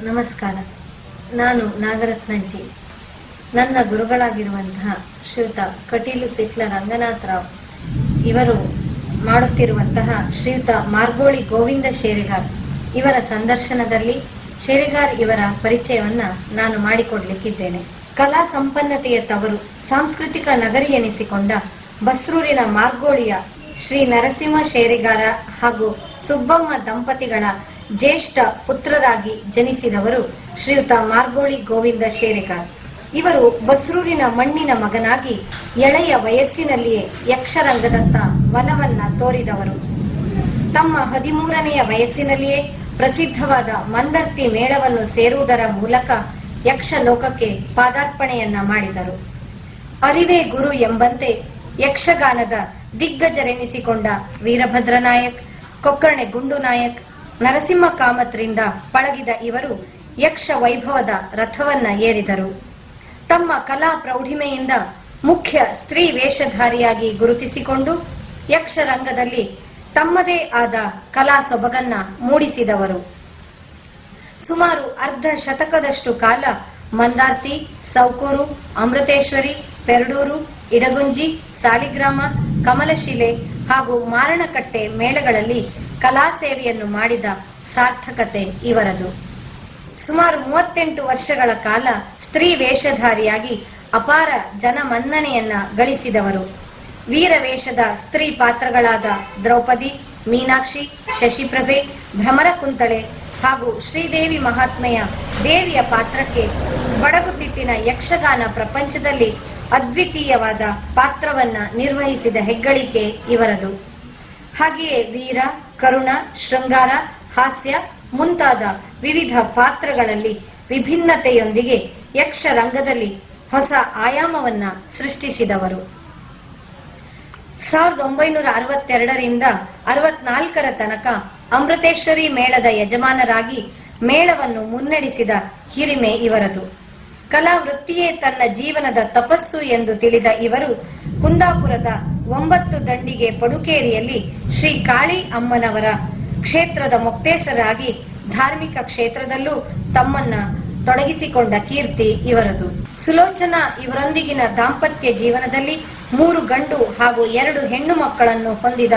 ನಮಸ್ಕಾರ. ನಾನು ನಾಗರತ್ನಜ್ಜಿ. ನನ್ನ ಗುರುಗಳಾಗಿರುವಂತಹ ಶ್ರೀಯುತ ಕಟೀಲು ಸಿಟ್ಲ ರಂಗನಾಥರಾವ್ ಇವರು ಮಾಡುತ್ತಿರುವಂತಹ ಶ್ರೀಯುತ ಮಾರ್ಗೋಳಿ ಗೋವಿಂದ ಶೇರಿಗಾರ್ ಇವರ ಸಂದರ್ಶನದಲ್ಲಿ ಶೇರಿಗಾರ್ ಇವರ ಪರಿಚಯವನ್ನ ನಾನು ಮಾಡಿಕೊಡ್ಲಿಕ್ಕಿದ್ದೇನೆ. ಕಲಾ ಸಂಪನ್ನತೆಯ ತವರು, ಸಾಂಸ್ಕೃತಿಕ ನಗರಿ ಎನಿಸಿಕೊಂಡ ಬಸ್ರೂರಿನ ಮಾರ್ಗೋಳಿಯ ಶ್ರೀ ನರಸಿಂಹ ಶೇರಿಗಾರ ಹಾಗೂ ಸುಬ್ಬಮ್ಮ ದಂಪತಿಗಳ ಜ್ಯೇಷ್ಠ ಪುತ್ರರಾಗಿ ಜನಿಸಿದವರು ಶ್ರೀಯುತ ಮಾರ್ಗೋಳಿ ಗೋವಿಂದ ಶೇರಿಗಾರ್. ಇವರು ಬಸ್ರೂರಿನ ಮಣ್ಣಿನ ಮಗನಾಗಿ ಎಳೆಯ ವಯಸ್ಸಿನಲ್ಲಿಯೇ ಯಕ್ಷರಂಗದತ್ತ ಒಲವನ್ನ ತೋರಿದವರು. ತಮ್ಮ 13ನೆಯ ವಯಸ್ಸಿನಲ್ಲಿಯೇ ಪ್ರಸಿದ್ಧವಾದ ಮಂದರ್ತಿ ಮೇಳವನ್ನು ಸೇರುವುದರ ಮೂಲಕ ಯಕ್ಷ ಲೋಕಕ್ಕೆ ಪಾದಾರ್ಪಣೆಯನ್ನ ಮಾಡಿದರು. ಅರಿವೇ ಗುರು ಎಂಬಂತೆ ಯಕ್ಷಗಾನದ ದಿಗ್ಗಜರೆನಿಸಿಕೊಂಡ ವೀರಭದ್ರ ನಾಯಕ್, ಕೊಕ್ಕರ್ಣೆ ಗುಂಡು ನಾಯಕ್, ನರಸಿಂಹ ಕಾಮತ್ರಿಂದ ಪಳಗಿದ ಇವರು ಯಕ್ಷ ವೈಭವದ ರಥವನ್ನ ಏರಿದರು. ತಮ್ಮ ಕಲಾ ಪ್ರೌಢಿಮೆಯಿಂದ ಮುಖ್ಯ ಸ್ತ್ರೀ ವೇಷಧಾರಿಯಾಗಿ ಗುರುತಿಸಿಕೊಂಡು ಯಕ್ಷರಂಗದಲ್ಲಿ ತಮ್ಮದೇ ಆದ ಕಲಾ ಸೊಬಗನ್ನ ಮೂಡಿಸಿದವರು. ಸುಮಾರು ಅರ್ಧ ಶತಕದಷ್ಟು ಕಾಲ ಮಂದಾರ್ತಿ, ಸೌಕೂರು, ಅಮೃತೇಶ್ವರಿ, ಪೆರಡೂರು, ಇಡಗುಂಜಿ, ಸಾಲಿಗ್ರಾಮ, ಕಮಲಶಿಲೆ ಹಾಗೂ ಮಾರಣಕಟ್ಟೆ ಮೇಳಗಳಲ್ಲಿ ಕಲಾ ಸೇವೆಯನ್ನು ಮಾಡಿದ ಸಾರ್ಥಕತೆ ಇವರದು. ಸುಮಾರು 38 ವರ್ಷಗಳ ಕಾಲ ಸ್ತ್ರೀ ವೇಷಧಾರಿಯಾಗಿ ಅಪಾರ ಜನಮನ್ನಣೆಯನ್ನ ಗಳಿಸಿದವರು. ವೀರವೇಷದ ಸ್ತ್ರೀ ಪಾತ್ರಗಳಾದ ದ್ರೌಪದಿ, ಮೀನಾಕ್ಷಿ, ಶಶಿಪ್ರಭೆ, ಭ್ರಮರಕುಂತಳೆ ಹಾಗೂ ಶ್ರೀದೇವಿ ಮಹಾತ್ಮೆಯ ದೇವಿಯ ಪಾತ್ರಕ್ಕೆ ಬಡಗುತಿಟ್ಟಿನ ಯಕ್ಷಗಾನ ಪ್ರಪಂಚದಲ್ಲಿ ಅದ್ವಿತೀಯವಾದ ಪಾತ್ರವನ್ನ ನಿರ್ವಹಿಸಿದ ಹೆಗ್ಗಳಿಕೆ ಇವರದು. ಹಾಗೆಯೇ ವೀರ, ಕರುಣ, ಶೃಂಗಾರ, ಹಾಸ್ಯ ಮುಂತಾದ ವಿವಿಧ ಪಾತ್ರಗಳಲ್ಲಿ ವಿಭಿನ್ನತೆಯೊಂದಿಗೆ ಯಕ್ಷರಂಗದಲ್ಲಿ ಹೊಸ ಆಯಾಮವನ್ನ ಸೃಷ್ಟಿಸಿದವರು. 1962ರಿಂದ 64ರ ತನಕ ಅಮೃತೇಶ್ವರಿ ಮೇಳದ ಯಜಮಾನರಾಗಿ ಮೇಳವನ್ನು ಮುನ್ನಡೆಸಿದ ಹಿರಿಮೆ ಇವರದು. ಕಲಾವೃತ್ತಿಯೇ ತನ್ನ ಜೀವನದ ತಪಸ್ಸು ಎಂದು ತಿಳಿದ ಇವರು ಕುಂದಾಪುರದ 9 ದಂಡಿಗೆ ಪಡುಕೇರಿಯಲ್ಲಿ ಶ್ರೀ ಕಾಳಿ ಅಮ್ಮನವರ ಕ್ಷೇತ್ರದ ಮೊಕ್ತೇಸರಾಗಿ ಧಾರ್ಮಿಕ ಕ್ಷೇತ್ರದಲ್ಲೂ ತಮ್ಮನ್ನ ತೊಡಗಿಸಿಕೊಂಡ ಕೀರ್ತಿ ಇವರದು. ಸುಲೋಚನಾ ಇವರೊಂದಿಗಿನ ದಾಂಪತ್ಯ ಜೀವನದಲ್ಲಿ 3 ಗಂಡು ಹಾಗೂ 2 ಹೆಣ್ಣು ಮಕ್ಕಳನ್ನು ಹೊಂದಿದ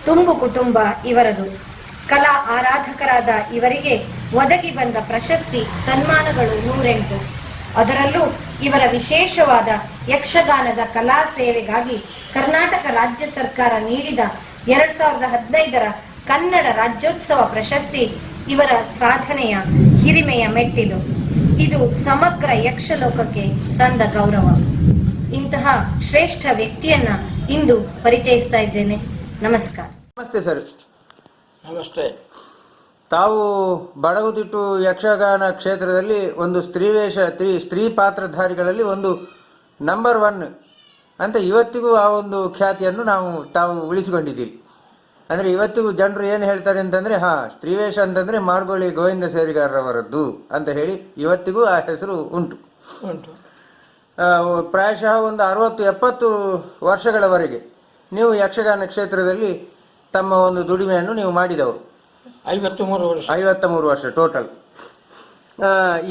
ತುಂಬು ಕುಟುಂಬ ಇವರದು. ಕಲಾ ಆರಾಧಕರಾದ ಇವರಿಗೆ ಒದಗಿ ಬಂದ ಪ್ರಶಸ್ತಿ ಸನ್ಮಾನಗಳು 108. ಅದರಲ್ಲೂ ಇವರ ವಿಶೇಷವಾದ ಯಕ್ಷಗಾನದ ಕಲಾ ಸೇವೆಗಾಗಿ ಕರ್ನಾಟಕ ರಾಜ್ಯ ಸರ್ಕಾರ ನೀಡಿದ 2015ರ ಕನ್ನಡ ರಾಜ್ಯೋತ್ಸವ ಪ್ರಶಸ್ತಿ ಇವರ ಸಾಧನೆಯ ಹಿರಿಮೆಯ ಮೆಟ್ಟಿಲು. ಇದು ಸಮಗ್ರ ಯಕ್ಷಲೋಕಕ್ಕೆ ಸಂದ ಗೌರವ. ಇಂತಹ ಶ್ರೇಷ್ಠ ವ್ಯಕ್ತಿಯನ್ನ ಇಂದು ಪರಿಚಯಿಸ್ತಾ ಇದ್ದೇನೆ. ನಮಸ್ಕಾರ. ನಮಸ್ತೆ ಸರ್. ನಮಸ್ತೆ. ತಾವು ಬಡಗುತಿಟ್ಟು ಯಕ್ಷಗಾನ ಕ್ಷೇತ್ರದಲ್ಲಿ ಒಂದು ಸ್ತ್ರೀ ಪಾತ್ರಧಾರಿಗಳಲ್ಲಿ ಒಂದು ನಂಬರ್ 1 ಅಂತ ಇವತ್ತಿಗೂ ಆ ಒಂದು ಖ್ಯಾತಿಯನ್ನು ತಾವು ಉಳಿಸಿಕೊಂಡಿದ್ದೀರಿ. ಅಂದರೆ ಇವತ್ತಿಗೂ ಜನರು ಏನು ಹೇಳ್ತಾರೆ ಅಂತಂದರೆ, ಸ್ತ್ರೀವೇಷ ಅಂತಂದರೆ ಮಾರ್ಗೋಳಿ ಗೋವಿಂದ ಶೇರಿಗಾರರವರದ್ದು ಅಂತ ಹೇಳಿ ಇವತ್ತಿಗೂ ಆ ಹೆಸರು ಉಂಟು. ಪ್ರಾಯಶಃ ಒಂದು 60-70 ವರ್ಷಗಳವರೆಗೆ ನೀವು ಯಕ್ಷಗಾನ ಕ್ಷೇತ್ರದಲ್ಲಿ ತಮ್ಮ ಒಂದು ದುಡಿಮೆಯನ್ನು ನೀವು ಮಾಡಿದವರು. 53 ವರ್ಷ ಟೋಟಲ್.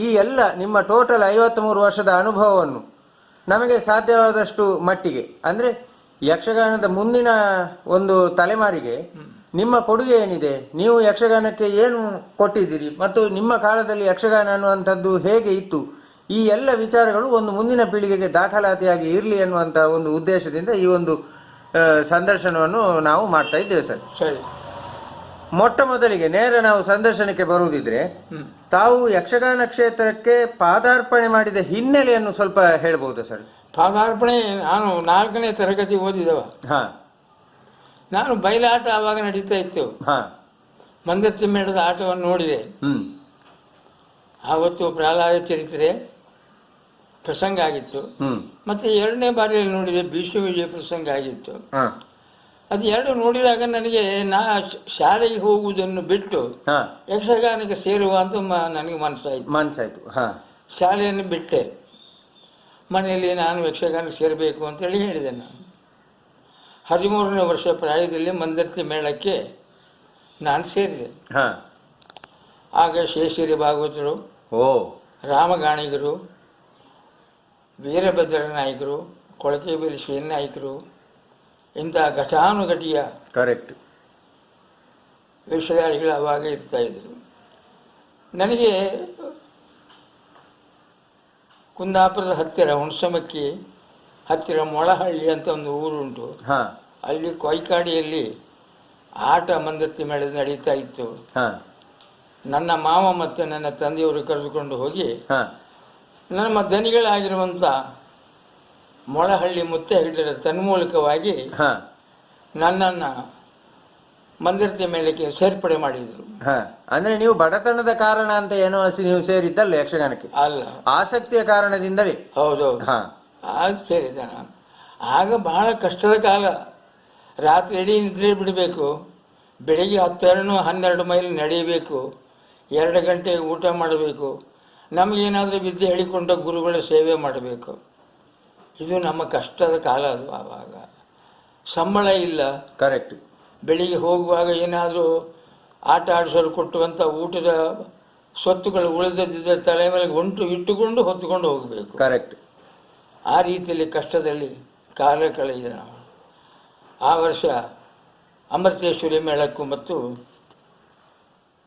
ಈ ಎಲ್ಲ ನಿಮ್ಮ ಟೋಟಲ್ 53 ವರ್ಷದ ಅನುಭವವನ್ನು ನಮಗೆ ಸಾಧ್ಯವಾದಷ್ಟು ಮಟ್ಟಿಗೆ, ಅಂದರೆ ಯಕ್ಷಗಾನದ ಮುಂದಿನ ಒಂದು ತಲೆಮಾರಿಗೆ ನಿಮ್ಮ ಕೊಡುಗೆ ಏನಿದೆ, ನೀವು ಯಕ್ಷಗಾನಕ್ಕೆ ಏನು ಕೊಟ್ಟಿದ್ದೀರಿ ಮತ್ತು ನಿಮ್ಮ ಕಾಲದಲ್ಲಿ ಯಕ್ಷಗಾನ ಅನ್ನುವಂಥದ್ದು ಹೇಗೆ ಇತ್ತು, ಈ ಎಲ್ಲ ವಿಚಾರಗಳು ಒಂದು ಮುಂದಿನ ಪೀಳಿಗೆಗೆ ದಾಖಲಾತಿಯಾಗಿ ಇರಲಿ ಅನ್ನುವಂಥ ಒಂದು ಉದ್ದೇಶದಿಂದ ಈ ಒಂದು ಸಂದರ್ಶನವನ್ನು ನಾವು ಮಾಡ್ತಾ ಇದ್ದೇವೆ ಸರ್. ಸರಿ. ಮೊಟ್ಟ ಮೊದಲಿಗೆ ನೇರ ನಾವು ಸಂದರ್ಶನಕ್ಕೆ ಬರುವುದಿದ್ರೆ, ತಾವು ಯಕ್ಷಗಾನ ಕ್ಷೇತ್ರಕ್ಕೆ ಪಾದಾರ್ಪಣೆ ಮಾಡಿದ ಹಿನ್ನೆಲೆಯನ್ನು ಸ್ವಲ್ಪ ಹೇಳ್ಬಹುದಾ ಸರ್? ಪಾದಾರ್ಪಣೆ ನಾನು 4ನೇ ತರಗತಿ ಓದಿದವ. ನಾನು ಬಯಲಾಟ ಆವಾಗ ನಡೀತಾ ಇತ್ತು. ಮಂದರ್ತಿ ಮೇಳದ ಆಟವನ್ನು ನೋಡಿದೆ. ಆವತ್ತು ಪ್ರಹ್ಲಾದ ಚರಿತ್ರೆ ಪ್ರಸಂಗ ಆಗಿತ್ತು. ಮತ್ತೆ 2ನೇ ಬಾರಿಯಲ್ಲಿ ನೋಡಿದೆ ಭೀಷ್ಮ ವಿಜಯ ಪ್ರಸಂಗ ಆಗಿತ್ತು. ಅದು 2 ನೋಡಿದಾಗ ನನಗೆ ಶಾಲೆಗೆ ಹೋಗುವುದನ್ನು ಬಿಟ್ಟು ಯಕ್ಷಗಾನಕ್ಕೆ ಸೇರುವ ಅಂತ ನನಗೆ ಮನಸ್ಸಾಯ್ತು. ಶಾಲೆಯನ್ನು ಬಿಟ್ಟೆ. ಮನೆಯಲ್ಲಿ ನಾನು ಯಕ್ಷಗಾನಕ್ಕೆ ಸೇರಬೇಕು ಅಂತೇಳಿ ಹೇಳಿದೆ. ನಾನು 13ನೇ ವರ್ಷ ಪ್ರಾಯದಲ್ಲಿ ಮಂದರ್ತಿ ಮೇಳಕ್ಕೆ ನಾನು ಸೇರಿದೆ. ಆಗ ಶೇಷರಿ ಭಾಗವತರು, ಓ. ರಾಮಗಾಣಿಗರು, ವೀರಭದ್ರ ನಾಯಕರು, ಕೊಳಕೆಬೇಲಿ ನಾಯಕರು, ಇಂಥ ಘಟಾನುಘಟಿಯ ಕರೆಕ್ಟ್ ವೇಷಧಾರಿಗಳು ಅವಾಗ ಇರ್ತಾ ಇದ್ರು. ನನಗೆ ಕುಂದಾಪುರದ ಹತ್ತಿರ ಹುಣಸಮಕ್ಕಿ ಹತ್ತಿರ ಮೊಳಹಳ್ಳಿ ಅಂತ ಒಂದು ಊರುಂಟು. ಅಲ್ಲಿ ಕೊಯ್ಕಾಡಿಯಲ್ಲಿ ಆಟ ಮಂದರ್ತಿ ಮೇಳದ ನಡೀತಾ ಇತ್ತು. ನನ್ನ ಮಾವ ಮತ್ತು ನನ್ನ ತಂದೆಯವರು ಕರೆದುಕೊಂಡು ಹೋಗಿ ನಮ್ಮ ದನಿಗಳಾಗಿರುವಂಥ ಮೊಳಹಳ್ಳಿ ಮುತ್ತೆ ಹೆಗ್ಡರ ತನ್ಮೂಲಕವಾಗಿ ನನ್ನನ್ನು ಮಂದರ್ತಿ ಮೇಳಕ್ಕೆ ಸೇರ್ಪಡೆ ಮಾಡಿದ್ರು. ಅಂದ್ರೆ ನೀವು ಬಡತನದ ಕಾರಣ ಅಂತ ಏನೋ ನೀವು ಸೇರಿದ್ದಲ್ಲ ಯಕ್ಷಗಾನಕ್ಕೆ? ಅಲ್ಲ, ಆಸಕ್ತಿಯ ಕಾರಣದಿಂದಲೇ. ಹೌದೌದು, ಅದು ಸೇರಿದ. ಆಗ ಬಹಳ ಕಷ್ಟದ ಕಾಲ. ರಾತ್ರಿ ಇಡೀ ನಿದ್ರೆ ಬಿಡಬೇಕು, ಬೆಳಿಗ್ಗೆ 10-12 ಮೈಲ್ ನಡೆಯಬೇಕು, 2 ಗಂಟೆ ಊಟ ಮಾಡಬೇಕು, ನಮಗೇನಾದರೂ ವಿದ್ಯೆ ಹೇಳಿಕೊಂಡ ಗುರುಗಳ ಸೇವೆ ಮಾಡಬೇಕು. ಇದು ನಮ್ಮ ಕಷ್ಟದ ಕಾಲ. ಅದು ಆವಾಗ ಸಂಬಳ ಇಲ್ಲ. ಕರೆಕ್ಟ್. ಬೆಳಿಗ್ಗೆ ಹೋಗುವಾಗ ಏನಾದರೂ ಆಟ ಆಡಿಸಲು ಕೊಟ್ಟುವಂಥ ಊಟದ ಸ್ವತ್ತುಗಳು ಉಳಿದದ್ದಿದ್ದ ತಲೆ ಮೇಲೆ ಇಟ್ಟುಕೊಂಡು ಹೊತ್ತುಕೊಂಡು ಹೋಗಬೇಕು. ಕರೆಕ್ಟ್. ಆ ರೀತಿಯಲ್ಲಿ ಕಷ್ಟದಲ್ಲಿ ಕಾಲ ಕಳೆದ ನಾವು. ಆ ವರ್ಷ ಅಮೃತೇಶ್ವರಿ ಮೇಳಕ್ಕೂ ಮತ್ತು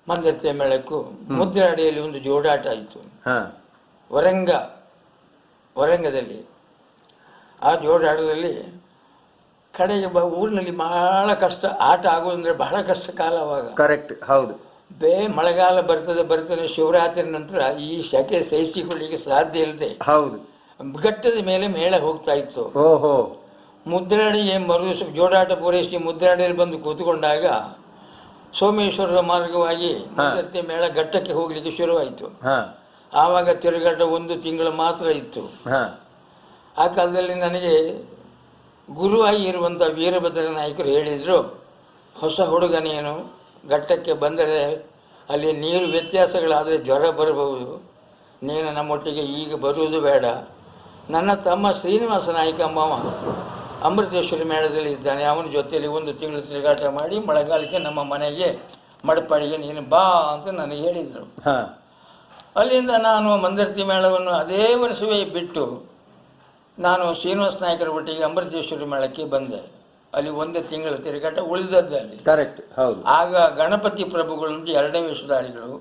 ಮಂದರ್ತಿ ಮೇಳಕ್ಕೂ ಮುದ್ರಾಡಿಯಲ್ಲಿ ಒಂದು ಜೋಡಾಟ ಆಯಿತು ವರಂಗದಲ್ಲಿ. ಆ ಜೋಡಾಟದಲ್ಲಿ ಕಡೆಗೆ ಊರಿನಲ್ಲಿ ಬಹಳ ಕಷ್ಟ. ಆಟ ಆಗೋದಂದ್ರೆ ಬಹಳ ಕಷ್ಟ ಕಾಲ ಅವಾಗ. ಕರೆಕ್ಟ್, ಹೌದು. ಮಳೆಗಾಲ ಬರ್ತದೆ, ಶಿವರಾತ್ರಿ ನಂತರ ಈ ಸೆಕೆ ಸಹಿಸಿಕೊಳ್ಳಿಕ್ಕೆ ಸಾಧ್ಯ ಇಲ್ಲದೆ ಹೌದು ಘಟ್ಟದ ಮೇಲೆ ಮೇಳ ಹೋಗ್ತಾ ಇತ್ತು. ಓಹೋ. ಮುದ್ರಾಡಿಗೆ ಮರುದಿವಸ ಜೋಡಾಟ ಪೂರೈಸಿ ಮುದ್ರಾಡಿಯಲ್ಲಿ ಬಂದು ಕೂತ್ಕೊಂಡಾಗ ಸೋಮೇಶ್ವರದ ಮಾರ್ಗವಾಗಿ ಮಂದರ್ತಿ ಮೇಳ ಘಟ್ಟಕ್ಕೆ ಹೋಗ್ಲಿಕ್ಕೆ ಶುರುವಾಯಿತು. ಆವಾಗ ತಿರುಗಾಟ 1 ತಿಂಗಳು ಮಾತ್ರ ಇತ್ತು. ಆ ಕಾಲದಲ್ಲಿ ನನಗೆ ಗುರುವಾಗಿ ಇರುವಂಥ ವೀರಭದ್ರ ನಾಯಕರು ಹೇಳಿದರು, ಹೊಸ ಹುಡುಗನೇನು ಘಟ್ಟಕ್ಕೆ ಬಂದರೆ ಅಲ್ಲಿ ನೀರು ವ್ಯತ್ಯಾಸಗಳಾದರೆ ಜ್ವರ ಬರಬಹುದು, ನೀನು ನಮ್ಮೊಟ್ಟಿಗೆ ಈಗ ಬರುವುದು ಬೇಡ. ನನ್ನ ತಮ್ಮ ಶ್ರೀನಿವಾಸ ನಾಯಕ ಮಾವ ಅಮೃತೇಶ್ವರಿ ಮೇಳದಲ್ಲಿ ಇದ್ದಾನೆ, ಅವನ ಜೊತೆಯಲ್ಲಿ 1 ತಿಂಗಳು ತಿರುಗಾಟ ಮಾಡಿ ಮಳೆಗಾಲಕ್ಕೆ ನಮ್ಮ ಮನೆಗೆ ಮಡಪಾಡಿಗೆ ನೀನು ಬಾ ಅಂತ ನನಗೆ ಹೇಳಿದರು. ಅಲ್ಲಿಂದ ನಾನು ಮಂದರ್ತಿ ಮೇಳವನ್ನು ಅದೇ ವರ್ಷವೇ ಬಿಟ್ಟು ನಾನು ಶ್ರೀನಿವಾಸ ನಾಯಕರ ಒಟ್ಟಿಗೆ ಅಮೃತೇಶ್ವರಿ ಮೇಳಕ್ಕೆ ಬಂದೆ. ಅಲ್ಲಿ 1 ತಿಂಗಳು ತಿರುಗಾಟ ಉಳಿದದ್ದು ಅಲ್ಲಿ. ಕರೆಕ್ಟ್, ಹೌದು. ಆಗ ಗಣಪತಿ ಪ್ರಭುಗಳಂತ 2ನೇ ವೇಷಧಾರಿಗಳು,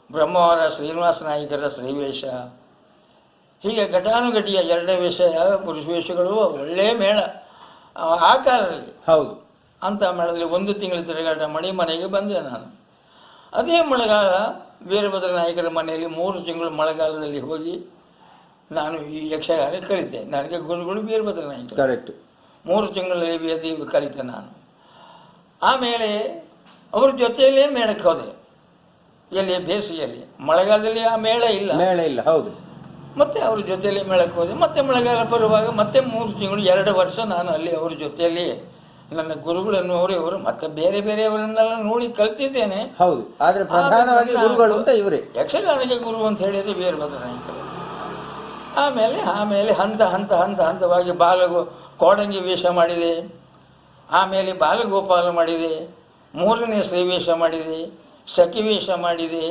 ಬ್ರಹ್ಮವರ ಶ್ರೀನಿವಾಸ ನಾಯಕರ ಶ್ರೀವೇಷ, ಹೀಗೆ ಘಟಾನುಘಟಿಯ 2ನೇ ವೇಷ, ಪುರುಷ ವೇಷಗಳು. ಒಳ್ಳೆಯ ಮೇಳ ಆ ಕಾಲದಲ್ಲಿ. ಹೌದು. ಅಂಥ ಮೇಳದಲ್ಲಿ 1 ತಿಂಗಳು ತಿರುಗಾಟ ಮಾಡಿ ಮನೆಗೆ ಬಂದೆ ನಾನು. ಅದೇ ಮಳೆಗಾಲ ವೀರಭದ್ರ ನಾಯಕರ ಮನೆಯಲ್ಲಿ 3 ತಿಂಗಳು ಮಳೆಗಾಲದಲ್ಲಿ ಹೋಗಿ ನಾನು ಈ ಯಕ್ಷಗಾನ ಕಲಿತೆ. ನನಗೆ ಗುರುಗಳು ವೀರಭದ್ರ ನಾಯಕರು. ಕರೆಕ್ಟ್. 3 ತಿಂಗಳಲ್ಲಿ ವೇದಿ ಕಲಿತೆ ನಾನು. ಆಮೇಲೆ ಅವ್ರ ಜೊತೆಯಲ್ಲೇ ಮೇಳಕ್ಕೆ ಹೋದೆ. ಎಲ್ಲಿ ಬೇಸಿಗೆಯಲ್ಲಿ, ಮಳೆಗಾಲದಲ್ಲಿ ಆ ಮೇಳ ಇಲ್ಲ. ಹೌದು. ಮತ್ತೆ ಅವ್ರ ಜೊತೆಯಲ್ಲಿ ಮೇಳಕ್ಕೆ ಹೋದೆ. ಮತ್ತೆ ಮಳೆಗಾಲ ಬರುವಾಗ ಮತ್ತೆ 3 ತಿಂಗಳು 2 ವರ್ಷ ನಾನು ಅಲ್ಲಿ ಅವ್ರ ಜೊತೆಯಲ್ಲಿ ನನ್ನ ಗುರುಗಳನ್ನು ಅವರು ಮತ್ತೆ ಬೇರೆಯವರನ್ನೆಲ್ಲ ನೋಡಿ ಕಲ್ತಿದ್ದೇನೆ. ಹೌದು. ಆದರೆ ಪ್ರಧಾನವಾಗಿ ಗುರುಗಳು ಅಂತ ಇವರೇ. ಯಕ್ಷಗಾನಕ್ಕೆ ಗುರು ಅಂತ ಹೇಳಿದರೆ ವೀರಭದ್ರ ನಾಯಕರು. ಆಮೇಲೆ ಹಂತವಾಗಿ ಕೋಡಂಗಿ ವೇಷ ಮಾಡಿದೆ, ಆಮೇಲೆ ಬಾಲಗೋಪಾಲ ಮಾಡಿದೆ, 3ನೇ ಶ್ರೀವೇಷ ಮಾಡಿದೆ, ಸಖಿ ವೇಷ ಮಾಡಿದೆ,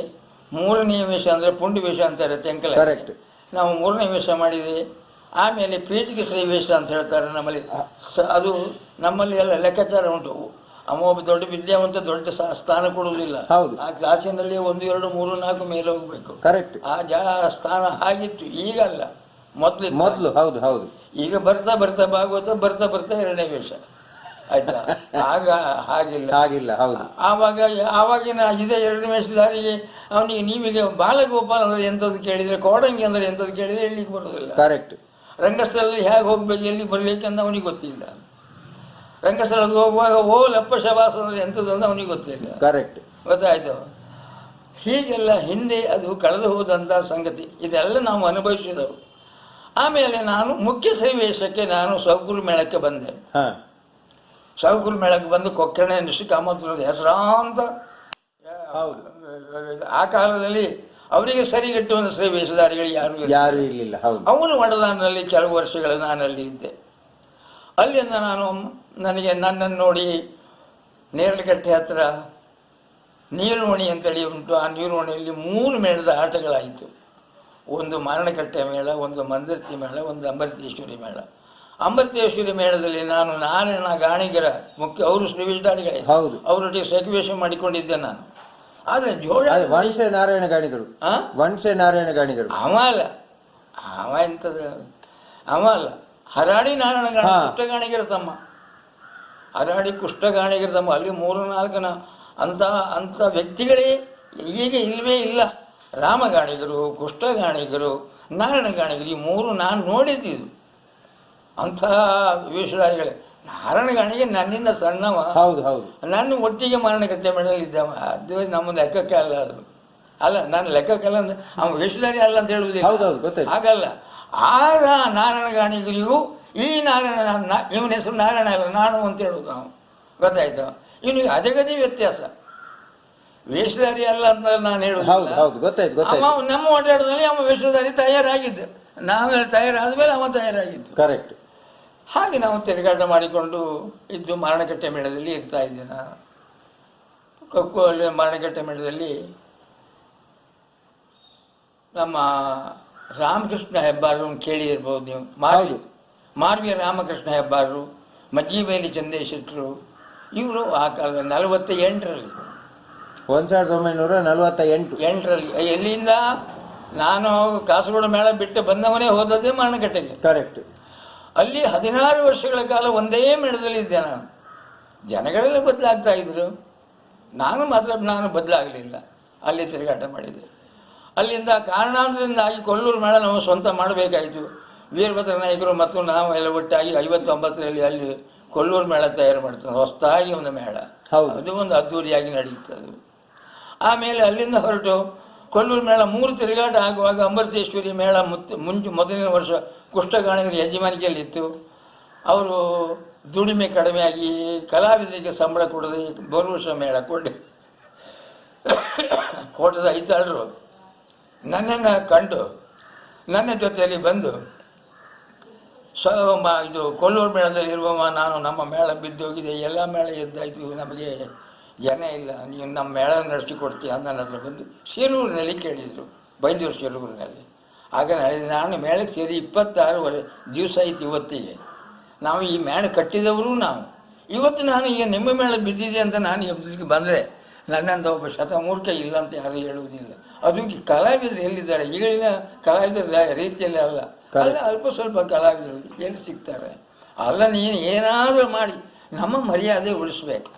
3ನೇ ವೇಷ ಅಂದರೆ ಪುಂಡಿ ವೇಷ ಅಂತಾರೆ ತೆಂಕಲ. ಕರೆಕ್ಟ್. ನಾವು 3ನೇ ವೇಷ ಮಾಡಿದೆ. ಆಮೇಲೆ ಪ್ರೀತಿಗೆ ಶ್ರೀವೇಷ ಅಂತ ಹೇಳ್ತಾರೆ ನಮ್ಮಲ್ಲಿ. ಅದು ನಮ್ಮಲ್ಲಿ ಎಲ್ಲ ಲೆಕ್ಕಾಚಾರ ಉಂಟು. ಒಬ್ಬ ದೊಡ್ಡ ವಿದ್ಯಾವಂತ ದೊಡ್ಡ ಸ್ಥಾನ ಕೊಡುವುದಿಲ್ಲ. ಆ ಕ್ಲಾಸಿನಲ್ಲಿ 1, 2, 3, 4 ಮೇಲೆ ಹೋಗಬೇಕು. ಕರೆಕ್ಟ್. ಆ ಸ್ಥಾನ ಆಗಿತ್ತು. ಈಗ ಅಲ್ಲ, ಮೊದಲು. ಹೌದು ಹೌದು. ಈಗ ಬರ್ತಾ ಭಾಗವತ, ಬರ್ತಾ 2ನೇ ವೇಷ ಆಯ್ತಾ. ಆಗ ಹಾಗಿಲ್ಲ. ಹೌದು. ಆವಾಗಿನ ಇದೇ 2ನೇ ವೇಷಧಾರಿಗೆ ಅವನಿಗೆ ನೀವೀಗ ಬಾಲಗೋಪಾಲ ಅಂದ್ರೆ ಎಂಥದ್ದು ಕೇಳಿದರೆ, ಕೋಡಂಗಿ ಅಂದ್ರೆ ಎಂಥದ್ದು ಕೇಳಿದರೆ ಹೇಳಲಿಕ್ಕೆ ಬರೋದಿಲ್ಲ. ಕರೆಕ್ಟ್. ರಂಗಸ್ಥಳದಲ್ಲಿ ಹೇಗೆ ಹೋಗ್ಬೇಕು, ಎಲ್ಲಿ ಬರಲಿಕ್ಕೆ ಅಂತ ಅವನಿಗೆ ಗೊತ್ತಿಲ್ಲ. ರಂಗಸ್ಥಳಕ್ಕೆ ಹೋಗುವಾಗ ಓ ಲಪ್ಪ ಶಬಾಸ್ ಅಂದರೆ ಎಂಥದ್ದು ಅಂತ ಅವನಿಗೆ ಗೊತ್ತಿಲ್ಲ. ಕರೆಕ್ಟ್. ಗೊತ್ತಾಯ್ತು. ಹೀಗೆಲ್ಲ ಹಿಂದೆ ಅದು ಕಳೆದು ಹೋದಂಥ ಸಂಗತಿ. ಇದೆಲ್ಲ ನಾವು ಅನುಭವಿಸಿದವು. ಆಮೇಲೆ ನಾನು ಮುಖ್ಯ ಶ್ರೀವೇಷಕ್ಕೆ ನಾನು ಸೌಗುರು ಮೇಳಕ್ಕೆ ಬಂದೆ. ಸೌಗುರು ಮೇಳಕ್ಕೆ ಬಂದು ಕೊಕ್ಕರ್ಣೆ ನಿಶ್ಚಿಕಾಮತ್ರದ ಹೆಸರಾಂತ. ಆ ಕಾಲದಲ್ಲಿ ಅವರಿಗೆ ಸರಿಗಟ್ಟುವ ಶ್ರೀವೇಷಧಾರಿಗಳು ಯಾರು ಇರಲಿಲ್ಲ. ಅವನು ವಡದಾನಲ್ಲಿ ಕೆಲವು ವರ್ಷಗಳು ನಾನಲ್ಲಿ ಇದ್ದೆ. ಅಲ್ಲಿಂದ ನನಗೆ ನನ್ನನ್ನು ನೋಡಿ ನೇರಲಕಟ್ಟೆ ಹತ್ರ ನೀರುವಣಿ ಅಂತೇಳಿ ಉಂಟು. ಆ ನೀರುವಣಿಯಲ್ಲಿ 3 ಮೇಳದ ಆಟಗಳಾಯಿತು. ಒಂದು ಮಾರಣಕಟ್ಟೆ ಮೇಳ, ಒಂದು ಮಂದರ್ತಿ ಮೇಳ, ಒಂದು ಅಮೃತೇಶ್ವರಿ ಮೇಳ. ಅಮೃತೇಶ್ವರಿ ಮೇಳದಲ್ಲಿ ನಾನು ನಾರಾಯಣ ಗಾಣಿಗರ ಮುಖ್ಯ, ಅವರು ಶ್ರೀವಿಷ್ಠಾಡಿಗಳೇ, ಅವರೊಟ್ಟಿಗೆ ಸಖಿವೇಶ ಮಾಡಿಕೊಂಡಿದ್ದೆ ನಾನು. ಆದರೆ ಜೋಳ ವನ್ಸೆ ನಾರಾಯಣ ಗಾಣಿಗರು, ವನ್ಸೆ ನಾರಾಯಣ ಗಾಣಿಗರು ಅವ ಎಂಥದ ಅವ ಅಲ್ಲ, ಹರಾಡಿ ನಾರಾಯಣ ಕುಷ್ಟಗಾಣಿಗರ ತಮ್ಮ, ಹರಾಡಿ ಕುಷ್ಟಗಾಣಿಗರ ತಮ್ಮ. ಅಲ್ಲಿ 3-4 ಅಂಥ ವ್ಯಕ್ತಿಗಳೇ ಈಗ ಇಲ್ಲವೇ ಇಲ್ಲ. ರಾಮಗಾಣಿಗರು, ಕುಷ್ಟಗಾಣಿಗರು, ನಾರಾಯಣ ಗಾಣಿಗರು, ಈ 3 ನಾನು ನೋಡಿದ್ದು. ಅಂಥ ವೇಷಧಾರಿಗಳೇ. ನಾರಾಯಣ ಗಾಣಿಗೆ ನನ್ನಿಂದ ಸಣ್ಣವ, ನಾನು ಒಟ್ಟಿಗೆ ಮಾರಣಕಟ್ಟೆ ಮೇಳಲ್ಲಿದ್ದವ. ಅದು ನಮ್ಮ ಲೆಕ್ಕಕ್ಕೆ ಅಲ್ಲ, ಅದು ಅಲ್ಲ, ನಾನು ಲೆಕ್ಕಕ್ಕಲ್ಲ ಅಂದ್ರೆ ಅವನು ವೇಷಧಾರಿ ಅಲ್ಲ ಅಂತ ಹೇಳುವುದಿಲ್ಲ, ಹಾಗಲ್ಲ. ಆ ನಾರಾಯಣ ಗಾಣಿಗರಿಗೂ ಈ ನಾರಾಯಣ, ಇವನ ಹೆಸರು ನಾರಾಯಣ ಅಲ್ಲ, ನಾನು ಅಂತ ಹೇಳುವುದು ನಾವು, ಗೊತ್ತಾಯ್ತು. ಇವನಿಗೆ ಅಜಗದಿ ವ್ಯತ್ಯಾಸ. ವೇಷಧಾರಿ ಅಲ್ಲ ಅಂತ ನಾನು ಹೇಳುವುದು. ಅವ ನಮ್ಮ ಓಡಾಟದಲ್ಲಿ ಅವ ವೇಷಧಾರಿ ತಯಾರಾಗಿದ್ದ, ನಾವೆಲ್ಲ ತಯಾರಾದ ಮೇಲೆ ಅವ ತಯಾರಾಗಿದ್ದು. ಕರೆಕ್ಟ್. ಹಾಗೆ ನಾವು ತಿರುಗಾಟ ಮಾಡಿಕೊಂಡು ಇದ್ದು ಮಾರಣಕಟ್ಟೆ ಮೇಳದಲ್ಲಿ ಇರ್ತಾ ಇದ್ದೆ ನಾನು. ಕೊಕ್ಕುವಲ್ಲಿ ಮಾರಣಕಟ್ಟೆ ಮೇಳದಲ್ಲಿ ನಮ್ಮ ರಾಮಕೃಷ್ಣ ಹೆಬ್ಬಾರರು ಕೇಳಿರ್ಬೋದು ನೀವು. ಮಾರ್ವಿಯ ರಾಮಕೃಷ್ಣ ಹೆಬ್ಬಾರರು, ಮಜ್ಜಿಮೇಲಿ ಚಂದೇಶ್ ಶೆಟ್ಟರು, ಇವರು ಆ ಕಾಲದ 48ರಲ್ಲಿ, 1948ರಲ್ಲಿ ಎಲ್ಲಿಂದ ನಾನು ಕಾಸರಗೋಡು ಮೇಳ ಬಿಟ್ಟು ಬಂದವನೇ ಹೋದದ್ದೇ ಮಾರಣಕಟ್ಟೆಗೆ. ಕರೆಕ್ಟ್. ಅಲ್ಲಿ 16 ವರ್ಷಗಳ ಕಾಲ ಒಂದೇ ಮೇಳದಲ್ಲಿ ಇದ್ದೆ ನಾನು. ಜನಗಳೆಲ್ಲ ಬದಲಾಗ್ತಾ ಇದ್ರು, ನಾನು ಬದಲಾಗಲಿಲ್ಲ. ಅಲ್ಲಿ ತಿರುಗಾಟ ಮಾಡಿದೆ. ಅಲ್ಲಿಂದ ಕಾರಣಾಂತರದಿಂದಾಗಿ ಕೊಲ್ಲೂರು ಮೇಳ ನಾವು ಸ್ವಂತ ಮಾಡಬೇಕಾಯಿತು. ವೀರಭದ್ರ ನಾಯಕರು ಮತ್ತು ನಾವು ಎಲ್ಲ ಒಟ್ಟಾಗಿ 59ರಲ್ಲಿ ಅಲ್ಲಿ ಕೊಲ್ಲೂರು ಮೇಳ ತಯಾರು ಮಾಡ್ತಾರೆ. ಹೊಸದಾಗಿ ಒಂದು ಮೇಳ, ಅದು ಒಂದು ಅದ್ದೂರಿಯಾಗಿ ನಡೆಯುತ್ತದೆ. ಆಮೇಲೆ ಅಲ್ಲಿಂದ ಹೊರಟು ಕೊಲ್ಲೂರು ಮೇಳ 3 ತಿರುಗಾಟ ಆಗುವಾಗ ಅಮೃತೇಶ್ವರಿ ಮೇಳ ಮೊದಲನೇ ವರ್ಷ ಕುಷ್ಟಗಾಣಿಗರ ಯಜಮಾನಿಕೆಯಲ್ಲಿತ್ತು. ಅವರು ದುಡಿಮೆ ಕಡಿಮೆಯಾಗಿ ಕಲಾವಿದರಿಗೆ ಸಂಬಳ ಕೊಡದೆ ಬರುವ ವರ್ಷ ಮೇಳ ಕೋಟದ ಐತಾಳರು ನನ್ನನ್ನು ಕಂಡು ನನ್ನ ಜೊತೆಯಲ್ಲಿ ಬಂದು, ಇದು ಕೊಲ್ಲೂರು ಮೇಳದಲ್ಲಿ ಇರುವವ ನಾನು, ನಮ್ಮ ಮೇಳ ಬಿದ್ದೋಗಿದೆ, ಎಲ್ಲ ಮೇಳ ಎದ್ದಾಯಿತು, ನಮಗೆ ಜನ ಇಲ್ಲ, ನೀವು ನಮ್ಮ ಮೇಳ ನಡೆಸಿಕೊಡ್ತೀಯ ಅಂತ ನನ್ನ ಹತ್ರ ಬಂದು ಶಿರೂರಿನಲ್ಲಿ ಕೇಳಿದರು, ಬೈಂದೂರು ಶಿರೂರಿನಲ್ಲಿ. ಆಗ ನಾನು ಮೇಳಕ್ಕೆ ಸೇರಿ 26 ದಿವಸ ಆಯ್ತು ಇವತ್ತಿಗೆ. ನಾವು ಈ ಮೇಳ ಕಟ್ಟಿದವರು ನಾವು. ಇವತ್ತು ನಾನು ಈಗ ನಿಮ್ಮ ಮೇಳ ಬಿದ್ದಿದೆ ಅಂತ ನಾನು ಎಬ್ಬಿಸಿಗೆ ಬಂದರೆ ನನ್ನಂತ ಒಬ್ಬ ಶತಮೂರ್ಖ ಇಲ್ಲ ಅಂತ ಯಾರು ಹೇಳುವುದಿಲ್ಲ. ಅದು ಕಲಾವಿದರು ಎಲ್ಲಿದ್ದಾರೆ, ಈಗಿನ ಕಲಾವಿದರ ರೀತಿಯಲ್ಲಿ ಅಲ್ಲ, ಅಲ್ಪ ಸ್ವಲ್ಪ ಕಲಾವಿದರು ಎಲ್ಲಿ ಸಿಗ್ತಾರೆ. ಅಲ್ಲ, ನೀನು ಏನಾದರೂ ಮಾಡಿ ನಮ್ಮ ಮರ್ಯಾದೆ ಉಳಿಸ್ಬೇಕು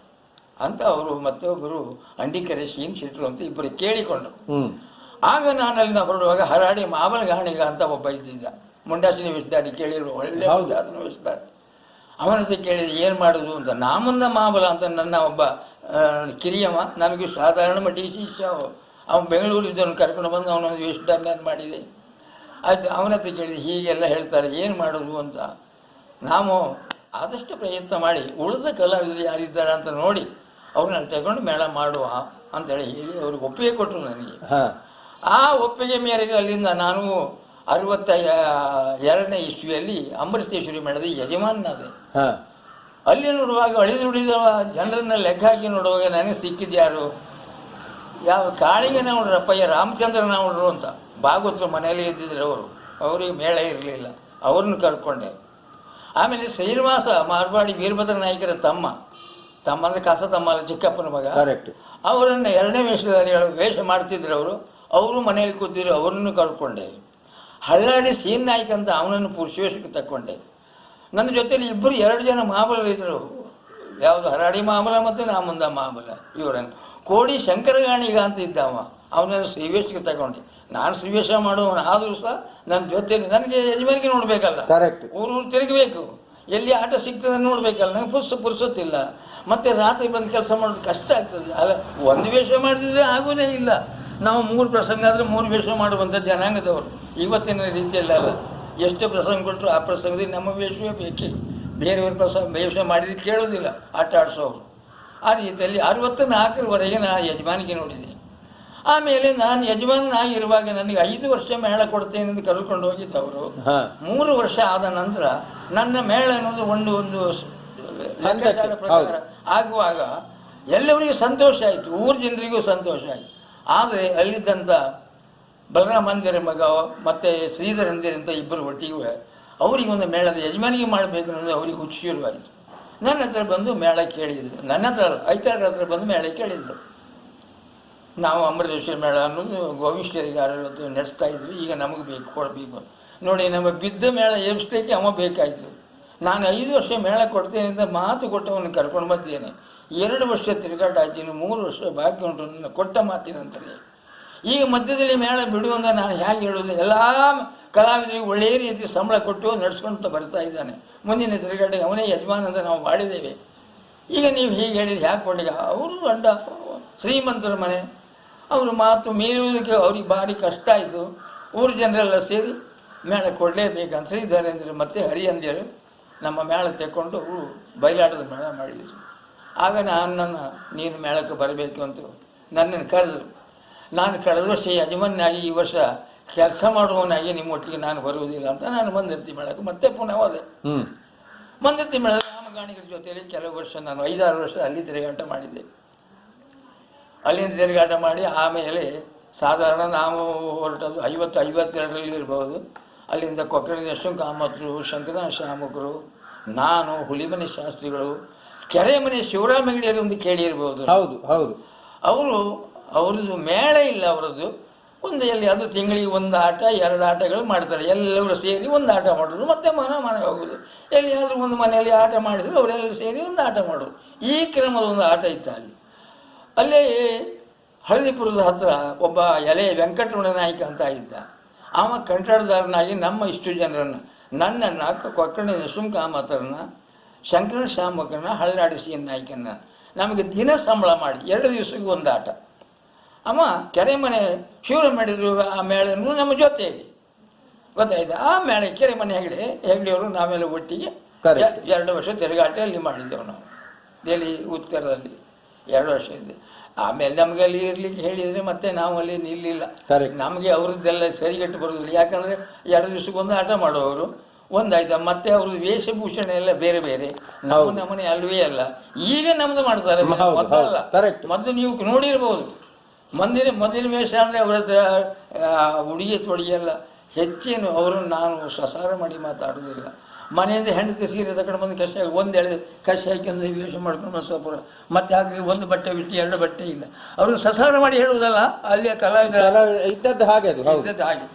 ಅಂತ ಅವರು ಮತ್ತೊಬ್ಬರು ಅಂಡಿಕೆರೆ ಶೀನ್ ಶೆಟ್ಟರು ಅಂತ ಇಬ್ಬರು ಕೇಳಿಕೊಂಡರು. ಆಗ ನಾನು ಅಲ್ಲಿಂದ ಹೊರಡುವಾಗ ಹರಾಡಿ ಮಾಮಲ ಗಾಣಿಗ ಅಂತ ಒಬ್ಬ ಇದ್ದಿದ್ದ, ಮುಂಡಾಸಿನ ವಿಸ್ತಾಡಿ ಕೇಳಿದ್ರು, ಒಳ್ಳೆ ವಿಸ್ತಾರ. ಅವನಂತ ಕೇಳಿದ ಏನು ಮಾಡೋದು ಅಂತ. ನಾಮಂದ ಮಾಮಲ ಅಂತ ನನ್ನ ಒಬ್ಬ ಕಿರಿಯಮ್ಮ, ನನಗೂ ಸಾಧಾರಣ ಮಟ್ಟಿಗೆ ಶಿಷ್ಯ. ಅವನು ಬೆಂಗಳೂರಿದ್ದವನು ಕರ್ಕೊಂಡು ಬಂದು ಅವನೊಂದು ವೇಷಧಾರಣ ಮಾಡಿದೆ. ಆಯ್ತು, ಅವನತ್ರ ಕೇಳಿದೆ, ಹೀಗೆಲ್ಲ ಹೇಳ್ತಾರೆ, ಏನು ಮಾಡೋದು ಅಂತ. ನಾವು ಆದಷ್ಟು ಪ್ರಯತ್ನ ಮಾಡಿ ಉಳಿದ ಕಲಾವಿದರು ಯಾರಿದ್ದಾರೆ ಅಂತ ನೋಡಿ ಅವ್ರನ್ನ ತಗೊಂಡು ಮೇಳ ಮಾಡುವ ಅಂತೇಳಿ ಹೇಳಿ ಅವ್ರಿಗೆ ಒಪ್ಪಿಗೆ ಕೊಟ್ಟರು ನನಗೆ. ಆ ಒಪ್ಪಿಗೆ ಮೇರೆಗೆ ಅಲ್ಲಿಂದ ನಾನು 62ನೇ ಇಸ್ವಿಯಲ್ಲಿ ಅಮೃತೇಶ್ವರಿ ಮೇಳದ ಯಜಮಾನನಾದೆ. ಅಲ್ಲಿ ನೋಡುವಾಗ ಅಳಿದುಳಿದ ಜನರನ್ನ ಲೆಕ್ಕ ಹಾಕಿ ನೋಡುವಾಗ ನನಗೆ ಸಿಕ್ಕಿದ್ಯಾರು, ಯಾವ ಕಾಳಿಗೆನ ನೋಡ್ರಪ್ಪಯ್ಯ ರಾಮಚಂದ್ರನ ನೋಡ್ರು ಅಂತ ಭಾಗವತರು ಮನೆಯಲ್ಲೇ ಇದ್ದಿದ್ರು. ಅವರಿಗೆ ಮೇಳ ಇರಲಿಲ್ಲ, ಅವ್ರನ್ನ ಕರ್ಕೊಂಡೆ. ಆಮೇಲೆ ಶ್ರೀನಿವಾಸ ಮಾರ್ವಾಡಿ ವೀರಭದ್ರ ನಾಯಕರ ತಮ್ಮ ಅಂದರೆ ಕಾಸ ತಮ್ಮ ಅಲ್ಲ, ಚಿಕ್ಕಪ್ಪನ ಮಗ, ಅವರನ್ನು 2ನೇ ವೇಷಧಾರಿಗಳು ವೇಷ ಮಾಡ್ತಿದ್ರು. ಅವರು ಮನೆಯಲ್ಲಿ ಕೂತಿದ್ರು, ಅವ್ರನ್ನು ಕರ್ಕೊಂಡೆ. ಹಳ್ಳಾಡಿ ಸೀನ್ ನಾಯ್ಕ ಅಂತ ಅವನನ್ನು ಪುರುಷವೇಷಕ್ಕೆ ತಕ್ಕೊಂಡೆ. ನನ್ನ ಜೊತೆಯಲ್ಲಿ 2 ಜನ ಮಹಾಬಲರಿದ್ದರು. ಯಾವುದು ಹರಾಡಿ ಮಹಾಬಲ ಮತ್ತು ನಾಮಂದ ಮಹಾಬಲ. ಇವರನ್ನು ಕೋಡಿ ಶಂಕರಗಾಣಿಗ ಅಂತ ಇದ್ದವ, ಅವನನ್ನು ಶ್ರೀವೇಷಕ್ಕೆ ತಗೊಂಡೆ. ನಾನು ಶ್ರೀವೇಷ ಮಾಡುವವನು ಆದರೂ ಸಹ ನನ್ನ ಜೊತೆಯಲ್ಲಿ ನನಗೆ ಯಜಮಾನಿಗೆ ನೋಡಬೇಕಲ್ಲ, ಊರು ತಿರುಗಬೇಕು, ಎಲ್ಲಿ ಆಟ ಸಿಗ್ತದೆ ನೋಡಬೇಕಲ್ಲ. ನನಗೆ ಪುರ್ಸೊತ್ತಿಲ್ಲ, ಮತ್ತು ರಾತ್ರಿ ಬಂದು ಕೆಲಸ ಮಾಡೋದು ಕಷ್ಟ ಆಗ್ತದೆ. ಅಲ್ಲ, ಒಂದು ವೇಷ ಮಾಡಿದ್ರೆ ಆಗೋದೇ ಇಲ್ಲ. ನಾವು 3 ಪ್ರಸಂಗ ಆದರೆ 3 ವೇಷ ಮಾಡುವಂಥ ಜನಾಂಗದವರು. ಇವತ್ತಿನ ರೀತಿಯಲ್ಲಿ ಅಲ್ಲ, ಎಷ್ಟು ಪ್ರಸಂಗ ಕೊಟ್ಟರು ಆ ಪ್ರಸಂಗದಲ್ಲಿ ನಮ್ಮ ವೇಷವೇ ಬೇಕೇ. ಬೇರೆಯವ್ರ ವೇಷ ಮಾಡಿದ್ರೆ ಕೇಳೋದಿಲ್ಲ, ಆಟ ಆಡಿಸೋರು. ಆ ರೀತಿಯಲ್ಲಿ 64ರವರೆಗೆ ನಾನು ಯಜಮಾನಿಗೆ ನೋಡಿದೆ. ಆಮೇಲೆ ನಾನು ಯಜಮಾನಾಗಿರುವಾಗ ನನಗೆ 5 ವರ್ಷ ಮೇಳ ಕೊಡ್ತೇನೆ ಅಂತ ಕರ್ಕೊಂಡು ಹೋಗಿದ್ದವರು. 3 ವರ್ಷ ಆದ ನಂತರ ನನ್ನ ಮೇಳ ಅನ್ನೋದು ಒಂದು ಲೆಕ್ಕಾಚಾರ ಪ್ರಕಾರ ಆಗುವಾಗ ಎಲ್ಲರಿಗೂ ಸಂತೋಷ ಆಯಿತು, ಊರ ಜನರಿಗೂ ಸಂತೋಷ ಆಯಿತು. ಆದರೆ ಅಲ್ಲಿದ್ದಂಥ ಬಲರಾಮ ಮಂದಿರ ಮಗ ಮತ್ತು ಶ್ರೀಧರ ಅಂದಿರ ಅಂತ ಇಬ್ಬರು ಒಟ್ಟಿಗೂ ಅವರಿಗೆ ಒಂದು ಮೇಳದ ಯಜಮಾನಿಗೆ ಮಾಡಬೇಕು ಅನ್ನೋದು ಅವರಿಗೆ ಹುಚ್ಚು ಶುರುವಾಯಿತು. ನನ್ನ ಹತ್ರ ಬಂದು ಮೇಳ ಕೇಳಿದರು, ನನ್ನ ಹತ್ರ ಅಲ್ಲ, ಐತಾಳ್ರ ಹತ್ರ ಬಂದು ಮೇಳ ಕೇಳಿದರು. ನಾವು ಅಮೃತೇಶ್ವರ ಮೇಳ ಅನ್ನೋದು ಗೋವಿಂದರಿಗೆ ನಡೆಸ್ತಾ ಇದ್ವಿ, ಈಗ ನಮಗೆ ಬೇಕು, ಕೊಡಬೇಕು. ನೋಡಿ, ನಮ್ಮ ಬಿದ್ದ ಮೇಳ ಎಬ್ಸ್ಲಿಕ್ಕೆ ಅವ ಬೇಕಾಯಿತು. ನಾನು 5 ವರ್ಷ ಮೇಳ ಕೊಡ್ತೇನೆ ಅಂತ ಮಾತು ಕೊಟ್ಟವನ್ನ ಕರ್ಕೊಂಡು ಬಂದಿದ್ದೇನೆ. 2 ವರ್ಷ ತಿರುಗಾಟ ಆಯ್ತೀನಿ, 3 ವರ್ಷ ಬಾಕಿ ಉಂಟು ನನ್ನ ಕೊಟ್ಟ ಮಾತಿನ ನಂತರ. ಈಗ ಮಧ್ಯದಲ್ಲಿ ಮೇಳ ಬಿಡುವಂಗ ನಾನು ಹೇಗೆ ಹೇಳೋದು? ಎಲ್ಲ ಕಲಾವಿದರಿಗೆ ಒಳ್ಳೆಯ ರೀತಿ ಸಂಬಳ ಕೊಟ್ಟು ನಡೆಸ್ಕೊಂಡು ಬರ್ತಾ ಇದ್ದಾನೆ. ಮುಂದಿನ ತಿರುಗಾಟಕ್ಕೆ ಅವನೇ ಯಜಮಾನ ಅಂತ ನಾವು ಮಾಡಿದ್ದೇವೆ. ಈಗ ನೀವು ಹೀಗೆ ಹೇಳಿದ್ರೆ ಹೇಗೆ ಕೊಡಲಿಲ್ಲ? ಅವರು ದೊಡ್ಡ ಶ್ರೀಮಂತರ ಮನೆ, ಅವರು ಮಾತು ಮೀರುವುದಕ್ಕೆ ಅವ್ರಿಗೆ ಭಾರಿ ಕಷ್ಟ ಆಯಿತು. ಊರು ಜನರೆಲ್ಲ ಸೇರಿ ಮೇಳ ಕೊಡಲೇಬೇಕಂತ ಶ್ರೀಧರೇಂದ್ರ ಮತ್ತು ಹರಿಯಂದಿರು ನಮ್ಮ ಮೇಳ ತೆಕ್ಕೊಂಡು ಬಯಲಾಟದ ಮೇಳ ಮಾಡಿದರು. ಆಗ ನೀನು ಮೇಳಕ್ಕೆ ಬರಬೇಕು ಅಂತ ನನ್ನನ್ನು ಕರೆದರು. ನಾನು ಕಳೆದ ವರ್ಷ ಯಜಮಾನಾಗಿ ಈ ವರ್ಷ ಕೆಲಸ ಮಾಡುವವನಾಗಿ ನಿಮ್ಮೊಟ್ಟಿಗೆ ನಾನು ಬರುವುದಿಲ್ಲ ಅಂತ ನಾನು ಮಂದಿರ್ತಿ ಮೇಳಕ್ಕೆ ಮತ್ತೆ ಪುನಃ ಹೋದೆ. ಮಂದಿರ್ತಿ ಮೇಳದ ರಾಮಗಾಣಿಗರ ಜೊತೆಯಲ್ಲಿ ಕೆಲವು ವರ್ಷ ನಾನು 5-6 ವರ್ಷ ಅಲ್ಲಿ ತಿರುಗಾಟ ಮಾಡಿದ್ದೆ. ಅಲ್ಲಿಂದ ತಿರುಗಾಟ ಮಾಡಿ ಆಮೇಲೆ ಸಾಧಾರಣ ನಾವು ಹೊರಟದ್ದು 50-52ರಲ್ಲಿ ಇರ್ಬೋದು. ಅಲ್ಲಿಂದ ಕೊಕ್ಕಳಿನ ಕಾಮತ್ರು, ಶಂಕರನಾಥ ಶಾಮಕರು, ನಾನು, ಹುಲಿಮನೆ ಶಾಸ್ತ್ರಿಗಳು, ಕೆರೆಮನೆ ಶಿವರಾಮ ಹೆಗಡೆಯರು ಒಂದು ಕೇಳಿರ್ಬೋದು. ಹೌದು ಹೌದು. ಅವ್ರದ್ದು ಮೇಳ ಇಲ್ಲ, ಅವರದ್ದು ಒಂದು ಎಲ್ಲಿ ಅದು ತಿಂಗಳಿಗೆ 1 ಆಟ 2 ಆಟಗಳು ಮಾಡ್ತಾರೆ. ಎಲ್ಲರೂ ಸೇರಿ ಒಂದು ಆಟ ಮಾಡೋದು, ಮತ್ತೆ ಮನೆ ಹೋಗೋದು. ಎಲ್ಲಿಯಾದರೂ ಒಂದು ಮನೆಯಲ್ಲಿ ಆಟ ಮಾಡಿಸಿದ್ರೆ ಅವರೆಲ್ಲರೂ ಸೇರಿ ಒಂದು ಆಟ ಮಾಡೋದು. ಈ ಕ್ರಮದ ಒಂದು ಆಟ ಇತ್ತು ಅಲ್ಲಿ. ಅಲ್ಲೇ ಹಳದಿಪುರದ ಹತ್ರ ಒಬ್ಬ ಎಲೆ ವೆಂಕಟರಮಣ ನಾಯ್ಕ ಅಂತ ಇದ್ದ. ಅವ ಕಂಠಾಟದಾರನಾಗಿ ನಮ್ಮ ಇಷ್ಟು ಜನರನ್ನು, ನನ್ನನ್ನು, ಕೊಕ್ಕರ್ಣ ನರಸಿಂಹಕಾಮತರನ್ನ, ಶಂಕರ ಶಾಮಕರನ್ನ, ಹಳ್ಳಾಡಿಸಿ ನಾಯ್ಕನ್ನ ನಮಗೆ ದಿನ ಸಂಬಳ ಮಾಡಿ 2 ದಿವಸಕ್ಕೆ ಒಂದು ಆಟ. ಅಮ್ಮ ಕೆರೆಮನೆ ಶಿವರ ಮಾಡಿದ್ರು ಆ ಮೇಳನೂ ನಮ್ಮ ಜೊತೆಯಲ್ಲಿ ಗೊತ್ತಾಯ್ತು. ಆ ಮೇಳ ಕೆರೆಮನೆ ಹೆಗಡೆಯವರು ನಾವೆಲ್ಲ ಒಟ್ಟಿಗೆ 2 ವರ್ಷ ತಿರುಗಾಟ ಅಲ್ಲಿ ಮಾಡಿದ್ದೆವು ನಾವು, ದೆಹಲಿ ಉತ್ತರದಲ್ಲಿ 2 ವರ್ಷ ಇದ್ದೆ. ಆಮೇಲೆ ನಮಗೆ ಅಲ್ಲಿ ಇರ್ಲಿಕ್ಕೆ ಹೇಳಿದರೆ ಮತ್ತೆ ನಾವು ಅಲ್ಲಿ ನಿಲ್ಲಿಲ್ಲ. ನಮಗೆ ಅವ್ರದ್ದೆಲ್ಲ ಸರಿಗಟ್ಟು ಬರೋದಿಲ್ಲ. ಯಾಕಂದರೆ 2 ದಿವಸಕ್ಕೊಂದು ಆಟ ಮಾಡುವವರು ಒಂದಾಯ್ತಾ, ಮತ್ತೆ ಅವ್ರದ್ದು ವೇಷಭೂಷಣ ಎಲ್ಲ ಬೇರೆ ಬೇರೆ, ನಾವು ನಮ್ಮನೆ ಅಲ್ವೇ ಅಲ್ಲ. ಈಗ ನಮ್ದು ಮಾಡ್ತಾರೆ, ಮೊದಲಲ್ಲ. ಮೊದಲು ನೀವು ನೋಡಿರ್ಬೋದು, ಮೊದಲಿನ ವೇಷ ಅಂದರೆ ಅವರ ಹತ್ರ ಉಡುಗೆ ತೊಡಿಗೆಲ್ಲ ಹೆಚ್ಚೇನು ಅವರನ್ನು ನಾನು ಸಸಾರ ಮಾಡಿ ಮಾತಾಡೋದಿಲ್ಲ. ಮನೆಯಿಂದ ಹೆಂಡತಿ ಸೀರೆ ತಗೊಂಡು ಬಂದು ಕಷ್ಟ ಒಂದೆಳೆ ಕಷ್ಟ ಹಾಕಿ ವೇಷ ಮಾಡ್ಕೊಂಡು ಸ್ವಲ್ಪ ಮತ್ತೆ ಹಾಗೆ 1 ಬಟ್ಟೆ ಬಿಟ್ಟು 2 ಬಟ್ಟೆ ಇಲ್ಲ. ಅವ್ರನ್ನ ಸಸಾರ ಮಾಡಿ ಹೇಳುವುದಲ್ಲ, ಅಲ್ಲಿಯ ಕಲಾವಿದ ಇದ್ದದ್ದು ಹಾಗೆ. ಇದ್ದದ್ದು ಹಾಗೆ.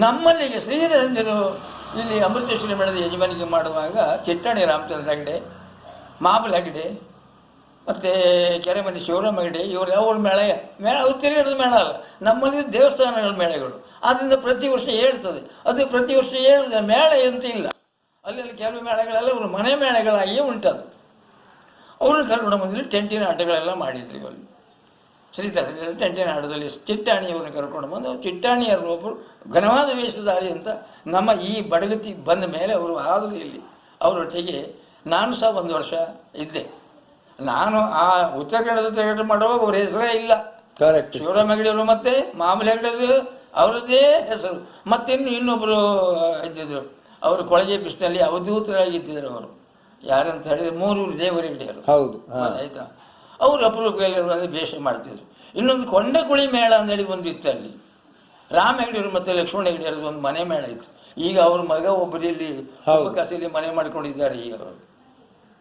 ನಮ್ಮಲ್ಲಿಗೆ ಶ್ರೀಧರಂಜರು ಇಲ್ಲಿ ಅಮೃತೇಶ್ವರಿ ಮೇಳದ ಯಜಮಾನಿಗೆ ಮಾಡುವಾಗ ಚಿಟ್ಟಾಣಿ ರಾಮಚಂದ್ರ ಹೆಗಡೆ, ಮಾಬಲ್ ಹೆಗಡೆ ಮತ್ತು ಕೆರೆಮನೆ ಶಿವರಾಮ ಹೆಗಡೆ ಇವರು ಅವ್ರ ಮೇಳ ಅವ್ರು ತಿರುಗಾಡೋದು ಮೇಳ ಅಲ್ಲ, ನಮ್ಮಲ್ಲಿ ದೇವಸ್ಥಾನಗಳ ಮೇಳಗಳು. ಆದ್ದರಿಂದ ಪ್ರತಿ ವರ್ಷ ಹೇಳ್ತದೆ, ಅದು ಪ್ರತಿ ವರ್ಷ ಹೇಳಿದ್ರೆ ಮೇಳ ಅಂತ ಇಲ್ಲ. ಅಲ್ಲಿ ಕೆಲವು ಮೇಳಗಳೆಲ್ಲ ಇವರು ಮನೆ ಮೇಳಗಳಾಗಿಯೇ ಉಂಟದು. ಅವ್ರನ್ನ ಕರ್ಕೊಂಡು ಬಂದಿಲ್ಲಿ ಟೆಂಟಿನ ಆಟಗಳೆಲ್ಲ ಮಾಡಿದ್ರು. ಇವಲ್ಲಿ ಶ್ರೀಧರ ಟೆಂಟಿನ ಆಟದಲ್ಲಿ ಚಿಟ್ಟಾಣಿಯವ್ರನ್ನ ಕರ್ಕೊಂಡು ಬಂದು, ಚಿಟ್ಟಾಣಿಯವರು ಒಬ್ಬರು ಘನವಾದ ವೇಷಧಾರಿ ಅಂತ ನಮ್ಮ ಈ ಬಡಗತಿ ಬಂದ ಮೇಲೆ ಅವರು ಆದರೂ ಇಲ್ಲಿ ಅವರೊಟ್ಟಿಗೆ ನಾನು ಸಹ 1 ವರ್ಷ ಇದ್ದೆ. ನಾನು ಆ ಉತ್ತರ ಕನ್ನಡದ ತಿರುಗಾಟ ಮಾಡುವಾಗ ಅವ್ರ ಹೆಸರೇ ಇಲ್ಲ. ಕರೆಕ್ಟ್. ಶಿವರಾಮ ಹೆಗಡೆಯವರು ಮತ್ತು ಮಾಮೂಲಿ ಹೆಗಡೆದು ಅವರದ್ದೇ ಹೆಸರು. ಮತ್ತಿನ್ನು ಇನ್ನೊಬ್ಬರು ಇದ್ದಿದ್ರು, ಅವರು ಕೊಳಗೆ ಬಿಸಿನಲ್ಲಿ ಅವಧೂತರಾಗಿದ್ದರು. ಅವರು ಯಾರಂತ ಹೇಳಿದ್ರೆ ಮೂರೂರು ದೇವರ ಹೆಗಡೆಯವರು. ಹೌದು, ಆಯಿತಾ. ಅವರು ಅಪರೂಪವಾಗಿ ಬೇಷ ಮಾಡ್ತಿದ್ರು. ಇನ್ನೊಂದು ಕೊಂಡಕುಳಿ ಮೇಳ ಅಂತೇಳಿ ಒಂದು ಇತ್ತು ಅಲ್ಲಿ. ರಾಮ ಹೆಗಡೆಯವರು ಮತ್ತು ಲಕ್ಷ್ಮಣ ಹೆಗಡೆಯವ್ರದ್ದು ಒಂದು ಮನೆ ಮೇಳ ಇತ್ತು. ಈಗ ಅವ್ರ ಮಗ ಒಬ್ಬರು ಇಲ್ಲಿ ಕಾಸಲ್ಲಿ ಮನೆ ಮಾಡ್ಕೊಂಡಿದ್ದಾರೆ. ಈಗ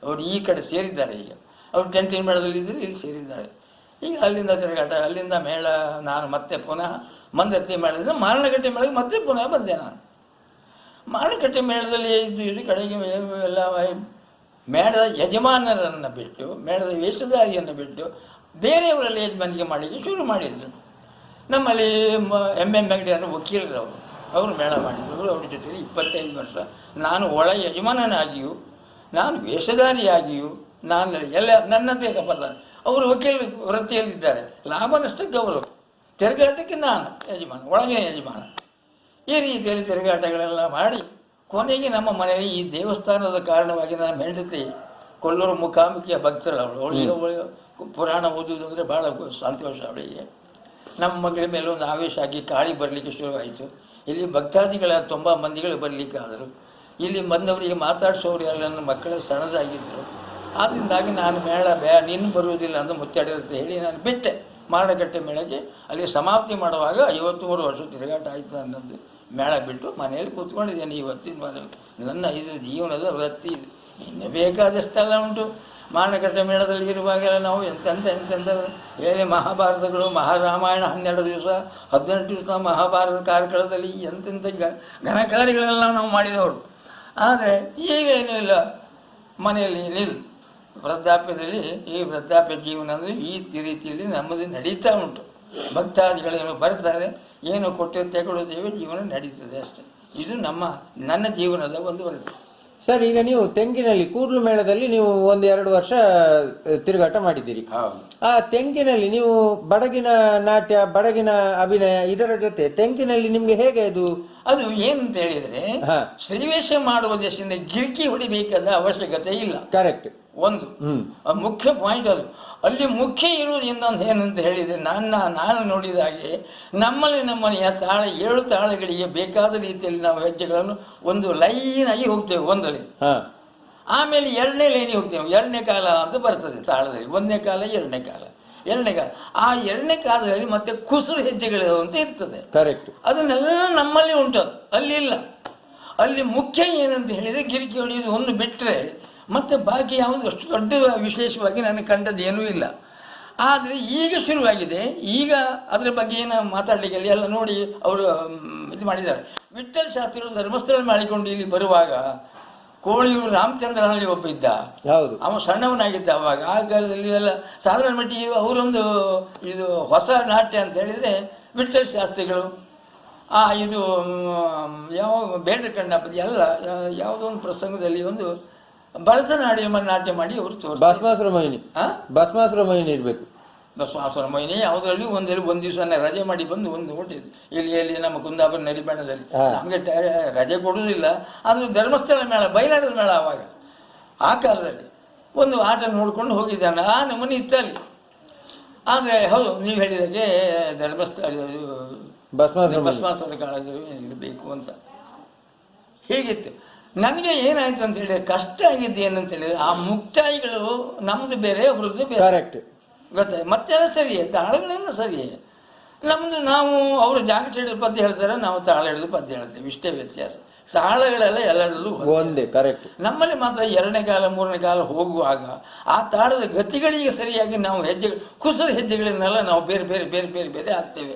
ಅವರು ಈ ಕಡೆ ಸೇರಿದ್ದಾರೆ. ಈಗ ಅವರು ಟೆಂಟಿನ ಮೇಳದಲ್ಲಿ ಇದ್ದರೆ ಇಲ್ಲಿ ಸೇರಿದ್ದಾರೆ. ಈಗ ಅಲ್ಲಿಂದ ತಿರುಗಾಟ, ಅಲ್ಲಿಂದ ಮೇಳ. ನಾನು ಮತ್ತೆ ಪುನಃ ಮಂದರ್ತಿ ಮೇಳದಿಂದ ಮಾರಣಗಟ್ಟೆ ಮೇಳಕ್ಕೆ ಮತ್ತೆ ಪುನಃ ಬಂದೆ. ನಾನು ಮಾರಣಗಟ್ಟೆ ಮೇಳದಲ್ಲಿ ಇದು ಕಡೆಗೆ ಎಲ್ಲ ಮೇಳದ ಯಜಮಾನರನ್ನು ಬಿಟ್ಟು, ಮೇಳದ ವೇಷಧಾರಿಯನ್ನು ಬಿಟ್ಟು ಬೇರೆಯವರಲ್ಲಿ ಯಜಮಾನಿಗೆ ಮಾಡಲಿಕ್ಕೆ ಶುರು ಮಾಡಿದರು. ನಮ್ಮಲ್ಲಿ MM ಹೆಗಡೆಯವರು ವಕೀಲರು, ಅವರು ಮೇಳ ಮಾಡಿದರು. ಅವ್ರ ಜೊತೆಲಿ 25 ವರ್ಷ ನಾನು ಒಳ ಯಜಮಾನನಾಗಿಯೂ, ನಾನು ವೇಷಧಾರಿಯಾಗಿಯೂ, ನಾನು ಎಲ್ಲ ನನ್ನದೇ ಬಲ್ಲ. ಅವರು ವಕೀಲ ವೃತ್ತಿಯಲ್ಲಿದ್ದಾರೆ. ಲಾಭ ನಷ್ಟಕ್ಕೆ ಅವರು, ತಿರುಗಾಟಕ್ಕೆ ನಾನು ಯಜಮಾನ, ಒಳಗಿನ ಯಜಮಾನ. ಈ ರೀತಿಯಲ್ಲಿ ತಿರುಗಾಟಗಳೆಲ್ಲ ಮಾಡಿ ಕೊನೆಗೆ ನಮ್ಮ ಮನೆಯಲ್ಲಿ ಈ ದೇವಸ್ಥಾನದ ಕಾರಣವಾಗಿ ನನ್ನ ಹೆಂಡತಿ ಕೊಲ್ಲೂರು ಮುಖಾಮುಖಿಯ ಭಕ್ತರು. ಅವಳಿಗೆ ಪುರಾಣ ಓದುವುದು ಅಂದರೆ ಭಾಳ ಸಂತೋಷ ಅವಳಿಗೆ. ನಮ್ಮ ಮಗಳ ಮೇಲೆ ಒಂದು ಆವೇಶ ಆಗಿ ಕಾಳಿ ಬರಲಿಕ್ಕೆ ಶುರುವಾಯಿತು. ಇಲ್ಲಿ ಭಕ್ತಾದಿಗಳ ತುಂಬ ಮಂದಿಗಳು ಬರಲಿಕ್ಕಾದರು. ಇಲ್ಲಿ ಬಂದವರಿಗೆ ಮಾತಾಡಿಸೋರು ಎಲ್ಲ ನನ್ನ ಮಕ್ಕಳು ಸಣ್ಣದಾಗಿದ್ದರು. ಆದ್ದರಿಂದಾಗಿ ನಾನು ಮೇಳ ನೀನು ಬರುವುದಿಲ್ಲ ಅಂತ ಮುಚ್ಚಾಡಿರುತ್ತೆ ಹೇಳಿ ನಾನು ಬಿಟ್ಟೆ. ಮಾರಣಕಟ್ಟೆ ಮೇಳಕ್ಕೆ ಅಲ್ಲಿ ಸಮಾಪ್ತಿ ಮಾಡುವಾಗ 53 ವರ್ಷ ತಿರುಗಾಟ ಆಯಿತು ಅನ್ನೋದು ಮೇಳ ಬಿಟ್ಟು ಮನೆಯಲ್ಲಿ ಕೂತ್ಕೊಂಡಿದ್ದೇನೆ. ಇವತ್ತಿನ ನನ್ನ ಇದು ಜೀವನದ ವೃತ್ತಿ ಇದು. ಇನ್ನು ಬೇಕಾದಷ್ಟೆಲ್ಲ ಉಂಟು. ಮಾರಣಕಟ್ಟೆ ಮೇಳದಲ್ಲಿ ಇರುವಾಗೆಲ್ಲ ನಾವು ಎಂತೆಂಥ ಹೇಳಿ ಮಹಾಭಾರತಗಳು, ಮಹಾರಾಮಾಯಣ 12 ದಿವಸ 18 ದಿವಸ ಮಹಾಭಾರತ ಕಾರ್ಯಕ್ರಮದಲ್ಲಿ ಎಂತೆಂಥ ಘನಕಾರ್ಯಗಳೆಲ್ಲ ನಾವು ಮಾಡಿದವರು. ಆದರೆ ಈಗ ಏನೂ ಇಲ್ಲ, ಮನೆಯಲ್ಲಿ ನಿಲ್ ವೃದ್ಧಾಪ್ಯದಲ್ಲಿ ಈ ವೃದ್ಧಾಪ್ಯ ಜೀವನ ಅಂದರೆ ಈ ರೀತಿಯಲ್ಲಿ ನಮ್ಮದು ನಡೀತಾ ಉಂಟು. ಭಕ್ತಾದಿಗಳೇನು ಬರ್ತಾರೆ, ಏನು ಕೊಟ್ಟು ತಗೊಳ್ಳೋದೇವೆ, ಜೀವನ ನಡೀತದೆ ಅಷ್ಟೇ. ಇದು ನನ್ನ ಜೀವನದ ಒಂದು ವೃತ್ತಿ. ಸರ್, ಈಗ ನೀವು ತೆಂಗಿನಲ್ಲಿ ಕೂಡ್ಲು ಮೇಳದಲ್ಲಿ ನೀವು 1-2 ವರ್ಷ ತಿರುಗಾಟ ಮಾಡಿದ್ದೀರಿ. ಆ ತೆಂಗಿನಲ್ಲಿ ನೀವು ಬಡಗಿನ ನಾಟ್ಯ, ಬಡಗಿನ ಅಭಿನಯ ಇದರ ಜೊತೆ ತೆಂಗಿನಲ್ಲಿ ನಿಮ್ಗೆ ಹೇಗೆ ಅದು ಏನಂತ ಹೇಳಿದ್ರೆ, ಶ್ರೀವೇಷ ಮಾಡುವ ದೇಶದಿಂದ ಗಿರ್ಕಿ ಹೊಡಿಬೇಕಾದ ಅವಶ್ಯಕತೆ ಇಲ್ಲ. ಕರೆಕ್ಟ್. ಒಂದು ಮುಖ್ಯ ಪಾಯಿಂಟ್ ಅದು. ಅಲ್ಲಿ ಮುಖ್ಯ ಇರುವುದು ಇನ್ನೊಂದು ಏನಂತ ಹೇಳಿದರೆ, ನಾನು ನೋಡಿದ ಹಾಗೆ ನಮ್ಮನೆಯ ತಾಳ 7 ತಾಳಗಳಿಗೆ ಬೇಕಾದ ರೀತಿಯಲ್ಲಿ ನಾವು ಹೆಜ್ಜೆಗಳನ್ನು ಒಂದು ಲೈನ್ ಆಗಿ ಹೋಗ್ತೇವೆ ಒಂದರಲ್ಲಿ. ಆಮೇಲೆ 2ನೇ ಲೈನಿಗೆ ಹೋಗ್ತೇವೆ. 2ನೇ ಕಾಲ ಅಂತ ಬರ್ತದೆ ತಾಳದಲ್ಲಿ. 1ನೇ ಕಾಲ, 2ನೇ ಕಾಲ, 2ನೇ ಕಾಲ. ಆ 2ನೇ ಕಾಲದಲ್ಲಿ ಮತ್ತೆ ಕುಸುರು ಹೆಜ್ಜೆಗಳು ಅಂತ ಇರ್ತದೆ. ಕರೆಕ್ಟ್. ಅದನ್ನೆಲ್ಲ ನಮ್ಮಲ್ಲಿ ಉಂಟು, ಅಲ್ಲಿ ಇಲ್ಲ. ಅಲ್ಲಿ ಮುಖ್ಯ ಏನಂತ ಹೇಳಿದರೆ ಗಿರಿಕಿ ಹೊಡೆಯೋದು ಒಂದು ಬಿಟ್ಟರೆ ಮತ್ತು ಬಾಕಿ ಯಾವುದು ಅಷ್ಟು ದೊಡ್ಡ ವಿಶೇಷವಾಗಿ ನನಗೆ ಕಂಡದ್ದೇನೂ ಇಲ್ಲ. ಆದರೆ ಈಗ ಶುರುವಾಗಿದೆ. ಈಗ ಅದರ ಬಗ್ಗೆ ಏನು ಮಾತಾಡಲಿಕ್ಕೆ ಎಲ್ಲ ನೋಡಿ ಅವರು ಇದು ಮಾಡಿದ್ದಾರೆ. ವಿಠ್ಠಲ ಶಾಸ್ತ್ರಿಗಳು ಧರ್ಮಸ್ಥಳ ಮಾಡಿಕೊಂಡು ಇಲ್ಲಿ ಬರುವಾಗ ಕೋಳಿಯೂರು ರಾಮಚಂದ್ರನಲ್ಲಿ ಒಬ್ಬ ಇದ್ದ, ಅವನು ಸಣ್ಣವನಾಗಿದ್ದ ಅವಾಗ. ಆ ಕಾಲದಲ್ಲಿ ಎಲ್ಲ ಸಾಧಾರಣ ಮಟ್ಟಿಗೆ ಅವರೊಂದು ಇದು ಹೊಸ ನಾಟ್ಯ ಅಂತ ಹೇಳಿದರೆ ವಿಠ್ಠಲ ಶಾಸ್ತ್ರಿಗಳು ಇದು ಯಾವ ಬೇಡ ಕಣ್ಣಪ್ಪದಿ ಎಲ್ಲ ಯಾವುದೋ ಒಂದು ಪ್ರಸಂಗದಲ್ಲಿ ಒಂದು ಭರತನಾಟ್ಯ ನಾಟ್ಯ ಮಾಡಿ ಅವರು ಭಸ್ಮಾಸುರ ಮೊಹಿನಿ ಇರಬೇಕು. ಭಸ್ಮಾಸುರ ಮೊಹಿನಿ ಯಾವುದರಲ್ಲಿ ಒಂದು ದಿವಸ ರಜೆ ಮಾಡಿ ಬಂದು ಹೊಟ್ಟಿದ್ದು ಇಲ್ಲಿ ನಮ್ಮ ಕುಂದಾಪುರ ನರಿಬೇಣದಲ್ಲಿ. ನಮಗೆ ರಜೆ ಕೊಡುವುದಿಲ್ಲ. ಅದು ಧರ್ಮಸ್ಥಳ ಮೇಳ, ಬಯಲಾಟದ ಮೇಳ ಆವಾಗ. ಆ ಕಾಲದಲ್ಲಿ ಒಂದು ಆಟ ನೋಡ್ಕೊಂಡು ಹೋಗಿದ್ದಾನೆ. ಆ ನಮ್ಮನೆ ಇತ್ತಲ್ಲಿ. ಆದರೆ ಹೌದು, ನೀವು ಹೇಳಿದಾಗೆ ಧರ್ಮಸ್ಥಳ ಭಸ್ಮಾಸುರ ಕಾಲದಲ್ಲಿ ಇರಬೇಕು ಅಂತ ಹೀಗಿತ್ತು. ನನಗೆ ಏನಾಯ್ತು ಅಂತ ಹೇಳಿದ್ರೆ, ಕಷ್ಟ ಆಗಿದ್ದು ಏನಂತ ಹೇಳಿದ್ರೆ, ಆ ಮುಕ್ತಾಯಿಗಳು ನಮ್ಮದು ಬೇರೆ, ಅವ್ರದ್ದು ಬೇರೆ. ಕರೆಕ್ಟ್. ಗೊತ್ತಾಯ್ತು. ಮತ್ತೆಲ್ಲ ಸರಿಯೇ, ತಾಳಗಳೆಲ್ಲ ಸರಿಯೇ. ನಮ್ಮದು ನಾವು ಅವರು ಜಾಗಟ ಹಿಡಿದು ಪದ್ಯ ಹೇಳ್ತಾರೆ, ನಾವು ತಾಳ ಹಿಡಿದು ಪದ್ಯ ಹೇಳ್ತೇವೆ, ಇಷ್ಟೇ ವ್ಯತ್ಯಾಸ. ತಾಳಗಳೆಲ್ಲ ಎಲ್ಲರಲ್ಲೂ ಒಂದೇ. ಕರೆಕ್ಟ್. ನಮ್ಮಲ್ಲಿ ಮಾತ್ರ 2ನೇ ಕಾಲ 3ನೇ ಕಾಲ ಹೋಗುವಾಗ ಆ ತಾಳದ ಗತಿಗಳಿಗೆ ಸರಿಯಾಗಿ ನಾವು ಕುಸುರು ಹೆಜ್ಜೆಗಳನ್ನೆಲ್ಲ ನಾವು ಬೇರೆ ಬೇರೆ ಬೇರೆ ಬೇರೆ ಬೇರೆ ಹಾಕ್ತೇವೆ.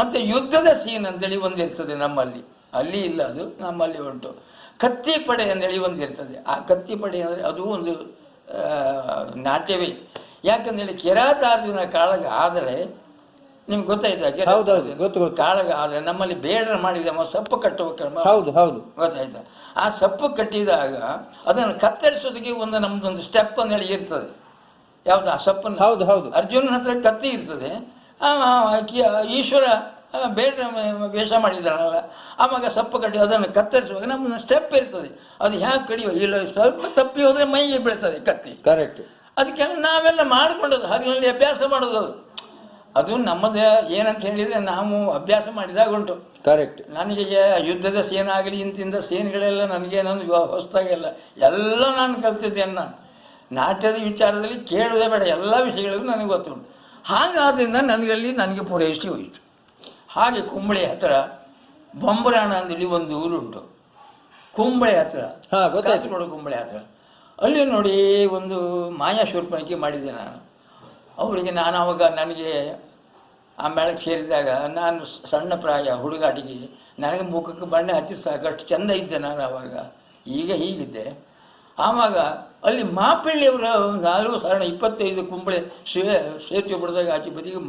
ಮತ್ತು ಯುದ್ಧದ ಸೀನ್ ಅಂತೇಳಿ ಒಂದಿರ್ತದೆ ನಮ್ಮಲ್ಲಿ, ಅಲ್ಲಿ ಇಲ್ಲ, ಅದು ನಮ್ಮಲ್ಲಿ ಉಂಟು. ಕತ್ತಿ ಪಡೆ ಅಂತೇಳಿ ಒಂದಿರ್ತದೆ. ಆ ಕತ್ತಿ ಪಡೆ ಅಂದರೆ ಅದು ಒಂದು ನಾಟ್ಯವೇ. ಯಾಕಂದೇಳಿ ಕಿರಾತಾರ್ಜುನ ಕಾಳಗ ಆದರೆ ನಿಮ್ಗೆ ಗೊತ್ತಾಯ್ತಾ? ಕಾಳಗ ಆದರೆ ನಮ್ಮಲ್ಲಿ ಬೇಡ ಮಾಡಿದ ಸಪ್ಪು ಕಟ್ಟುವ ಕ್ರಮ. ಗೊತ್ತಾಯ್ತಾ? ಆ ಸಪ್ಪು ಕಟ್ಟಿದಾಗ ಅದನ್ನು ಕತ್ತರಿಸೋದಕ್ಕೆ ನಮ್ದೊಂದು ಸ್ಟೆಪ್ ಅಂತೇಳಿ ಇರ್ತದೆ. ಯಾವುದು? ಆ ಸಪ್ಪನ್ನು ಅರ್ಜುನನ ಹತ್ರ ಕತ್ತಿ ಇರ್ತದೆ. ಈಶ್ವರ ಬೇಡ ವೇಷ ಮಾಡಿದಾನಲ್ಲ, ಆವಾಗ ಸಪ್ಪು ಕಟ್ಟಿ ಅದನ್ನು ಕತ್ತರಿಸುವಾಗ ನಮ್ಮದು ಸ್ಟೆಪ್ ಇರ್ತದೆ. ಅದು ಹ್ಯಾಕೆ ಕಡಿಯೋ ಇಲ್ಲ, ಸ್ವಲ್ಪ ತಪ್ಪಿ ಹೋದರೆ ಮೈಗೆ ಬೀಳ್ತದೆ ಕತ್ತಿ. ಕರೆಕ್ಟ್. ಅದಕ್ಕೆಲ್ಲ ನಾವೆಲ್ಲ ಮಾಡಿಕೊಂಡದ್ದು, ಹಾಗಾಗಿ ಅಭ್ಯಾಸ ಮಾಡೋದು. ಅದು ನಮ್ಮದೇ ಏನಂತ ಹೇಳಿದರೆ ನಾವು ಅಭ್ಯಾಸ ಮಾಡಿದಾಗ ಉಂಟು. ಕರೆಕ್ಟ್. ನನಗೆ ಯುದ್ಧದ ಸೇನೆ ಆಗಲಿ ಇಂತಿಂಥ ಸೇನೆಗಳೆಲ್ಲ ನನಗೇನೊಂದು ಹೊಸದಾಗೆಲ್ಲ ಎಲ್ಲ ನಾನು ಕಲ್ತಿದ್ದೇನೆ. ನಾನು ನಾಟ್ಯದ ವಿಚಾರದಲ್ಲಿ ಕೇಳೋದೇ ಬೇಡ, ಎಲ್ಲ ವಿಷಯಗಳಿಗೂ ನನಗೆ ಗೊತ್ತುಂಟು. ಹಾಗಾದ್ರಿಂದ ನನಗೆ ಪೂರೈಸಿ ಹೋಯಿತು. ಹಾಗೆ ಕುಂಬಳೆ ಹತ್ರ ಬೊಂಬರಾಣ ಅಂತೇಳಿ ಒಂದು ಊರುಂಟು, ಕುಂಬಳೆ ಹತ್ರ, ಕಾಸರಗೋಡು ಕುಂಬಳೆ ಹತ್ರ. ಅಲ್ಲಿ ನೋಡಿ ಒಂದು ಮಾಯಾಶೂರ್ಪಣಿಕೆ ಮಾಡಿದ್ದೆ ನಾನು. ಅವರಿಗೆ ನಾನು ಆವಾಗ ನನಗೆ ಆ ಮೇಳಕ್ಕೆ ಸೇರಿದಾಗ ನಾನು ಸಣ್ಣ ಪ್ರಾಯ ಹುಡುಗಾಟಿಗೆ, ನನಗೆ ಮುಖಕ್ಕೆ ಬಣ್ಣ ಹಚ್ಚಿ ಸಾಕಷ್ಟು ಚೆಂದ ಇದ್ದೆ ನಾನು ಆವಾಗ. ಈಗ ಹೀಗಿದ್ದೆ. ಆವಾಗ ಅಲ್ಲಿ ಮಾಪಿಳ್ಳಿಯವರ 4 ಸಾಧಾರಣ 25 ಕುಂಬಳೆ ಸೇತುವೆ ಬಿಡಿದಾಗ ಆಚೆ ಬದಿಗೆ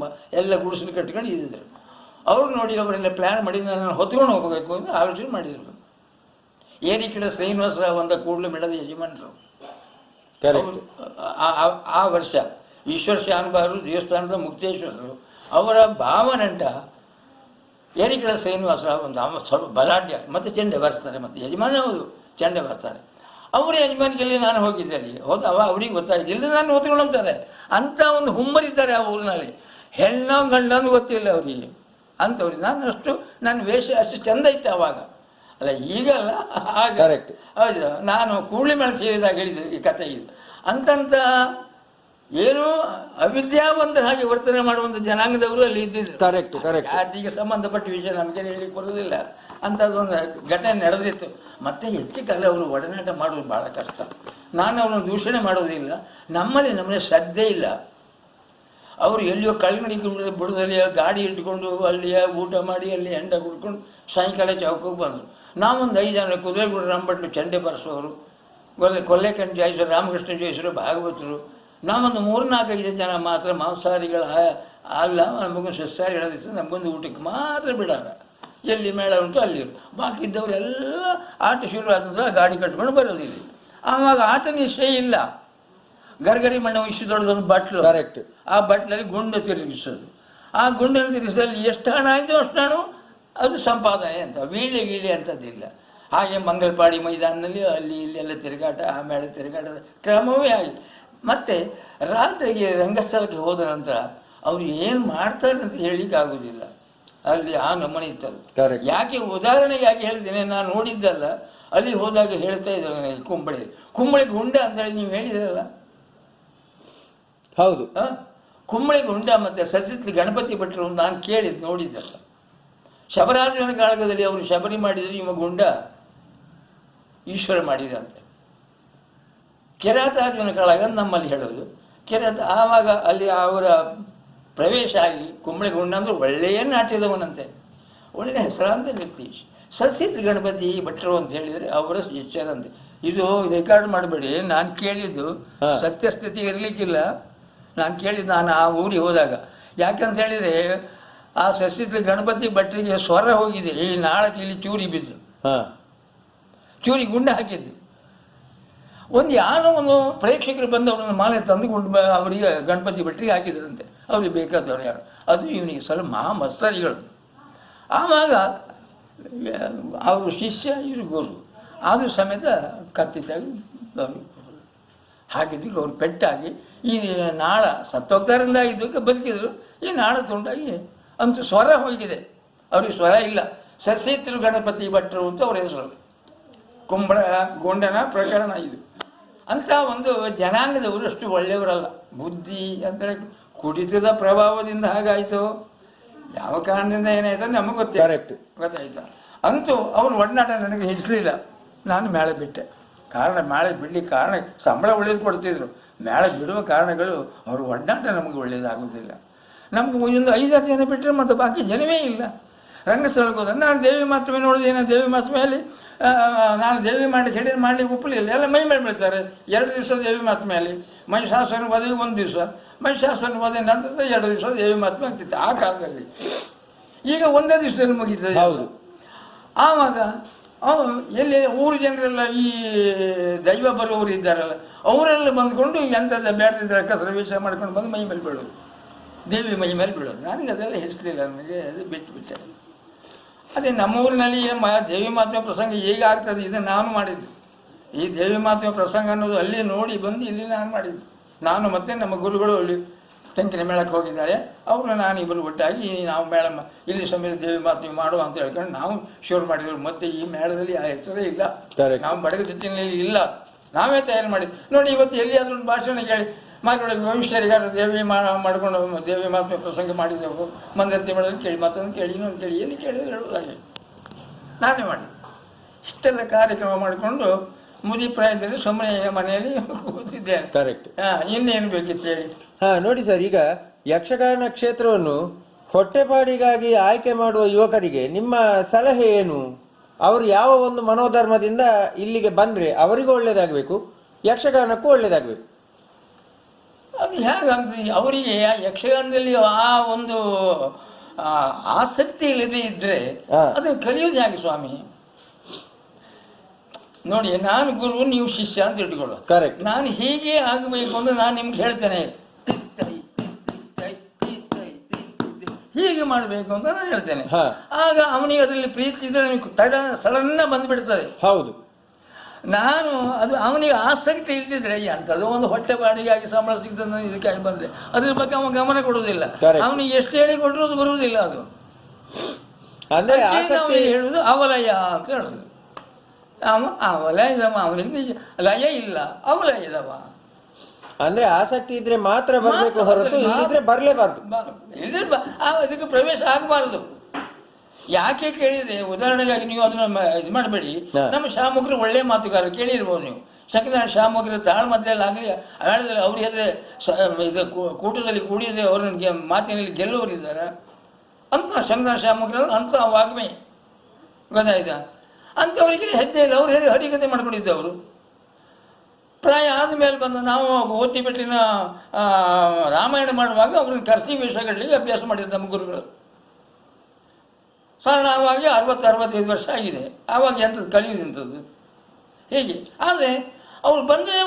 ಎಲ್ಲ ಗುಡಿಸಲು ಕಟ್ಕೊಂಡು ಇದ್ದಿದ್ರು. ಅವ್ರು ನೋಡಿ ಅವರೆಲ್ಲ ಪ್ಲ್ಯಾನ್ ಮಾಡಿ ನಾನು ಹೊತ್ಕೊಂಡು ಹೋಗಬೇಕು ಅಂತ ಆಲೋಚನೆ ಮಾಡಿದರು. ಏರಿಕಡೆ ಶ್ರೀನಿವಾಸರಾವ್ ಅಂತ ಕೂಡಲೇ ಮೇಳದ ಯಜಮಾನರು. ಆ ವರ್ಷ ಈಶ್ವರ ಶಾನ್ಬಾರು ದೇವಸ್ಥಾನದ ಮುಕ್ತೇಶ್ವರರು ಅವರ ಭಾವನಂಟ ಏರಿಕಡೆ ಶ್ರೀನಿವಾಸರಾವ್ ಅಂತ. ಸ್ವಲ್ಪ ಬಲಾಢ್ಯ ಮತ್ತು ಚೆಂಡೆ ಬರ್ಸ್ತಾರೆ, ಮತ್ತು ಯಜಮಾನ ಹೌದು ಚೆಂಡೆ ಬರ್ತಾರೆ. ಅವರ ಯಜಮಾನಿಗೆಲ್ಲಿ ನಾನು ಹೋಗಿದ್ದೆ. ಅಲ್ಲಿ ಹೋದವ ಅವ್ರಿಗೆ ಗೊತ್ತಾಯ್ತು, ಇಲ್ಲ ನಾನು ಹೊತ್ಕೊಂಡು ಹೋಗ್ತಾರೆ ಅಂತ ಒಂದು ಹುಮ್ಮರಿದ್ದಾರೆ ಆ ಊರಿನಲ್ಲಿ. ಹೆಣ್ಣೋ ಗಂಡನೂ ಗೊತ್ತಿಲ್ಲ ಅವರಿಗೆ ಅಂಥವ್ರಿಗೆ. ನನ್ನ ವೇಷ ಅಷ್ಟು ಚೆಂದ ಇತ್ತು ಆವಾಗ, ಅಲ್ಲ ಈಗಲ್ಲ ಆಗ. ಹೌದು, ನಾನು ಕೂಡ್ಲಿ ಮೇಲೆ ಸೇರಿದಾಗ ಹೇಳಿದ್ದು ಈ ಕಥೆ ಇದು. ಅಂತಂತ ಏನು ಅವಿದ್ಯಾವಂತರ ಹಾಗೆ ವರ್ತನೆ ಮಾಡುವಂಥ ಜನಾಂಗದವರು ಅಲ್ಲಿ ಇದ್ದಿದ್ರು. Correct correct. ಜಾತಿಗೆ ಸಂಬಂಧಪಟ್ಟ ವಿಷಯ ನಮಗೆ ಹೇಳಲಿಕ್ಕೆ ಬರುವುದಿಲ್ಲ. ಅಂಥದ್ದೊಂದು ಘಟನೆ ನಡೆದಿತ್ತು. ಮತ್ತೆ ಹೆಚ್ಚು ಕಾಲ ಅವರು ಒಡನಾಟ ಮಾಡೋದು ಭಾಳ ಕಷ್ಟ. ನಾನು ಅವರನ್ನು ದೂಷಣೆ ಮಾಡೋದಿಲ್ಲ. ನಮ್ಮಲ್ಲಿ ಶ್ರದ್ಧೆ ಇಲ್ಲ. ಅವರು ಎಲ್ಲಿಯೋ ಕಳ್ಮಡಿ ಬುಡದಲ್ಲಿ ಗಾಡಿ ಇಟ್ಕೊಂಡು ಅಲ್ಲಿಯ ಊಟ ಮಾಡಿ ಅಲ್ಲಿ ಹೆಂಡ ಕುಡ್ಕೊಂಡು ಸಾಯಂಕಾಲ ಚೌಕಕ್ಕೆ ಬಂದರು. ನಾವೊಂದು 5 ಜನ ಕುದುರೆಗುಡ ರಂಬಟ್ಲು ಚಂಡೆ ಬರೆಸೋರು, ಕೊಲ್ಲೆಕಂಠ ಜಯೇಶ್ವರ, ರಾಮಕೃಷ್ಣ ಜಯೇಶ್ವರ, ಭಾಗವತರು, ನಾವೊಂದು 3-4-5 ಜನ ಮಾತ್ರ ಮಾಂಸಾಹಾರಿಗಳ ಅಲ್ಲ, ನಮಗೊಂದು ಸಸ್ಯಾಹಾರಿಗಳ ದಿವಸ ನಮಗೊಂದು ಊಟಕ್ಕೆ ಮಾತ್ರ ಬಿಡೋಣ. ಎಲ್ಲಿ ಮೇಳ ಉಂಟು ಅಲ್ಲಿ. ಬಾಕಿ ಇದ್ದವರೆಲ್ಲ ಆಟ ಶುರು ಆದ ನಂತರ ಗಾಡಿ ಕಟ್ಕೊಂಡು ಬರೋದಿಲ್ಲ. ಆವಾಗ ಆಟ ನಿಶ್ಚಯ ಇಲ್ಲ. ಗರ್ಗರಿ ಮಣ್ಣು ಇಷ್ಟು ದೊಡ್ಡದೊಂದು ಬಟ್ಲು, ಕರೆಕ್ಟ್. ಆ ಬಟ್ಲಲ್ಲಿ ಗುಂಡು ತಿರುಗಿಸೋದು. ಆ ಗುಂಡನ್ನು ತಿರುಗಿಸಿದಲ್ಲಿ ಎಷ್ಟು ಹಣ ಆಯಿತು ಅಷ್ಟು ಹಣ ಅದು ಸಂಪಾದನೆ ಅಂತ, ವೀಳ್ಯ ಗೀಳಿ ಅಂಥದ್ದಿಲ್ಲ. ಹಾಗೆ ಮಂಗಲಪಾಡಿ ಮೈದಾನದಲ್ಲಿ ಅಲ್ಲಿ ಇಲ್ಲಿ ಎಲ್ಲ ತಿರುಗಾಟ, ಆಮೇಲೆ ತಿರುಗಾಟದ ಕ್ರಮವೇ ಆಗಿ ಮತ್ತು ರಾತ್ರಿಗೆ ರಂಗಸ್ಥಳಕ್ಕೆ ಹೋದ ನಂತರ ಅವರು ಏನು ಮಾಡ್ತಾರೆ ಅಂತ ಹೇಳಲಿಕ್ಕೆ ಆಗೋದಿಲ್ಲ. ಅಲ್ಲಿ ಆ ನಮೂನೆ ಇತ್ತದು. ಯಾಕೆ ಉದಾಹರಣೆಗೆ ಯಾಕೆ ಹೇಳ್ತೇನೆ, ನಾನು ನೋಡಿದ್ದಲ್ಲ, ಅಲ್ಲಿ ಹೋದಾಗ ಹೇಳ್ತಾ ಇದ್ದಾರೆ ನನಗೆ ಕುಂಬಳಿ ಗುಂಡ ಅಂತೇಳಿ ನೀವು ಹೇಳಿದ್ರಲ್ಲ. ಹೌದು, ಕುಂಬಳಿ ಗುಂಡ ಮತ್ತು ಸಸಿತ್ಲಿ ಗಣಪತಿ ಭಟ್ರು ನಾನು ಕೇಳಿದ್ದು ನೋಡಿದ್ದಲ್ಲ. ಶಬರಾರ್ಜುನ ಕಾಳಗದಲ್ಲಿ ಅವರು ಶಬರಿ ಮಾಡಿದರೆ ಇವ ಗುಂಡ ಈಶ್ವರ ಮಾಡಿದ ಅಂತ. ಕೆರಾತಾರ್ಜುನ ಕಾಳಗ ನಮ್ಮಲ್ಲಿ ಹೇಳೋದು. ಆವಾಗ ಅಲ್ಲಿ ಅವರ ಪ್ರವೇಶ ಆಗಿ ಕುಂಬಳಿ ಗುಂಡ ಅಂದರೆ ಒಳ್ಳೆಯ ನಾಟ್ಯದವನಂತೆ, ಒಳ್ಳೆಯ ಹೆಸರಾಂತ ವ್ಯಕ್ತಿ. ಸಸಿತ್ ಗಣಪತಿ ಭಟ್ರು ಅಂತ ಹೇಳಿದರೆ ಅವರ ಶಿಷ್ಯರಂತೆ. ಇದು ರೆಕಾರ್ಡ್ ಮಾಡಬೇಡಿ, ನಾನು ಕೇಳಿದ್ದು ಸತ್ಯಸ್ಥಿತಿ ಇರಲಿಕ್ಕಿಲ್ಲ. ನಾನು ಕೇಳಿದ್ದು ನಾನು ಆ ಊರಿಗೆ ಹೋದಾಗ. ಯಾಕಂತ ಹೇಳಿದರೆ ಆ ಸಸಿತ್ ಗಣಪತಿ ಭಟ್ರಿಗೆ ಸ್ವರ ಹೋಗಿದೆ. ಈ ನಾಳಕ್ಕೆ ಇಲ್ಲಿ ಚೂರಿ ಬಿದ್ದು, ಚೂರಿ ಗುಂಡ ಹಾಕಿದ್ದು. ಒಂದು ಯಾರೋ ಒಂದು ಪ್ರೇಕ್ಷಕರು ಬಂದು ಅವರನ್ನು ಮಾಲೆ ತಂದು ಅವರಿಗೆ ಗಣಪತಿ ಭಟ್ರಿಗೆ ಹಾಕಿದ್ರಂತೆ. ಅವ್ರಿಗೆ ಬೇಕಾದವರು ಯಾರು, ಅದು ಇವನಿಗೆ ಸ್ವಲ್ಪ ಮಹಾಮಸ್ತರಿಗಳು. ಆವಾಗ ಅವರು ಶಿಷ್ಯ, ಇವರು ಗುರು, ಆದರೂ ಸಮೇತ ಕತ್ತಿತಾಗಿ ಹಾಕಿದ್ದಕ್ಕೆ ಅವ್ರು ಪೆಟ್ಟಾಗಿ ಈ ನಾಳ ಸತ್ತೋಗ್ತಾರಿಂದಾಗಿದ್ದಕ್ಕೆ ಬದುಕಿದ್ರು. ಈ ನಾಳ ತುಂಡಾಗಿ ಅಂತೂ ಸ್ವರ ಹೋಗಿದೆ, ಅವ್ರಿಗೆ ಸ್ವರ ಇಲ್ಲ. ಸಸಿತ್ರು ಗಣಪತಿ ಭಟ್ರು ಅಂತ ಅವ್ರ ಹೆಸರು. ಕುಂಬಳ ಗೊಂಡನ ಪ್ರಕರಣ ಇದು. ಅಂಥ ಒಂದು ಜನಾಂಗದವರು ಅಷ್ಟು ಒಳ್ಳೆಯವರಲ್ಲ. ಬುದ್ಧಿ ಅಂದರೆ ಕುಡಿತದ ಪ್ರಭಾವದಿಂದ ಹಾಗಾಯಿತು, ಯಾವ ಕಾರಣದಿಂದ ಏನಾಯ್ತು ನಮಗೆ ಗೊತ್ತಾಯ್ತು. ಅಂತೂ ಅವ್ರ ಒಡನಾಟ ನನಗೆ ಹಿಡಿಸಲಿಲ್ಲ. ನಾನು ಮೇಳ ಬಿಟ್ಟೆ. ಕಾರಣ ಮೇಳ ಬಿಡಲಿಕ್ಕೆ ಕಾರಣ ಸಂಬಳ ಒಳ್ಳೇದು ಕೊಡ್ತಿದ್ರು. ಮೇಳ ಬಿಡುವ ಕಾರಣಗಳು ಅವ್ರ ಒಡನಾಟ ನಮಗೆ ಒಳ್ಳೇದಾಗೋದಿಲ್ಲ. ನಮ್ಗೆ ಒಂದು 5-6 ಜನ ಬಿಟ್ಟರೆ ಮತ್ತು ಬಾಕಿ ಜನವೇ ಇಲ್ಲ. ರಂಗಸ್ಥಳಕ್ಕೆ ಹೋದ ನಾನು ದೇವಿ ಮಾತುಮೆ ನೋಡಿದೇನೋ, ದೇವಿ ಮಾತುಮೆಯಲ್ಲಿ ನಾನು ದೇವಿ ಮಾಡಿ ಹೇಳಿದ್ರೆ ಮಾಡಲಿಕ್ಕೆ ಒಪ್ಪಲಿಲ್ಲ. ಎಲ್ಲ ಮೈ ಮೇಲೆ ಬೀಳ್ತಾರೆ. 2 ದಿವಸ ದೇವಿ ಮಾತುಮೆಯಲ್ಲಿ, ಮಹಿಷಾಸುರನ ವಧೆಗೆ 1 ದಿವಸ, ಮಹಿಷಾಸುರನ ವಧೆ ನಂತರ 2 ದಿವಸ ದೇವಿ ಮಾತುಮೆ ಆಗ್ತಿತ್ತು ಆ ಕಾಲದಲ್ಲಿ. ಈಗ 1 ದಿವಸದಲ್ಲಿ ಮುಗೀತದೆ. ಹೌದು. ಆವಾಗ ಎಲ್ಲಿ ಊರು ಜನರೆಲ್ಲ ಈ ದೈವ ಬರುವವರು ಇದ್ದಾರಲ್ಲ, ಅವರೆಲ್ಲ ಬಂದ್ಕೊಂಡು ಎಂಥದ್ದು ಬೇಡದಿದ್ದರೆ ಕಸರ ವೇಷ ಮಾಡ್ಕೊಂಡು ಬಂದು ಮೈ ಮೇಲೆ ಬೀಳೋದು, ದೇವಿ ಮೈ ಮೇಲೆ ಬೀಳೋದು. ನನಗೆ ಅದೆಲ್ಲ ಹಿಡಿಸ್ಲಿಲ್ಲ. ನನಗೆ ಅದು ಬಿಟ್ಟೆ. ಅದೇ ನಮ್ಮೂರಿನಲ್ಲಿ ದೇವಿ ಮಾತುವೆ ಪ್ರಸಂಗ ಈಗ ಆಗ್ತದೆ, ಇದನ್ನು ನಾನು ಮಾಡಿದ್ದು. ಈ ದೇವಿ ಮಾತುವೆ ಪ್ರಸಂಗ ಅನ್ನೋದು ಅಲ್ಲಿ ನೋಡಿ ಬಂದು ಇಲ್ಲಿ ನಾನು ಮಾಡಿದ್ದು. ನಾನು ಮತ್ತು ನಮ್ಮ ಗುರುಗಳು ಅಲ್ಲಿ ತೆಂಕಿನ ಮೇಳಕ್ಕೆ ಹೋಗಿದ್ದಾರೆ. ಅವರು ನಾನು ಇಬ್ಬರು ಒಟ್ಟಾಗಿ ನಾವು ಮೇಳ ಇಲ್ಲಿ ಸಮೇತ ದೇವಿ ಮಾತುವೆ ಮಾಡುವ ಅಂತ ಹೇಳ್ಕೊಂಡು ನಾವು ಶುರು ಮಾಡಿದ್ರು. ಮತ್ತು ಈ ಮೇಳದಲ್ಲಿ ಆ ಹೆಸರೇ ಇಲ್ಲ, ನಾವು ಬಡಗತಿಟ್ಟಿನಲ್ಲಿ ಇಲ್ಲ, ನಾವೇ ತಯಾರು ಮಾಡಿದ್ವಿ. ನೋಡಿ ಇವತ್ತು ಎಲ್ಲಿಯಾದ್ರೂ ಒಂದು ಭಾಷಣ ಕೇಳಿ ಮಾತೊಳಗೆ ಭವಿಷ್ಯರಿಗಾರ ದೇವಿ ಮಾಡ್ಕೊಂಡು ದೇವಿ ಮಾತು ಪ್ರಸಂಗ ಮಾಡಿದೆವು, ಮಂದರ್ತಿ ಮಾಡೋದು ಕೇಳಿ, ಮತ್ತೊಂದು ಕೇಳಿ, ಇನ್ನೊಂದು ಕೇಳಿ, ಎಲ್ಲಿ ಕೇಳಿದ್ರೆ ಹೇಳೋದಾಗೆ ನಾನೇ ಮಾಡಿದ್ದೆ. ಇಷ್ಟೆಲ್ಲ ಕಾರ್ಯಕ್ರಮ ಮಾಡಿಕೊಂಡು ಮುದಿಪ್ರಾಯದಲ್ಲಿ ಸುಮ್ಮನೆ ಮನೆಯಲ್ಲಿ ಕೂತಿದ್ದೇನೆ. ಕರೆಕ್ಟ್. ಇನ್ನೇನು ಬೇಕಿತ್ತು ಹೇಳಿ. ನೋಡಿ ಸರ್, ಈಗ ಯಕ್ಷಗಾನ ಕ್ಷೇತ್ರವನ್ನು ಹೊಟ್ಟೆಪಾಡಿಗಾಗಿ ಆಯ್ಕೆ ಮಾಡುವ ಯುವಕರಿಗೆ ನಿಮ್ಮ ಸಲಹೆ ಏನು? ಅವರು ಯಾವ ಒಂದು ಮನೋಧರ್ಮದಿಂದ ಇಲ್ಲಿಗೆ ಬಂದರೆ ಅವರಿಗೂ ಒಳ್ಳೇದಾಗಬೇಕು, ಯಕ್ಷಗಾನಕ್ಕೂ ಒಳ್ಳೇದಾಗಬೇಕು. ಅದು ಹೇಗಾಗ್ತದೆ ಅವರಿಗೆ ಯಕ್ಷಗಾನದಲ್ಲಿ ಆ ಒಂದು ಆಸಕ್ತಿ ಇಲ್ಲದೆ ಇದ್ದರೆ ಅದನ್ನು ಕಲಿಯೋದು ಹೇಗೆ ಸ್ವಾಮಿ? ನೋಡಿ, ನಾನು ಗುರು, ನೀವು ಶಿಷ್ಯ ಅಂತ ಇಟ್ಕೊಳ್ಳೋ. ಕರೆಕ್ಟ್. ನಾನು ಹೀಗೆ ಆಗಬೇಕು ಅಂತ ನಾನು ನಿಮ್ಗೆ ಹೇಳ್ತೇನೆ, ಹೀಗೆ ಮಾಡಬೇಕು ಅಂತ ನಾನು ಹೇಳ್ತೇನೆ. ಆಗ ಅವನಿಗೆ ಅದರಲ್ಲಿ ಪ್ರೀತಿ ಇದ್ರೆ ಸಡನ್ನ ಬಂದುಬಿಡ್ತದೆ. ಹೌದು. ನಾನು ಅದು ಅವನಿಗೆ ಆಸಕ್ತಿ ಇಲ್ದಿದ್ರೆ ಎಂಥದ್ದು ಒಂದು ಹೊಟ್ಟೆ ಬಾಡಿಗಾಗಿ ಸಂಬಳ ಸಿಗ್ತದೆ ಇದಕ್ಕಾಗಿ ಬಂದರೆ ಅದ್ರ ಬಗ್ಗೆ ಅವನು ಗಮನ ಕೊಡುವುದಿಲ್ಲ. ಅವನಿಗೆ ಎಷ್ಟು ಹೇಳಿ ಕೊಟ್ಟರು ಅದು ಬರುವುದಿಲ್ಲ. ಅದು ಅವನಿಗೆ ಹೇಳುವುದು ಅವಲಯ ಅಂತ ಹೇಳುದು. ಅವಲಯದವ, ಅವನಿಗೆ ಲಯ ಇಲ್ಲ, ಅವಲಯದವ. ಅಂದ್ರೆ ಆಸಕ್ತಿ ಇದ್ರೆ ಮಾತ್ರ ಬರಬೇಕು ಹೊರತು ಇಲ್ಲಿದ್ರೆ ಬರ್ಲೇಬಾರ್ದು. ಅದಕ್ಕೆ ಪ್ರವೇಶ ಆಗಬಾರದು. ಯಾಕೆ ಕೇಳಿದ್ರೆ, ಉದಾಹರಣೆಗಾಗಿ ನೀವು ಅದನ್ನ ಇದು ಮಾಡಬೇಡಿ. ನಮ್ಮ ಶಾಮುಗ್ರು ಒಳ್ಳೆ ಮಾತುಗಾರರು ಕೇಳಿರ್ಬೋದು ನೀವು. ಸತ್ಯನಾರಾಯಣ ಶಾಮುಗ್ರ ತಾಳ ಮಧ್ಯಲ್ಲಾಗಲಿ ಆಡದಲ್ಲಿ ಅವ್ರು ಹೆದ್ರೆ ಇದು ಕೂಟದಲ್ಲಿ ಕೂಡಿದ್ರೆ ಅವ್ರನ್ನ ಮಾತಿನಲ್ಲಿ ಗೆಲ್ಲುವರಿದ್ದಾರೆ ಅಂತ. ಸತ್ಯನಾರಾಯಣ ಶಾಮುಗ್ರ ಅಂತ ವಾಗ್ಮಿ ಗೊತ್ತಾಯ್ತಾ? ಅಂಥವರಿಗೆ ಹೆಜ್ಜೆ ಇಲ್ಲ. ಅವ್ರು ಹೇಳಿ ಹರಿಕತೆ ಮಾಡ್ಕೊಂಡಿದ್ದವರು. ಪ್ರಾಯ ಆದಮೇಲೆ ಬಂದು ನಾವು ಓತಿ ಬೆಟ್ಟಿನ ರಾಮಾಯಣ ಮಾಡುವಾಗ ಅವ್ರನ್ನ ಕರ್ಸಿ ವೇಷಗಳಿಗೆ ಅಭ್ಯಾಸ ಮಾಡಿದ್ದು ನಮ್ಮ ಗುರುಗಳು. ಸಾಧಾರಣವಾಗಿ 60-65 ವರ್ಷ ಆಗಿದೆ. ಆವಾಗ ಎಂಥದ್ದು ಕಲಿಯುವಂಥದ್ದು ಹೀಗೆ. ಆದರೆ ಅವ್ರು ಬಂದರೆ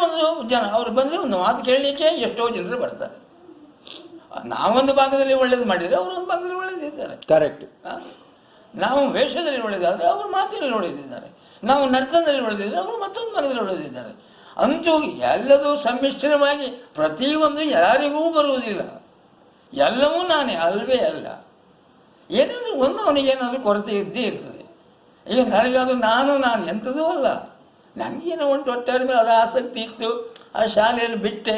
ಅವ್ರು ಬಂದರೆ ಒಂದು ಮಾತು ಕೇಳಲಿಕ್ಕೆ ಎಷ್ಟೋ ಜನರು ಬರ್ತಾರೆ. ನಾವೊಂದು ಭಾಗದಲ್ಲಿ ಒಳ್ಳೇದು ಮಾಡಿದರೆ ಅವರೊಂದು ಭಾಗದಲ್ಲಿ ಒಳ್ಳೆದಿದ್ದಾರೆ. ಕರೆಕ್ಟ್. ನಾವು ವೇಷದಲ್ಲಿ ಒಳ್ಳೆದಾದರೆ ಅವರು ಮಾತಿನಲ್ಲಿ ಒಳ್ಳೆದಿದ್ದಾರೆ. ನಾವು ನರ್ತನದಲ್ಲಿ ಒಳ್ಳೆದಿದ್ದರೆ ಅವರು ಮತ್ತೊಂದು ಭಾಗದಲ್ಲಿ ಒಳ್ಳೆದಿದ್ದಾರೆ. ಅಂತೂ ಎಲ್ಲದೂ ಸಮ್ಮಿಶ್ರವಾಗಿ ಪ್ರತಿಯೊಂದು ಯಾರಿಗೂ ಬರುವುದಿಲ್ಲ. ಎಲ್ಲವೂ ನಾನೇ ಅಲ್ವೇ ಅಲ್ಲ. ಏನಾದರೂ ಒಂದು ಅವನಿಗೇನಾದರೂ ಕೊರತೆ ಇದ್ದೇ ಇರ್ತದೆ. ಈಗ ನನಗಾದರೂ ನಾನು ಎಂಥದೂ ಅಲ್ಲ. ನನಗೇನೋ ಒಟ್ಟಾರೆ ಮೇಲೆ ಅದು ಆಸಕ್ತಿ ಇತ್ತು. ಆ ಶಾಲೆಯಲ್ಲಿ ಬಿಟ್ಟೆ,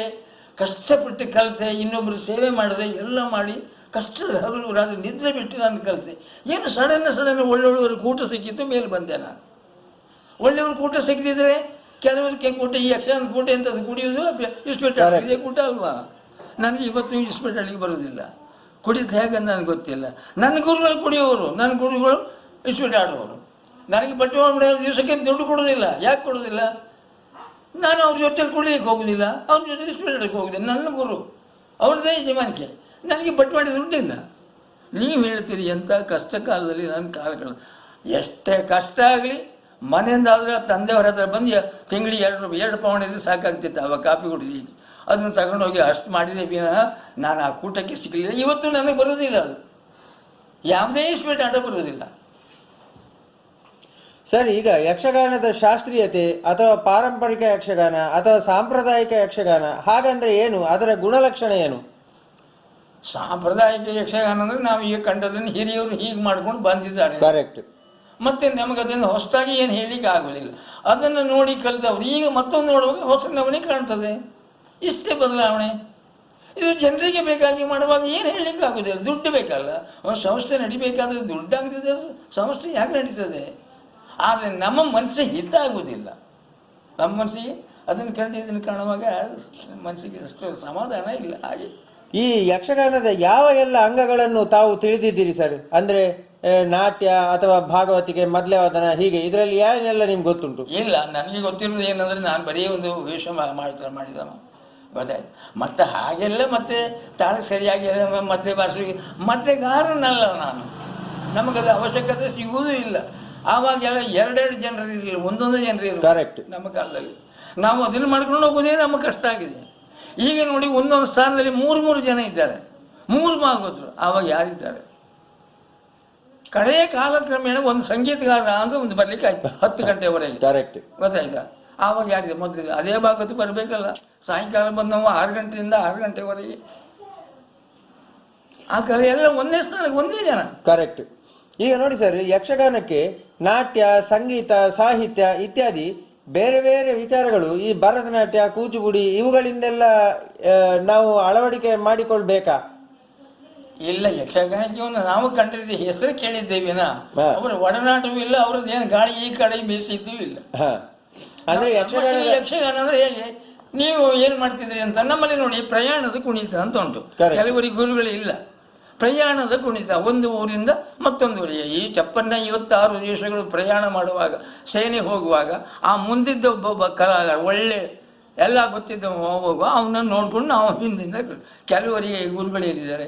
ಕಷ್ಟಪಟ್ಟು ಕಲಿತೆ, ಇನ್ನೊಬ್ಬರು ಸೇವೆ ಮಾಡಿದೆ, ಎಲ್ಲ ಮಾಡಿ ಕಷ್ಟದ ಹಗಲು ರಾತ್ರಿ ನಿದ್ರೆ ಬಿಟ್ಟು ನಾನು ಕಲಿತೆ. ಏನು ಸಡನ್ ಒಳ್ಳೊಳ್ಳೆಯವ್ರ ಕೂಟ ಸಿಕ್ಕಿತ್ತು, ಮೇಲೆ ಬಂದೆ ನಾನು. ಒಳ್ಳೆಯವ್ರ ಕೂಟ ಸಿಕ್ಕಿದ್ರೆ ಕೆಲವರಿಗೆ ಕೂಟ, ಈ ಯಕ್ಷಗಾನದ ಕೂಟ ಎಂಥದ್ದು ಕುಡಿಯೋದು ಇಸ್ಪೆಟ್ಟಾಳ, ಇದೇ ಕೂಟ ಅಲ್ವಾ? ನನಗೆ ಇವತ್ತು ಇಸ್ಪೆಟ್ಟಾಳಿಗೆ ಬರೋದಿಲ್ಲ. ಕುಡಿದು ಹೇಗೆ ನನಗೆ ಗೊತ್ತಿಲ್ಲ. ನನ್ನ ಗುರುಗಳು ಕುಡಿಯೋರು, ನನ್ನ ಗುರುಗಳು ಇಸ್ಪೆಟ್ ಆಡುವವರು. ನನಗೆ ಬಟ್ಟೆ ಹೊಡೆಯೋ ದಿವಸಕ್ಕೆ ದುಡ್ಡು ಕೊಡೋದಿಲ್ಲ. ಯಾಕೆ ಕೊಡೋದಿಲ್ಲ? ನಾನು ಅವ್ರ ಜೊತೆಲಿ ಕುಡಿಲಿಕ್ಕೆ ಹೋಗೋದಿಲ್ಲ, ಅವ್ರ ಜೊತೆ ಇಸ್ಪೆಟ್ಟಾಳಿಗೆ ಹೋಗೋದಿಲ್ಲ. ನನ್ನ ಗುರು ಅವ್ರದ್ದೇ ಯಜಮಾನಿಕೆ. ನನಗೆ ಬಟ್ಟೆ ಮಾಡಿದ ದುಡ್ಡಿಲ್ಲ. ನೀವು ಹೇಳ್ತೀರಿ ಎಂಥ ಕಷ್ಟ ಕಾಲದಲ್ಲಿ ನನ್ನ ಕಾಲಗಳು. ಎಷ್ಟೇ ಕಷ್ಟ ಆಗಲಿ ಮನೆಯಿಂದ ಆದರೆ ತಂದೆಯವರ ಹತ್ರ ಬಂದು ತಿಂಗಳಿಗೆ 2 ಪೌಂಡ್ ಇದ್ರೆ ಸಾಕಾಗ್ತಿತ್ತು. ಅವಾಗ ಕಾಫಿ ಕುಡಿದು ಅದನ್ನು ತಗೊಂಡೋಗಿ ಅಷ್ಟು ಮಾಡಿದೆ ವಿನಃ ನಾನು ಆ ಕೂಟಕ್ಕೆ ಸಿಗಲಿಲ್ಲ. ಇವತ್ತು ನನಗೆ ಬರೋದಿಲ್ಲ. ಅದು ಯಾವುದೇ ಇಸ್ಪೆಟ್ ಆಟ ಬರೋದಿಲ್ಲ. ಸರ್, ಈಗ ಯಕ್ಷಗಾನದ ಶಾಸ್ತ್ರೀಯತೆ ಅಥವಾ ಪಾರಂಪರಿಕ ಯಕ್ಷಗಾನ ಅಥವಾ ಸಾಂಪ್ರದಾಯಿಕ ಯಕ್ಷಗಾನ ಹಾಗಂದ್ರೆ ಏನು? ಅದರ ಗುಣಲಕ್ಷಣ ಏನು? ಸಾಂಪ್ರದಾಯಿಕ ಯಕ್ಷಗಾನ ಅಂದರೆ ನಾವು ಈಗ ಕಂಡದನ್ನು ಹಿರಿಯವರು ಹೀಗೆ ಮಾಡ್ಕೊಂಡು ಬಂದಿದ್ದಾರೆ. ಕರೆಕ್ಟ್. ಮತ್ತೆ ನಮಗೆ ಅದನ್ನು ಹೊಸದಾಗಿ ಏನು ಹೇಳಲಿಕ್ಕೆ ಆಗೋದಿಲ್ಲ. ಅದನ್ನು ನೋಡಿ ಕಲಿತವ್ರು ಈಗ ಮತ್ತೊಂದು ನೋಡುವಾಗ ಹೊಸ ನಮೂನೆ ಕಾಣ್ತದೆ. ಇಷ್ಟೇ ಬದಲಾವಣೆ. ಇದು ಜನರಿಗೆ ಬೇಕಾಗಿ ಮಾಡುವಾಗ ಏನು ಹೇಳಲಿಕ್ಕೆ ಆಗೋದಿಲ್ಲ. ದುಡ್ಡು ಬೇಕಲ್ಲ. ಒಂದು ಸಂಸ್ಥೆ ನಡಿಬೇಕಾದ್ರೆ ದುಡ್ಡಾಗ್ತದೆ. ಸಂಸ್ಥೆ ಯಾಕೆ ನಡೀತದೆ? ಆದರೆ ನಮ್ಮ ಮನಸ್ಸಿಗೆ ಹಿತ ಆಗೋದಿಲ್ಲ. ನಮ್ಮ ಮನಸ್ಸಿಗೆ ಅದನ್ನು ಕಂಡು ಇದನ್ನು ಕಾಣುವಾಗ ಮನಸ್ಸಿಗೆ ಅಷ್ಟು ಸಮಾಧಾನ ಇಲ್ಲ. ಹಾಗೆ ಈ ಯಕ್ಷಗಾನದ ಯಾವ ಎಲ್ಲ ಅಂಗಗಳನ್ನು ತಾವು ತಿಳಿದಿದ್ದೀರಿ ಸರ್? ಅಂದ್ರೆ ನಾಟ್ಯ ಅಥವಾ ಭಾಗವತಿಕೆ, ಮದ್ಲೆವಾದನ, ಹೀಗೆ ಇದರಲ್ಲಿ ಏನೆಲ್ಲ ನಿಮ್ಗೆ ಗೊತ್ತುಂಟು? ಇಲ್ಲ, ನನಗೆ ಗೊತ್ತಿರೋದು ಏನಂದರೆ ನಾನು ಬರೀ ಒಂದು ವೇಷ ಮಾಡಿದವ ಗೊತ್ತಾಯ್ತು. ಮತ್ತು ಹಾಗೆಲ್ಲ ಮತ್ತೆ ತಾಳ ಸರಿಯಾಗಿ ಮದ್ದೆ ಬಾರಿಸಿ ಮದ್ದೆಗಾರನಲ್ಲ ನಾನು. ನಮಗದು ಅವಶ್ಯಕತೆ ಸಿಗುವುದೂ ಇಲ್ಲ. ಆವಾಗೆಲ್ಲ 2 ಜನರು ಇರಲಿಲ್ಲ, ಒಂದೊಂದು ಜನರು ಇರಲಿಲ್ಲ. ಕರೆಕ್ಟ್. ನಮ್ಮ ಕಾಲದಲ್ಲಿ ನಾವು ಅದನ್ನು ಮಾಡ್ಕೊಂಡು ಹೋಗೋದೇ ನಮ್ಮ ಕಷ್ಟ ಆಗಿದೆ. ಈಗ ನೋಡಿ ಒಂದೊಂದು ಸ್ಥಾನದಲ್ಲಿ 3 ಜನ ಇದ್ದಾರೆ, 3 ಭಾಗವತರು. ಆವಾಗ ಯಾರಿದ್ದಾರೆ? ಕಡೆಯ ಕಾಲಕ್ರಮೇಣ ಒಂದು ಸಂಗೀತಗಾರ ಅಂತ ಒಂದು ಬರ್ಲಿಕ್ಕೆ ಆಯ್ತು 10 ಗಂಟೆವರೆಗೆ. ಕರೆಕ್ಟ್. ಗೊತ್ತಾಯ್ತಾ? ಆವಾಗ ಯಾರಿದೆ? ಮೊದಲಿಗೆ ಅದೇ ಭಾಗವತ ಬರಬೇಕಲ್ಲ. ಸಾಯಂಕಾಲ ಬಂದು ನಾವು 6 ಗಂಟೆಯಿಂದ 6 ಗಂಟೆವರೆಗೆ ಆ ಕಲೆ ಎಲ್ಲ ಒಂದೇ ಸ್ಥಾನಕ್ಕೆ ಒಂದೇ ಜನ. ಕರೆಕ್ಟ್. ಈಗ ನೋಡಿ ಸರ್, ಯಕ್ಷಗಾನಕ್ಕೆ ನಾಟ್ಯ, ಸಂಗೀತ, ಸಾಹಿತ್ಯ ಇತ್ಯಾದಿ ಬೇರೆ ಬೇರೆ ವಿಚಾರಗಳು, ಈ ಭರತನಾಟ್ಯ, ಕೂಚುಪುಡಿ ಇವುಗಳಿಂದೆಲ್ಲ ನಾವು ಅಳವಡಿಕೆ ಮಾಡಿಕೊಳ್ಬೇಕಾ? ಇಲ್ಲ, ಯಕ್ಷಗಾನಕ್ಕೆ ಒಂದು ನಾವು ಕಂಡಿದ್ದ ಹೆಸರು ಕೇಳಿದ್ದೇವಿನ ಅವರ ಒಡನಾಟವೂ ಇಲ್ಲ. ಅವ್ರದ್ದು ಏನು ಗಾಳಿ ಈ ಕಡೆ ಬೀಸಿದ್ದೂ ಇಲ್ಲ. ಅಂದ್ರೆ ಯಕ್ಷಗಾನ ಅಂದ್ರೆ ಹೇಗೆ ನೀವು ಏನ್ ಮಾಡ್ತಿದ್ರಿ ಅಂತ ನಮ್ಮಲ್ಲಿ ನೋಡಿ, ಪ್ರಯಾಣದ ಕುಣಿತ ಅಂತ ಉಂಟು. ಕೆಲವರಿಗೆ ಗುರುಗಳೇ ಇಲ್ಲ. ಪ್ರಯಾಣದ ಕುಣಿತ, ಒಂದು ಊರಿಂದ ಮತ್ತೊಂದು ಊರಿಗೆ. ಈ 56 ದೇಶಗಳು ಪ್ರಯಾಣ ಮಾಡುವಾಗ, ಸೇನೆ ಹೋಗುವಾಗ ಆ ಮುಂದಿದ್ದ ಒಬ್ಬೊಬ್ಬ ಕಲಾಕಾರ ಒಳ್ಳೆ ಎಲ್ಲ ಗೊತ್ತಿದ್ದ ಹೋಗುವ ಅವನನ್ನು ನೋಡ್ಕೊಂಡು ನಾವು ಹಿಂದಿಂದ. ಕೆಲವರಿಗೆ ಗುರುಗಳೇನಿದ್ದಾರೆ?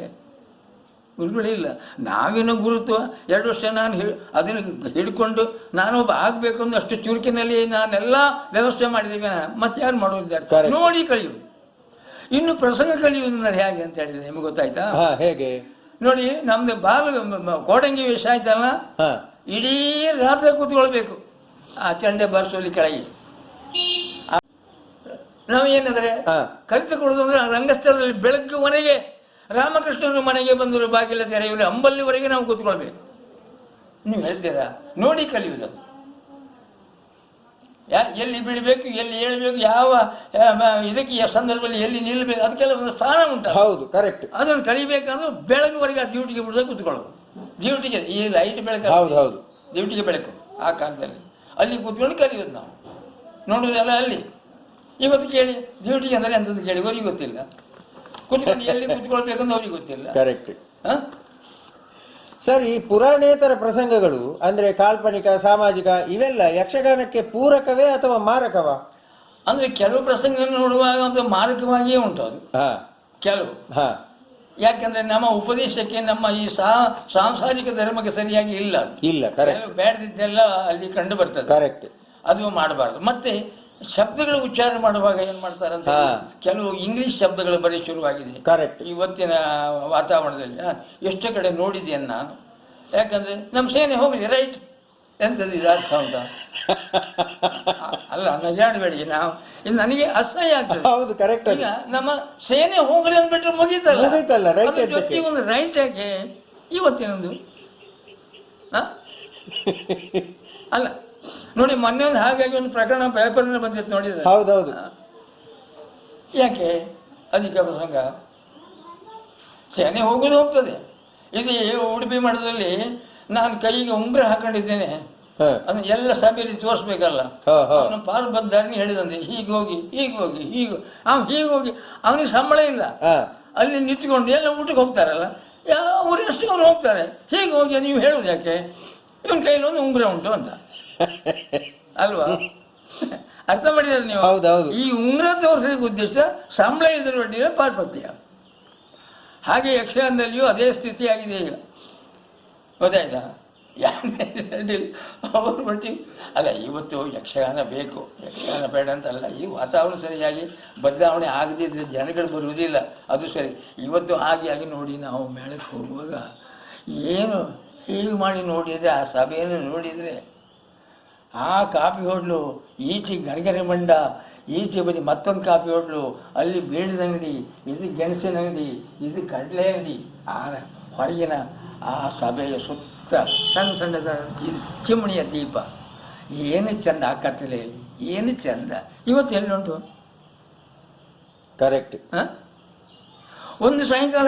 ಗುರುಗಳಿಲ್ಲ. ನಾವೇನೋ ಗುರುತ್ವ 2 ವರ್ಷ ನಾನು ಅದನ್ನು ಹಿಡ್ಕೊಂಡು ನಾನೊಬ್ಬ ಆಗಬೇಕು ಅಂದ್ರೆ ಅಷ್ಟು ಚುರುಕಿನಲ್ಲಿ ನಾನೆಲ್ಲ ವ್ಯವಸ್ಥೆ ಮಾಡಿದ್ದೇವೆ. ಮತ್ತೆ ಯಾರು ಮಾಡೋದಿದ್ದಾರೆ? ನೋಡಿ ಕಲಿಯುವುದು. ಇನ್ನು ಪ್ರಸಂಗ ಕಲಿಯುವುದಂದ್ರೆ ಹೇಗೆ ಅಂತ ಹೇಳಿದ್ರೆ ನಿಮಗೆ ಗೊತ್ತಾಯ್ತಾ? ಹೇಗೆ ನೋಡಿ, ನಮ್ದು ಕೋಡಂಗಿ ವೇಷ ಆಯ್ತಲ್ಲ, ಇಡೀ ರಾತ್ರಿ ಕೂತ್ಕೊಳ್ಬೇಕು ಆ ಚಂಡೆ ಬಾರಿಸೋಲಿ ಕೆಳಗೆ. ನಾವು ಏನಂದ್ರೆ ಕಲಿತುಕೊಳ್ಳೋದು ಅಂದ್ರೆ ರಂಗಸ್ಥಳದಲ್ಲಿ ಬೆಳಗ್ಗುವರೆಗೆ ರಾಮಕೃಷ್ಣನ ಮನೆಗೆ ಬಂದರು ಬಾಗಿಲ ತೆರೆಯುವ ಅಂಬಲ್ಲಿವರೆಗೆ ನಾವು ಕೂತ್ಕೊಳ್ಬೇಕು. ನೀವು ಹೇಳ್ತೀರಾ? ನೋಡಿ ಕಲಿಯುವುದು. ಎಲ್ಲಿ ಬೀಳಬೇಕು, ಎಲ್ಲಿ ಏಳಬೇಕು, ಯಾವ ಇದಕ್ಕೆ ಸಂದರ್ಭದಲ್ಲಿ ಎಲ್ಲಿ ನಿಲ್ಲಬೇಕು, ಅದಕ್ಕೆಲ್ಲ ಒಂದು ಸ್ಥಾನ ಉಂಟು. ಹೌದು, ಕರೆಕ್ಟ್. ಅದನ್ನು ಕಲಿಬೇಕಾದ್ರೆ ಬೆಳಗುವರೆಗೆ ಆ ಡ್ಯೂಟಿಗೆ ಬಿಡದೆ ಕೂತ್ಕೊಳ್ಳೋದು. ಡ್ಯೂಟಿಗೆ ಈ ಲೈಟ್ ಬೆಳಕು, ಹೌದು ಹೌದು, ಡ್ಯೂಟಿಗೆ ಬೆಳಕು ಆ ಕಾಲದಲ್ಲಿ ಅಲ್ಲಿ ಕೂತ್ಕೊಂಡು ಕಲಿಯೋದು ನಾವು, ನೋಡೋದೆಲ್ಲ ಅಲ್ಲಿ. ಇವತ್ತು ಕೇಳಿ ಡ್ಯೂಟಿಗೆ ಅಂದರೆ ಎಂಥದ್ದು ಕೇಳಿ ಅವ್ರಿಗೆ ಗೊತ್ತಿಲ್ಲ, ಕೂತ್ಕೊಂಡು ಎಲ್ಲಿ ಕೂತ್ಕೊಳ್ಬೇಕಂತ ಅವ್ರಿಗೆ ಗೊತ್ತಿಲ್ಲ. ಕರೆಕ್ಟ್. ಸರ್, ಈ ಪುರಾಣೇತರ ಪ್ರಸಂಗಗಳು ಅಂದ್ರೆ ಕಾಲ್ಪನಿಕ, ಸಾಮಾಜಿಕ, ಇವೆಲ್ಲ ಯಕ್ಷಗಾನಕ್ಕೆ ಪೂರಕವೇ ಅಥವಾ ಮಾರಕವಾ? ಅಂದ್ರೆ ಕೆಲವು ಪ್ರಸಂಗ ನೋಡುವಾಗ ಅದು ಮಾರಕವಾಗಿಯೇ ಉಂಟು ಅದು ಕೆಲವು. ಯಾಕಂದ್ರೆ ನಮ್ಮ ಉಪದೇಶಕ್ಕೆ, ನಮ್ಮ ಈ ಸಾಂಸಾರಿಕ ಧರ್ಮಕ್ಕೆ ಸರಿಯಾಗಿ ಇಲ್ಲ. ಬೇಡದಿದ್ದೆಲ್ಲ ಅಲ್ಲಿ ಕಂಡು ಬರ್ತದೆ. ಕರೆಕ್ಟ್. ಅದು ಮಾಡಬಾರ್ದು. ಮತ್ತೆ ಶಬ್ದಗಳು ಉಚ್ಚಾರ ಮಾಡುವಾಗ ಏನ್ ಮಾಡ್ತಾರಂತ, ಕೆಲವು ಇಂಗ್ಲಿಷ್ ಶಬ್ದಗಳು ಬರೀ ಶುರುವಾಗಿದೆ. ಕರೆಕ್ಟ್. ಇವತ್ತಿನ ವಾತಾವರಣದಲ್ಲಿ ಎಷ್ಟು ಕಡೆ ನೋಡಿದ್ದೇನೆ ನಾನು. ಯಾಕಂದ್ರೆ ನಮ್ಮ ಸೇನೆ ಹೋಗ್ಲಿ, ರೈಟ್ ಎಂತದ್ದು ಇದು ಅರ್ಥ ಉಂಟಾ? ಅಲ್ಲ, ನಜಾಡಬೇಡಿ, ನಾವು ನನಗೆ ಅಸಹ್ಯ ಆಗ್ತದೆ. ಹೌದು, ಕರೆಕ್ಟ್. ಈಗ ನಮ್ಮ ಸೇನೆ ಹೋಗ್ಲಿ ಅಂದ್ಬಿಟ್ರೆ ಮುಗೀತಲ್ಲ, ಜೊತೆಗೆ ಒಂದು ರೈಟ್ ಯಾಕೆ ಇವತ್ತಿನೊಂದು? ಅಲ್ಲ ನೋಡಿ, ಮೊನ್ನೆ ಒಂದು ಹಾಗಾಗಿ ಒಂದು ಪ್ರಕರಣ ಪೇಪರ್ನಲ್ಲಿ ಬಂದಿತ್ತು, ನೋಡಿದ್ರೆ. ಹೌದೌದು. ಯಾಕೆ ಅಧಿಕ ಪ್ರಸಂಗ? ಸೇನೆ ಹೋಗುದು ಹೋಗ್ತದೆ. ಇದು ಉಡುಪಿ ಮಠದಲ್ಲಿ ನಾನು ಕೈಗೆ ಉಂಗುರ ಹಾಕೊಂಡಿದ್ದೇನೆ, ಅದನ್ನ ಎಲ್ಲ ಸಭೆಯಲ್ಲಿ ತೋರಿಸ್ಬೇಕಲ್ಲ. ಅವನು ಪಾರ್ಬದ್ಧಾರನಿ ಹೇಳಿದಂತೆ, ಹೀಗೆ ಹೋಗಿ ಹೀಗೆ ಹೋಗಿ ಹೀಗೆ ಹೀಗೆ ಹೋಗಿ, ಅವನಿಗೆ ಸಂಬಳ ಇಲ್ಲ, ಅಲ್ಲಿ ನಿಂತ್ಕೊಂಡು ಎಲ್ಲ ಊಟಕ್ಕೆ ಹೋಗ್ತಾರಲ್ಲ, ಅವ್ರು ಎಷ್ಟು ಅವ್ರು ಹೋಗ್ತಾರೆ, ಹೀಗೆ ಹೋಗಿ ನೀವು ಹೇಳುದು ಯಾಕೆ? ಇವನ ಕೈಲಿ ಒಂದು ಉಂಗುರ ಉಂಟು ಅಂತ ಅಲ್ವಾ? ಅರ್ಥ ಮಾಡಿದ್ರೆ ನೀವು? ಈ ಉಂಗುರ ತೋರಿಸಲಿಕ್ಕೆ ಉದ್ದೇಶ ಸಂಬಳ ಇದ್ರ ಒಟ್ಟಿಗೆ ಪಾರ್ಪತ್ಯ. ಹಾಗೆ ಯಕ್ಷಗಾನದಲ್ಲಿಯೂ ಅದೇ ಸ್ಥಿತಿ ಆಗಿದೆ ಈಗ, ಗೊತ್ತಾಯ್ತಾ? ಅವ್ರ ಮಟ್ಟಿಗೆ ಅಲ್ಲ, ಇವತ್ತು ಯಕ್ಷಗಾನ ಬೇಕು, ಯಕ್ಷಗಾನ ಬೇಡ ಅಂತಲ್ಲ. ಈ ವಾತಾವರಣ ಸರಿಯಾಗಿ ಬದಲಾವಣೆ ಆಗದಿದ್ರೆ ಜನಗಳು ಬರುವುದಿಲ್ಲ, ಅದು ಸರಿ. ಇವತ್ತು ಆಗಿ ನೋಡಿ ನಾವು ಮೇಳಕ್ಕೆ ಹೋಗುವಾಗ ಏನು ಹೀಗೆ ಮಾಡಿ ನೋಡಿದರೆ, ಆ ಸಭೆಯನ್ನು ನೋಡಿದರೆ, ಆ ಕಾಫಿ ಹೋಟ್ಲು ಈಚೆ ಗರಗರೆ ಮಂಡ, ಈಚೆ ಬರೀ ಮತ್ತೊಂದು ಕಾಫಿ ಹೋಟ್ಲು, ಅಲ್ಲಿ ಬೇಳದ ಅಂಗಡಿ, ಇದು ಗೆಣಸಿನ ಅಂಗಡಿ, ಇದು ಕಡಲೆ ಅಂಗಡಿ, ಆ ಹೊರಗಿನ ಆ ಸಭೆಯ ಸುತ್ತ ಸಣ್ಣ ಸಣ್ಣದ ಚಿಮಣಿಯ ದೀಪ, ಏನು ಚಂದ ಆ ಕತ್ತಲೆಯಲ್ಲಿ, ಏನು ಚಂದ. ಇವತ್ತು ಎಲ್ಲುಂಟು? ಕರೆಕ್ಟ್. ಒಂದು ಸಾಯಂಕಾಲ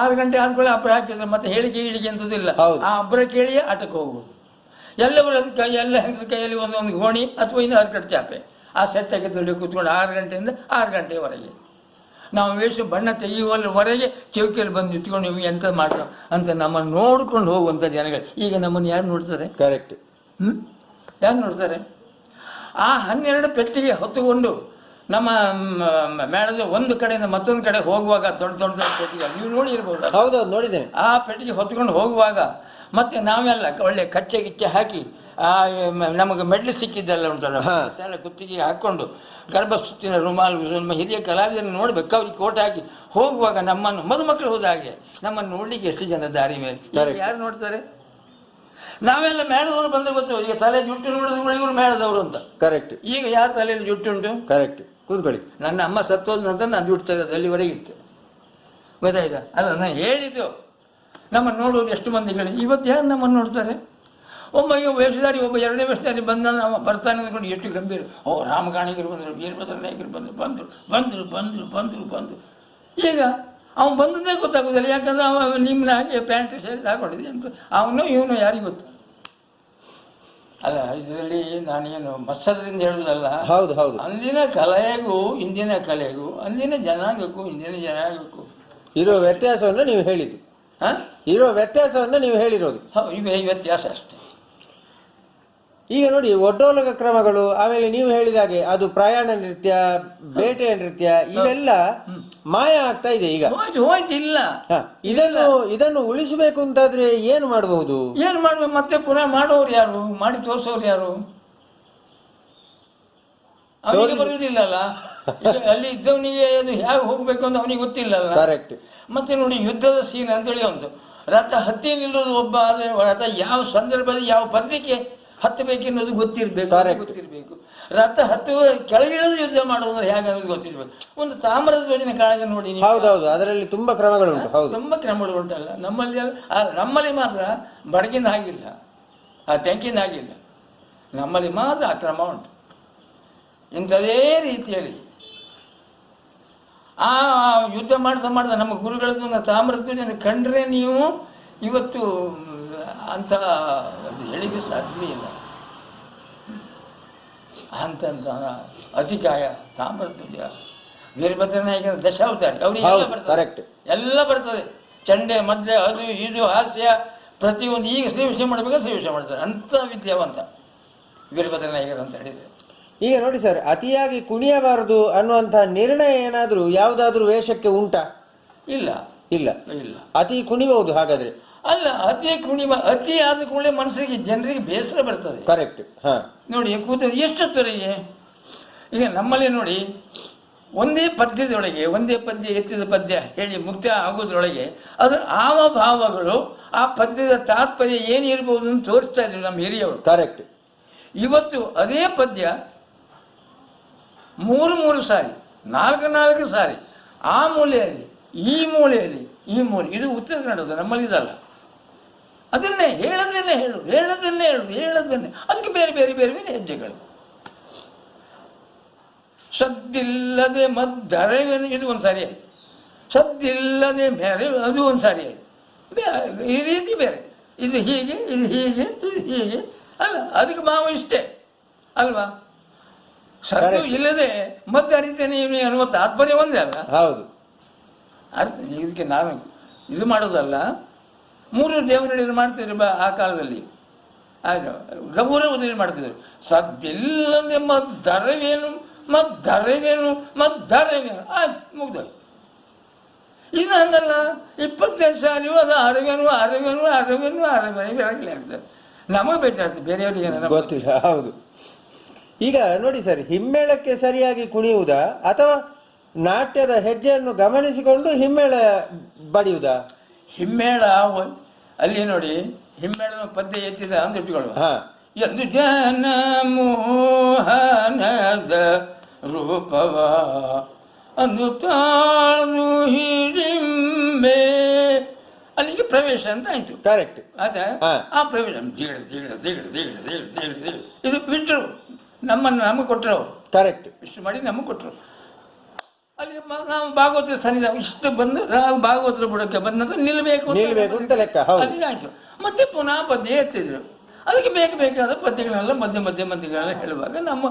6 ಗಂಟೆ ಆದ್ಮೇಲೆ ಅಬ್ಬರ ಹಾಕಿದ್ರೆ ಮತ್ತೆ ಹೇಳಿಕೆ ಅಂತದಿಲ್ಲ. ಆ ಅಬ್ಬರ ಕೇಳಿಯೇ ಆಟಕ್ಕೆ ಹೋಗುವುದು. ಎಲ್ಲವರು ಎಲ್ಲ ಹೆಂಗರ ಕೈಯಲ್ಲಿ ಒಂದು ಗೋಣಿ ಅಥವಾ ಇನ್ನು 6 ಕಡೆ ಚಾಪೆ, ಆ ಸೆಟ್ ಹಾಕಿದ್ದು ಕೂತ್ಕೊಂಡು 6 ಗಂಟೆಯಿಂದ 6 ಗಂಟೆವರೆಗೆ ನಾವು ವೇಷ ಬಣ್ಣ ತೆಗೆಯುವವರೆಗೆ ಚೌಕಿಯಲ್ಲಿ ಬಂದು ನಿಂತ್ಕೊಂಡು ನೀವು ಎಂತ ಮಾಡ್ತಾರೆ ಅಂತ ನಮ್ಮನ್ನು ನೋಡ್ಕೊಂಡು ಹೋಗುವಂಥ ಜನಗಳು. ಈಗ ನಮ್ಮನ್ನು ಯಾರು ನೋಡ್ತಾರೆ? ಕರೆಕ್ಟ್. ಯಾರು ನೋಡ್ತಾರೆ? ಆ 12 ಪೆಟ್ಟಿಗೆ ಹೊತ್ತುಕೊಂಡು ನಮ್ಮ ಮೇಳದ ಒಂದು ಕಡೆಯಿಂದ ಮತ್ತೊಂದು ಕಡೆ ಹೋಗುವಾಗ ದೊಡ್ಡ ದೊಡ್ಡ ಪೆಟ್ಟಿಗೆ ನೀವು ನೋಡಿರ್ಬೋದು. ಹೌದೌದು, ನೋಡಿದ್ದೇನೆ. ಆ ಪೆಟ್ಟಿಗೆ ಹೊತ್ಕೊಂಡು ಹೋಗುವಾಗ ಮತ್ತೆ ನಾವೆಲ್ಲ ಒಳ್ಳೆ ಕಚ್ಚೆ ಗಿಚ್ಚೆ ಹಾಕಿ, ನಮಗೆ ಮೆಡ್ಲು ಸಿಕ್ಕಿದ್ದೆಲ್ಲ ಉಂಟಲ್ಲ, ಎಲ್ಲ ಕುತ್ತಿಗೆ ಹಾಕ್ಕೊಂಡು ಗರ್ಭ ಸುತ್ತಿನ ರುಮಾಲು, ನಮ್ಮ ಹಿರಿಯ ಕಲಾವಿದರನ್ನು ನೋಡ್ಬೇಕು, ಅವ್ರಿಗೆ ಕೋಟ್ ಹಾಕಿ ಹೋಗುವಾಗ ನಮ್ಮನ್ನು ಮದುಮಕ್ಕಳು ಹೋದ ಹಾಗೆ ನಮ್ಮನ್ನು ನೋಡ್ಲಿಕ್ಕೆ ಎಷ್ಟು ಜನ ದಾರಿ ಮೇಲೆ. ಯಾರು ನೋಡ್ತಾರೆ? ನಾವೆಲ್ಲ ಮೇಳದವರು ಬಂದ್ರೆ ಗೊತ್ತು, ಈಗ ತಲೆ ಜುಟ್ಟು ನೋಡಿದ್ರೆ ಇವರು ಮೇಳದವರು ಅಂತ. ಕರೆಕ್ಟ್. ಈಗ ಯಾರ ತಲೆಯಲ್ಲಿ ಜುಟ್ಟುಂಟು? ಕರೆಕ್ಟ್. ಕೂತ್ಕೊಳ್ಳಿ. ನನ್ನ ಅಮ್ಮ ಸತ್ತೋದ ನಂತರ ನಾನು ಜುಟ್ಟು ತೆಗೆದು ಅಲ್ಲಿವರೆಗೆ ಇತ್ತು, ಗೊತ್ತಾಯ್ತಾ? ಅಲ್ಲ, ನಾನು ಹೇಳಿದ್ದು ನಮ್ಮನ್ನು ನೋಡುವುದು ಎಷ್ಟು ಮಂದಿಗಳು. ಇವತ್ತು ಯಾರು ನಮ್ಮನ್ನು ನೋಡ್ತಾರೆ? ಒಬ್ಬ ವೇಷಧಾರಿ, ಒಬ್ಬ 2ನೇ ವೇಷಧಾರಿ ಬಂದ ಬರ್ತಾನೆ ಅಂದ್ಕೊಂಡು ಎಷ್ಟು ಗಂಭೀರ, ರಾಮಗಾಣಿಗರು ಬಂದರು, ವೀರಭದ್ರ ನಾಯಕರು ಬಂದರು. ಈಗ ಅವನು ಬಂದದ್ದೇ ಗೊತ್ತಾಗೋದಿಲ್ಲ, ಯಾಕಂದ್ರೆ ಅವನು ನಿಮ್ಮನ್ನ ಹಾಗೆ ಪ್ಯಾಂಟ್ ಶರ್ಟ್ ಹಾಕೊಂಡಿದೆ ಅಂತ ಅವನು ಇವನು ಯಾರಿಗೂ ಗೊತ್ತು. ಅಲ್ಲ, ಇದರಲ್ಲಿ ನಾನೇನು ಮತ್ಸರದಿಂದ ಹೇಳುವುದಲ್ಲ. ಹೌದು ಹೌದು. ಅಂದಿನ ಕಲೆಗೂ ಇಂದಿನ ಕಲೆಗೂ, ಅಂದಿನ ಜನಾಂಗಕ್ಕೂ ಇಂದಿನ ಜನಾಂಗಕ್ಕೂ ಇರೋ ವ್ಯತ್ಯಾಸವನ್ನು ನೀವು ಹೇಳಿದ್ದು. ಇರೋ ವ್ಯತ್ಯಾಸವನ್ನು ನೀವು ಹೇಳಿರೋದು. ಇವೇ ವ್ಯತ್ಯಾಸ ಅಷ್ಟೇ. ಈಗ ನೋಡಿ, ಒಡ್ಡೋಲಗ ಕ್ರಮಗಳು, ಆಮೇಲೆ ನೀವು ಹೇಳಿದಾಗೆ ಅದು ಪ್ರಯಾಣ ನೃತ್ಯ, ಬೇಟೆಯ ನೃತ್ಯ, ಇವೆಲ್ಲ ಮಾಯ ಆಗ್ತಾ ಇದೆ ಈಗ. ಹೋಯ್ತಿಲ್ಲ. ಇದನ್ನು ಉಳಿಸಬೇಕು ಅಂತಾದ್ರೆ ಏನು ಮಾಡಬಹುದು? ಏನು ಮಾಡ್ಬೇಕು? ಮತ್ತೆ ಪುನಃ ಮಾಡೋರು ಯಾರು? ಮಾಡಿ ತೋರಿಸೋರು ಯಾರು? ಅವನಿಗೆ ಬರುವುದಿಲ್ಲಲ್ಲ. ಅಲ್ಲಿ ಇದ್ದವನಿಗೆ ಅದು ಹೇಗೆ ಹೋಗ್ಬೇಕು ಅಂತ ಅವನಿಗೆ ಗೊತ್ತಿಲ್ಲಲ್ಲ. ಕರೆಕ್ಟ್. ಮತ್ತೆ ನೋಡಿ, ಯುದ್ಧದ ಸೀನ್ ಅಂತೇಳಿ ಒಂದು ರಥ ಹತ್ತಿ ನಿಲ್ಲೋದು ಒಬ್ಬ, ಆದರೆ ರಥ ಯಾವ ಸಂದರ್ಭದಲ್ಲಿ ಯಾವ ಪದ್ಯಕ್ಕೆ ಹತ್ತಬೇಕೆನ್ನೋದು ಗೊತ್ತಿರಬೇಕು. ರಥ ಹತ್ತುವ ಕೆಳಗಿಳಿದು ಯುದ್ಧ ಮಾಡೋದು ಹೇಗೆ ಅನ್ನೋದು ಗೊತ್ತಿರ್ಬೇಕು. ಒಂದು ತಾಮ್ರದ ಧ್ವಜಿನ ಕಾಳಗ ನೋಡಿ. ಹೌದೌದು, ಅದರಲ್ಲಿ ತುಂಬಾ ಕ್ರಮಗಳುಂಟು. ತುಂಬಾ ಕ್ರಮಗಳು ಉಂಟಲ್ಲ. ನಮ್ಮಲ್ಲಿ ಮಾತ್ರ ಬಡಗಿಂದ ಆಗಿಲ್ಲ, ಆ ತೆಂಕಿಂದ ಆಗಿಲ್ಲ. ನಮ್ಮಲ್ಲಿ ಮಾತ್ರ ಆ ಕ್ರಮ ಉಂಟು. ಇಂಥದೇ ರೀತಿಯಲ್ಲಿ ಆ ಯುದ್ಧ ಮಾಡ್ತಾ ನಮ್ಮ ಗುರುಗಳದ್ದು ಒಂದು ತಾಮ್ರಧ್ವಜನ ಕಂಡ್ರೆ ನೀವು ಇವತ್ತು ಅಂತ ಅದು ಹೇಳಿದ್ರೆ ಸಾಧ್ಯವೇ ಇಲ್ಲ. ಅಂತ ಅತಿಕಾಯ, ತಾಮ್ರಧ್ವಜ, ವೀರಭದ್ರನಾಯಕನ ದಶಾವತಾರಿ, ಅವರಿಗೆ ಎಲ್ಲ ಬರ್ತದೆ. ಚಂಡೆ ಮದ್ದೆ ಅದು ಇದು ಹಾಸ್ಯ ಪ್ರತಿಯೊಂದು. ಈಗ ಶ್ರೀವಿಷಯ ಮಾಡಬೇಕಾದ್ರೆ ಶ್ರೀವಿಷಯ ಮಾಡ್ತಾರೆ, ಅಂಥ ವಿದ್ಯಾವಂತ ವೀರಭದ್ರನಾಯಕರು ಅಂತ ಹೇಳಿದರೆ. ಈಗ ನೋಡಿ ಸರ್, ಅತಿಯಾಗಿ ಕುಣಿಯಬಾರದು ಅನ್ನುವಂತಹ ನಿರ್ಣಯ ಏನಾದರೂ ಯಾವುದಾದ್ರೂ ವೇಷಕ್ಕೆ ಉಂಟಾ? ಇಲ್ಲ ಇಲ್ಲ ಇಲ್ಲ. ಅತಿ ಕುಣಿಬಹುದು ಹಾಗಾದ್ರೆ? ಅಲ್ಲ, ಅತಿ ಆದ ಕೂಡಲೇ ಮನಸ್ಸಿಗೆ ಜನರಿಗೆ ಬೇಸರ ಬರ್ತದೆ. ಕರೆಕ್ಟ್. ನೋಡಿ ಕೂತ ಎಷ್ಟೊತ್ತರಿಗೆ ಈಗ ನಮ್ಮಲ್ಲಿ ನೋಡಿ, ಒಂದೇ ಪದ್ಯದೊಳಗೆ ಒಂದೇ ಪದ್ಯ ಎತ್ತಿದ ಪದ್ಯ ಹೇಳಿ ಮುಕ್ತ ಆಗೋದ್ರೊಳಗೆ ಅದರ ಭಾವಗಳು ಆ ಪದ್ಯದ ತಾತ್ಪರ್ಯ ಏನಿರ್ಬೋದು ಅಂತ ತೋರಿಸ್ತಾ ಇದ್ರು ನಮ್ಮ ಹಿರಿಯವರು. ಕರೆಕ್ಟ್. ಇವತ್ತು ಅದೇ ಪದ್ಯ 3 ಸಾರಿ 4 ಸಾರಿ ಆ ಮೂಲೆಯಲ್ಲಿ ಈ ಮೂಲೆಯಲ್ಲಿ ಈ ಮೂಲೆ, ಇದು ಉತ್ತರ ಕನ್ನಡದ, ನಮ್ಮಲ್ಲಿ ಇದಲ್ಲ. ಅದನ್ನೇ ಹೇಳದನ್ನೇ ಹೇಳದನ್ನೇ ಅದಕ್ಕೆ ಬೇರೆ ಬೇರೆ ಬೇರೆ ಬೇರೆ ಹೆಜ್ಜೆಗಳು. ಸದ್ದಿಲ್ಲದೆ ಮದ್ದರೆವೆನು, ಇದು ಒಂದು ಸಾರಿ ಆಯ್ತು. ಸದ್ದಿಲ್ಲದೆ ಬೇರೆ, ಅದು ಒಂದು ಸಾರಿ ಆಯ್ತು. ಈ ರೀತಿ ಬೇರೆ, ಇದು ಹೀಗೆ ಇದು ಹೀಗೆ ಇದು ಹೀಗೆ ಅಲ್ಲ, ಅದಕ್ಕೆ ಭಾವ ಇಷ್ಟೇ ಅಲ್ವಾ? ಸದ್ದು ಇಲ್ಲದೆ ಮತ್ತೆ ಅರಿತೇನೆ ಅನ್ನುವ ತಾತ್ಪರ್ಯ ಒಂದೇ ಅಲ್ಲ. ಹೌದು. ಅರ್ಥ ಇದಕ್ಕೆ ನಾವು ಇದು ಮಾಡೋದಲ್ಲ. 3 ದೇವರುಗಳನ್ನು ಮಾಡ್ತಿದ್ರು ಆ ಕಾಲದಲ್ಲಿ, ಗೌರವದಲ್ಲಿ ಮಾಡ್ತಿದ್ರು. ಸದ್ದಿಲ್ಲದೆ ಮದ್ದರವೇನು ಆಯ್ತು, ಮುಗ್ದ. ಇದು ಹಂಗಲ್ಲ, 25 ಸಾರಿಯೂ ಅದು ಅರವೇನು ಆಗ್ತದೆ. ನಮಗೆ ಬೇಕಾಗ್ತದೆ, ಬೇರೆಯವರಿಗೆ ಗೊತ್ತಿಲ್ಲ. ಹೌದು. ಈಗ ನೋಡಿ ಸರ್, ಹಿಮ್ಮೇಳಕ್ಕೆ ಸರಿಯಾಗಿ ಕುಣಿಯುವುದಾ ಅಥವಾ ನಾಟ್ಯದ ಹೆಜ್ಜೆಯನ್ನು ಗಮನಿಸಿಕೊಂಡು ಹಿಮ್ಮೇಳ ಬಡಿಯುವುದಾ? ಹಿಮ್ಮೇಳ ಅಲ್ಲಿ ನೋಡಿ, ಹಿಮ್ಮೇಳದ ಪದ್ಯ ಎತ್ತಿದ ಅಂತ ಇಟ್ಕೊಳ್ಳುವ. ಎಂದು ಜನ ಮೋಹನದ ರೂಪವ ಅಂದು ತಾಳು ಹಿಡಿಂಬೆ, ಅಲ್ಲಿಗೆ ಪ್ರವೇಶ ಅಂತ ಆಯ್ತು. ಕರೆಕ್ಟ್. ಆಯ್ತಾ? ಆ ಪ್ರವೇಶ ಇದು ಬಿಟ್ಟರು, ನಮಗೆ ಕೊಟ್ಟರು ಅವರು. ಕರೆಕ್ಟ್. ಇಷ್ಟು ಮಾಡಿ ನಮಗೆ ಕೊಟ್ಟರು. ಅಲ್ಲಿ ನಾವು ಭಾಗವತ ಸನ್ನಿಧ ಇಷ್ಟು ಬಂದು ಭಾಗವತರ ಬುಡಕ್ಕೆ ಬಂದಂತ ನಿಲ್ಲಬೇಕು ಅಂತ ಲೆಕ್ಕ. ಅಲ್ಲಿಗೆ ಆಯ್ತು. ಮತ್ತೆ ಪುನಃ ಪದ್ಯ ಎತ್ತಿದ್ರು. ಅದಕ್ಕೆ ಬೇಕಾದ ಪದ್ಯಗಳೆಲ್ಲ ಮಧ್ಯಗಳೆಲ್ಲ ಹೇಳುವಾಗ ನಮ್ಮ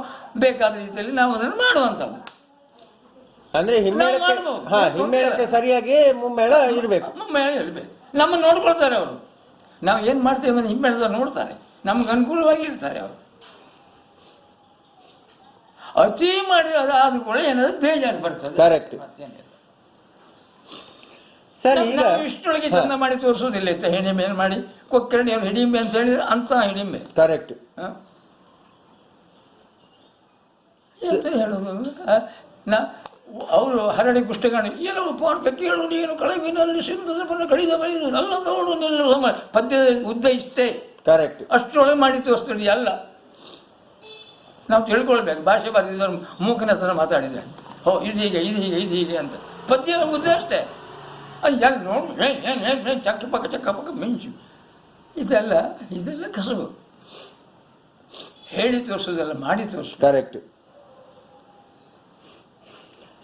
ಬೇಕಾದ ರೀತಿಯಲ್ಲಿ ನಾವು ಅದನ್ನು ಮಾಡುವಂಥದ್ದು. ಅಂದ್ರೆ ಹಿಮ್ಮೇಳಕ್ಕೆ ಸರಿಯಾಗಿ ಮುಮ್ಮೇಳ ಇರಬೇಕು. ಮುಮ್ಮೇಳ ಇರಬೇಕು. ನಮ್ಮನ್ನು ನೋಡ್ಕೊಳ್ತಾರೆ ಅವರು. ನಾವು ಏನು ಮಾಡ್ತೇವೆ ಅಂದ್ರೆ ಹಿಮ್ಮೇಳದ ನೋಡ್ತಾರೆ, ನಮ್ಗೆ ಅನುಕೂಲವಾಗಿ ಇರ್ತಾರೆ ಅವರು. ಅತಿ ಮಾಡಿ ಅದಾದ ಕೂಡ ಏನಾದ್ರು ಬೇಜಾರು ಬರ್ತದೆ. ಕರೆಕ್ಟ್. ಸರ್, ಈಗ ಇಷ್ಟೊಳಗೆ ಚಂದ ಮಾಡಿ ತೋರಿಸೋದಿಲ್ಲ ಇತ್ತ, ಹಿಡಿಂಬೆ ಮಾಡಿ ಕೊಕ್ಕರಣಿ ಹಿಡಿಂಬೆ ಅಂತ ಹೇಳಿದ್ರೆ ಅಂತ ಹಿಡಿಂಬೆ. ಕರೆಕ್ಟ್. ಎಂತ ಹೇಳೋದು, ಅವರು ಹರಡಿ ಪುಸ್ತಕಗಳು ಏನೋ ಪಾರ್ಥ ಕೇಳು ನೀನು ಕಳವಿನಲ್ಲಿ ಸಿಂಧದ ಪರ ಕಡಿದ ಬೈದು ಅಲ್ಲದವಳು ನಿಲ್ಲುವ ಪದ್ಯದ ಉದ್ದ ಇಷ್ಟೇ. ಕರೆಕ್ಟ್. ಅಷ್ಟೊಳಗೆ ಮಾಡಿ ತೋರಿಸ್ತೀವಿ ಅಲ್ಲ. ನಾವು ತಿಳ್ಕೊಳ್ಬೇಕು, ಭಾಷೆ ಬರೆದಿದ್ದವ್ರು ಮೂಕನ ಹತ್ರ ಮಾತಾಡಿದೆ, ಇದು ಹೀಗೆ ಅಂತ. ಪದ್ಯ ಉದ್ದ ಅಷ್ಟೇ. ಅದು ಯಾರು ನೋಡು ಏನು ಚಕ್ಕ ಪಕ್ಕ ಮಿಂಚು, ಇದೆಲ್ಲ ಕಸುಬು. ಹೇಳಿ ತೋರಿಸೋದಲ್ಲ, ಮಾಡಿ ತೋರಿಸು. ಕರೆಕ್ಟ್.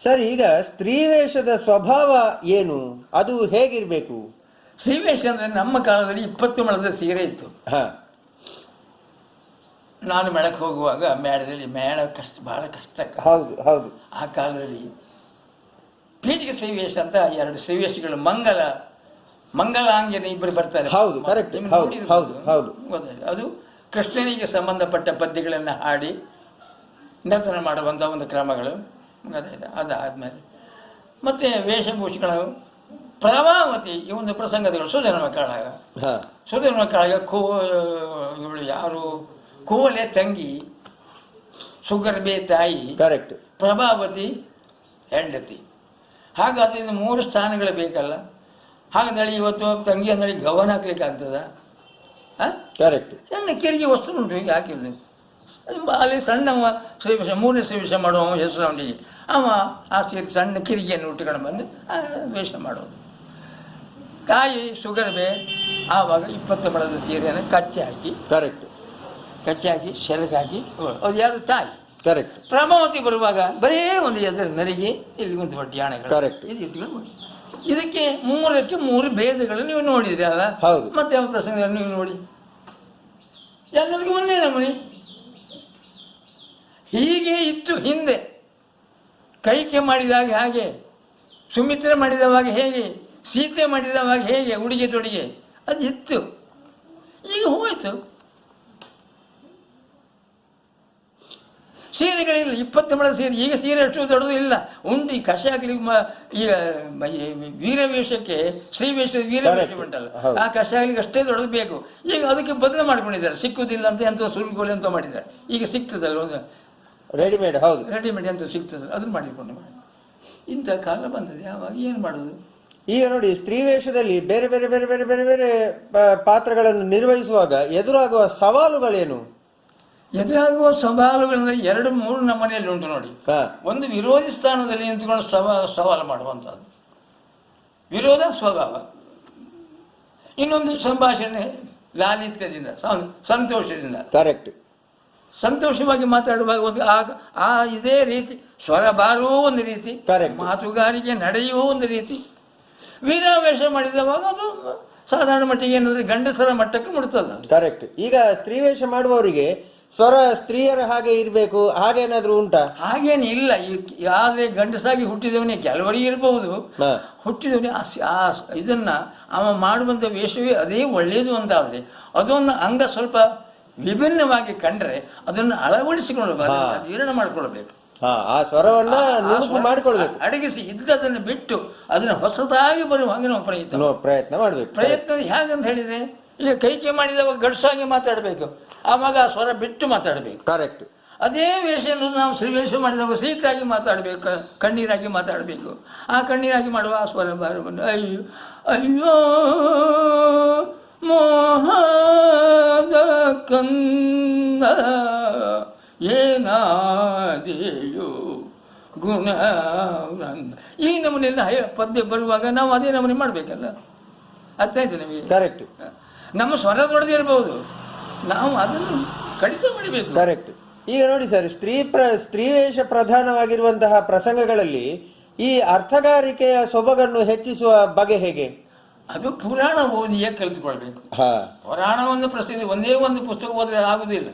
ಸರ್, ಈಗ ಸ್ತ್ರೀ ವೇಷದ ಸ್ವಭಾವ ಏನು, ಅದು ಹೇಗಿರ್ಬೇಕು? ಸ್ತ್ರೀ ವೇಷ ಅಂದರೆ ನಮ್ಮ ಕಾಲದಲ್ಲಿ 20 ಮೊಳದ ಸೀರೆ ಇತ್ತು. ನಾನು ಮೇಳಕ್ಕೆ ಹೋಗುವಾಗ ಮೇಳದಲ್ಲಿ ಬಹಳ ಕಷ್ಟ. ಹೌದು ಹೌದು. ಆ ಕಾಲದಲ್ಲಿ ಪೀಠಿಗೆ ಶ್ರೀವೇಶ ಅಂತ 2 ಶ್ರೀವೇಶಗಳು ಮಂಗಲಾಂಗಿನ ಇಬ್ಬರು ಬರ್ತಾರೆ. ಹೌದು, ಕರೆಕ್ಟ್. ಹೌದು. ಅದು ಕೃಷ್ಣನಿಗೆ ಸಂಬಂಧಪಟ್ಟ ಪದ್ಯಗಳನ್ನು ಹಾಡಿ ನರ್ತನ ಮಾಡುವಂಥ ಒಂದು ಕ್ರಮಗಳು. ಅದಾದಮೇಲೆ ಮತ್ತೆ ವೇಷಭೂಷಗಳು, ಪ್ರಭಾವತಿ ಈ ಒಂದು ಪ್ರಸಂಗಗಳು. ಸುಧರ್ಮ ಕಾಳಗ ಇವಳು ಯಾರು, ಕೋಲೆ ತಂಗಿ, ಸುಗರ್ಬೆ ತಾಯಿ, ಕರೆಕ್ಟ್, ಪ್ರಭಾವತಿ ಹೆಂಡತಿ. ಹಾಗಾದ್ರೆ ಇದು 3 ಸ್ಥಾನಗಳು ಬೇಕಲ್ಲ. ಹಾಗಾದ್ರೆ ಇವತ್ತು ತಂಗಿ ಅಂದೇಳಿ ಗವನ ಹಾಕ್ಲಿಕ್ಕೆ ಆಗ್ತದ? ಕರೆಕ್ಟ್. ಸಣ್ಣ ಕಿರಿಗೆ ವಸ್ತು ಉಂಟು, ಹೀಗೆ ಹಾಕಿದ್ವಿ. ಅಲ್ಲಿ ಸಣ್ಣ ಶ್ರೀವಿಷ 3ನೇ ಶ್ರೀವಿಷ ಮಾಡುವ ಹೆಸರವನಿಗೆ ಅವ ಆ ಸೀರೆ ಸಣ್ಣ ಕಿರಿಗೆಯನ್ನು ಉಟ್ಕೊಂಡು ಬಂದು ವೇಷ ಮಾಡೋದು. ತಾಯಿ ಸುಗರ್ಬೆ ಆವಾಗ 20 ಮೊಳದ ಸೀರೆಯನ್ನು ಕಚ್ಚಿ ಹಾಕಿ, ಕರೆಕ್ಟ್, ಕಚ್ಚಿ ಹಾಕಿ ಸೆರಗಾಗಿ ಅದು ಯಾರು ತಾಯಿ. ಕರೆಕ್ಟ್. ಪ್ರಮಾವತಿ ಬರುವಾಗ ಬರೇ ಒಂದು ಎದುರು ನರಿಗೆ ಇಲ್ಲಿ ಒಂದು ಬಡ್ಡಿ ಆಣೆಗಳು ಕರೆಕ್ಟ್. ಇದು ಇಟ್ಕೊಂಡು ಇದಕ್ಕೆ 3ಕ್ಕೆ 3 ಭೇದಗಳು ನೀವು ನೋಡಿದ್ರಿ ಅಲ್ಲ. ಹೌದು. ಮತ್ತೆ ಯಾವ ಪ್ರಸಂಗ ನೀವು ನೋಡಿ ಎಲ್ಲದಕ್ಕೆ ಒಂದೇ ನಮೂನಿ. ಹೀಗೆ ಇತ್ತು ಹಿಂದೆ. ಕೈಕೆ ಮಾಡಿದಾಗ ಹಾಗೆ, ಸುಮಿತ್ರೆ ಮಾಡಿದವಾಗ ಹೇಗೆ, ಸೀತೆ ಮಾಡಿದವಾಗ ಹೇಗೆ ಉಡುಗೆ ತೊಡುಗೆ ಅದು ಇತ್ತು. ಈಗ ಹೋಯ್ತು. ಸೀರೆಗಳಿಲ್ಲ, 20 ಮೊಳ ಸೀರೆ. ಈಗ ಸೀರೆ ಅಷ್ಟು ದೊಡ್ಡದು ಇಲ್ಲ, ಉಂಟು. ಈ ಕಷ ಹಾಕಲಿ ಈಗ ವೀರವೇಷಕ್ಕೆ ಶ್ರೀವೇಷ ವೀರವೇಷ ಉಂಟಲ್ಲ, ಆ ಕಷ ಹಾಕಲಿಕ್ಕೆ ಅಷ್ಟೇ ದೊಡ್ಡದು ಬೇಕು. ಈಗ ಅದಕ್ಕೆ ಬದಲು ಮಾಡ್ಕೊಂಡಿದ್ದಾರೆ, ಸಿಕ್ಕುವುದಿಲ್ಲ ಅಂತ ಎಂತ ಸುರುಗೋಲೆ ಅಂತ ಮಾಡಿದ್ದಾರೆ. ಈಗ ಸಿಗ್ತದಲ್ಲ ಒಂದು ರೆಡಿಮೇಡ್. ಹೌದು, ರೆಡಿಮೇಡ್ ಅಂತ ಸಿಗ್ತದೆ, ಅದನ್ನು ಮಾಡಿಕೊಂಡು ಮಾಡಿ. ಇಂಥ ಕಾಲ ಬಂದದೆ. ಯಾವಾಗ ಏನು ಮಾಡೋದು? ಈಗ ನೋಡಿ, ಸ್ತ್ರೀ ವೇಷದಲ್ಲಿ ಬೇರೆ ಬೇರೆ ಬೇರೆ ಬೇರೆ ಬೇರೆ ಬೇರೆ ಪಾತ್ರಗಳನ್ನು ನಿರ್ವಹಿಸುವಾಗ ಎದುರಾಗುವ ಸವಾಲುಗಳೇನು? ಎದುರಾಗುವ ಸವಾಲುಗಳಂದ್ರೆ 2-3 ನಮ್ಮನೆಯಲ್ಲಿ ಉಂಟು ನೋಡಿ. ಒಂದು ವಿರೋಧಿ ಸ್ಥಾನದಲ್ಲಿ ನಿಂತುಕೊಂಡು ಸವಾಲು ಮಾಡುವಂಥದ್ದು, ವಿರೋಧ ಸ್ವಭಾವ. ಇನ್ನೊಂದು ಸಂಭಾಷಣೆ ಲಾಲಿತ್ಯದಿಂದ, ಸಂತೋಷದಿಂದ. ಕರೆಕ್ಟ್. ಸಂತೋಷವಾಗಿ ಮಾತಾಡುವಾಗ ಒಂದು ಇದೇ ರೀತಿ ಸ್ವರ ಬಾರುವ ಒಂದು ರೀತಿ, ಮಾತುಗಾರಿಕೆ ನಡೆಯುವ ಒಂದು ರೀತಿ. ವೀರಾವೇಶ ಮಾಡಿದವಾಗ ಅದು ಸಾಧಾರಣ ಮಟ್ಟಿಗೆ ಏನಂದ್ರೆ ಗಂಡಸರ ಮಟ್ಟಕ್ಕೆ ಮುಡ್ತದ. ಕರೆಕ್ಟ್. ಈಗ ಸ್ತ್ರೀ ವೇಷ ಮಾಡುವವರಿಗೆ ಸ್ವರ ಸ್ತ್ರೀಯರ ಹಾಗೆ ಇರಬೇಕು, ಹಾಗೇನಾದ್ರೂ ಉಂಟಾ? ಹಾಗೇನು ಇಲ್ಲ. ಆದ್ರೆ ಗಂಡಸಾಗಿ ಹುಟ್ಟಿದವನೇ ಕೆಲವರಿಗೆ ಇರಬಹುದು. ಹುಟ್ಟಿದವನೇ ಇದನ್ನ ಅವ ಮಾಡುವಂಥ ವೇಷವೇ ಅದೇ ಒಳ್ಳೆಯದು ಅಂತಾದ್ರೆ, ಅದೊಂದು ಅಂಗ ಸ್ವಲ್ಪ ವಿಭಿನ್ನವಾಗಿ ಕಂಡ್ರೆ ಅದನ್ನು ಅಳವಡಿಸಿಕೊಳ್ಳಬೇಕು, ಜೀರ್ಣ ಮಾಡಿಕೊಳ್ಬೇಕು. ಆ ಸ್ವರವನ್ನ ಮಾಡಿಕೊಳ್ಬೇಕು, ಅಡಗಿಸಿ ಇದ್ದದನ್ನು ಬಿಟ್ಟು ಅದನ್ನ ಹೊಸದಾಗಿ ಬರುವಾಗ ನಾವು ಪ್ರಯತ್ನ ಮಾಡಬೇಕು. ಪ್ರಯತ್ನ ಹೇಗಂತ ಹೇಳಿದ್ರೆ, ಈಗ ಕೈಕೆ ಮಾಡಿದವಾಗ ಗಡ್ಸಾಗಿ ಮಾತಾಡಬೇಕು, ಆವಾಗ ಆ ಸ್ವರ ಬಿಟ್ಟು ಮಾತಾಡಬೇಕು. ಕರೆಕ್ಟ್. ಅದೇ ವೇಷವನ್ನು ನಾವು ಶ್ರೀವೇಷ ಮಾಡಿದಾಗ ಸೀತಾಗಿ ಮಾತಾಡಬೇಕು, ಕಣ್ಣೀರಾಗಿ ಮಾತಾಡಬೇಕು. ಆ ಕಣ್ಣೀರಾಗಿ ಮಾಡುವ ಆ ಸ್ವರ ಬಾರವನ್ನು ಅಯ್ಯೋ ಅಯ್ಯೋ ಮೋಹದ ಕಂದ ಏನಾದೆಯೋ ಗುಣ. ಈ ನಮೂನೆಲ್ಲ ಪದ್ಯ ಬರುವಾಗ ನಾವು ಅದೇ ನಮೂನೆ ಮಾಡಬೇಕಲ್ಲ. ಅರ್ಥ ಆಯ್ತು ನಿಮಗೆ? ಕರೆಕ್ಟ್. ನಮ್ಮ ಸ್ವರ ದೊಡ್ಡದಿರಬಹುದು, ನಾವು ಅದನ್ನು ಕಡಿತ ಮಾಡಬೇಕು. ಕರೆಕ್ಟ್. ಈಗ ನೋಡಿ ಸರ್, ಸ್ತ್ರೀ ವೇಷ ಪ್ರಧಾನವಾಗಿರುವಂತಹ ಪ್ರಸಂಗಗಳಲ್ಲಿ ಈ ಅರ್ಥಗಾರಿಕೆಯ ಸೊಬಗನ್ನು ಹೆಚ್ಚಿಸುವ ಬಗೆ ಹೇಗೆ? ಅದು ಪುರಾಣ ಓದಿಯೇ ಕಲಿತುಕೊಳ್ಬೇಕು. ಪುರಾಣ ಒಂದು ಪ್ರಸಿದ್ಧಿ, ಒಂದೇ ಒಂದು ಪುಸ್ತಕ ಓದಿದ್ರೆ ಆಗುದಿಲ್ಲ,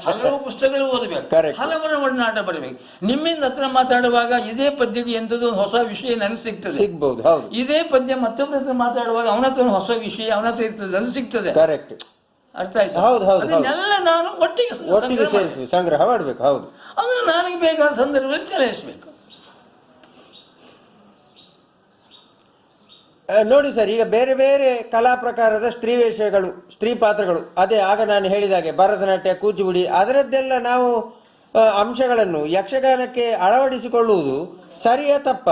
ಹಲವು ಪುಸ್ತಕಗಳು ಓದಬೇಕು, ಹಲವರ ಒಡನಾಟ ಬರಬೇಕು. ನಿಮ್ಮಿಂದ ಹತ್ರ ಮಾತಾಡುವಾಗ ಇದೇ ಪದ್ಯಕ್ಕೆ ಎಂಥದ್ದು ಹೊಸ ವಿಷಯ ನನಗೆ ಸಿಗ್ಬಹುದು. ಇದೇ ಪದ್ಯ ಮತ್ತೊಬ್ಬರ ಹತ್ರ ಮಾತಾಡುವಾಗ ಅವನ ಹತ್ರ ಒಂದು ಹೊಸ ವಿಷಯ ಅವನ ಹತ್ರ ಇರ್ತದೆ, ಅದು ಸಿಗ್ತದೆ. ಕರೆಕ್ಟ್. ಅರ್ಥ ಆಯ್ತು? ಅದನ್ನೆಲ್ಲ ನಾನು ಒಟ್ಟಿಗೆ ಸಂಗ್ರಹ ಮಾಡಬೇಕು. ಹೌದು, ಅದನ್ನು ನನಗೆ ಬೇಕಾದ ಸಂದರ್ಭದಲ್ಲಿ ಚಲಾಯಿಸಬೇಕು. ನೋಡಿ ಸರ್, ಈಗ ಬೇರೆ ಬೇರೆ ಕಲಾ ಪ್ರಕಾರದ ಸ್ತ್ರೀ ವೇಷಗಳು, ಸ್ತ್ರೀ ಪಾತ್ರಗಳು, ಅದೇ ಆಗ ನಾನು ಹೇಳಿದಾಗೆ ಭರತನಾಟ್ಯ, ಕೂಚಿಪುಡಿ, ಅದರದ್ದೆಲ್ಲ ನಾವು ಅಂಶಗಳನ್ನು ಯಕ್ಷಗಾನಕ್ಕೆ ಅಳವಡಿಸಿಕೊಳ್ಳುವುದು ಸರಿಯಾ ತಪ್ಪ?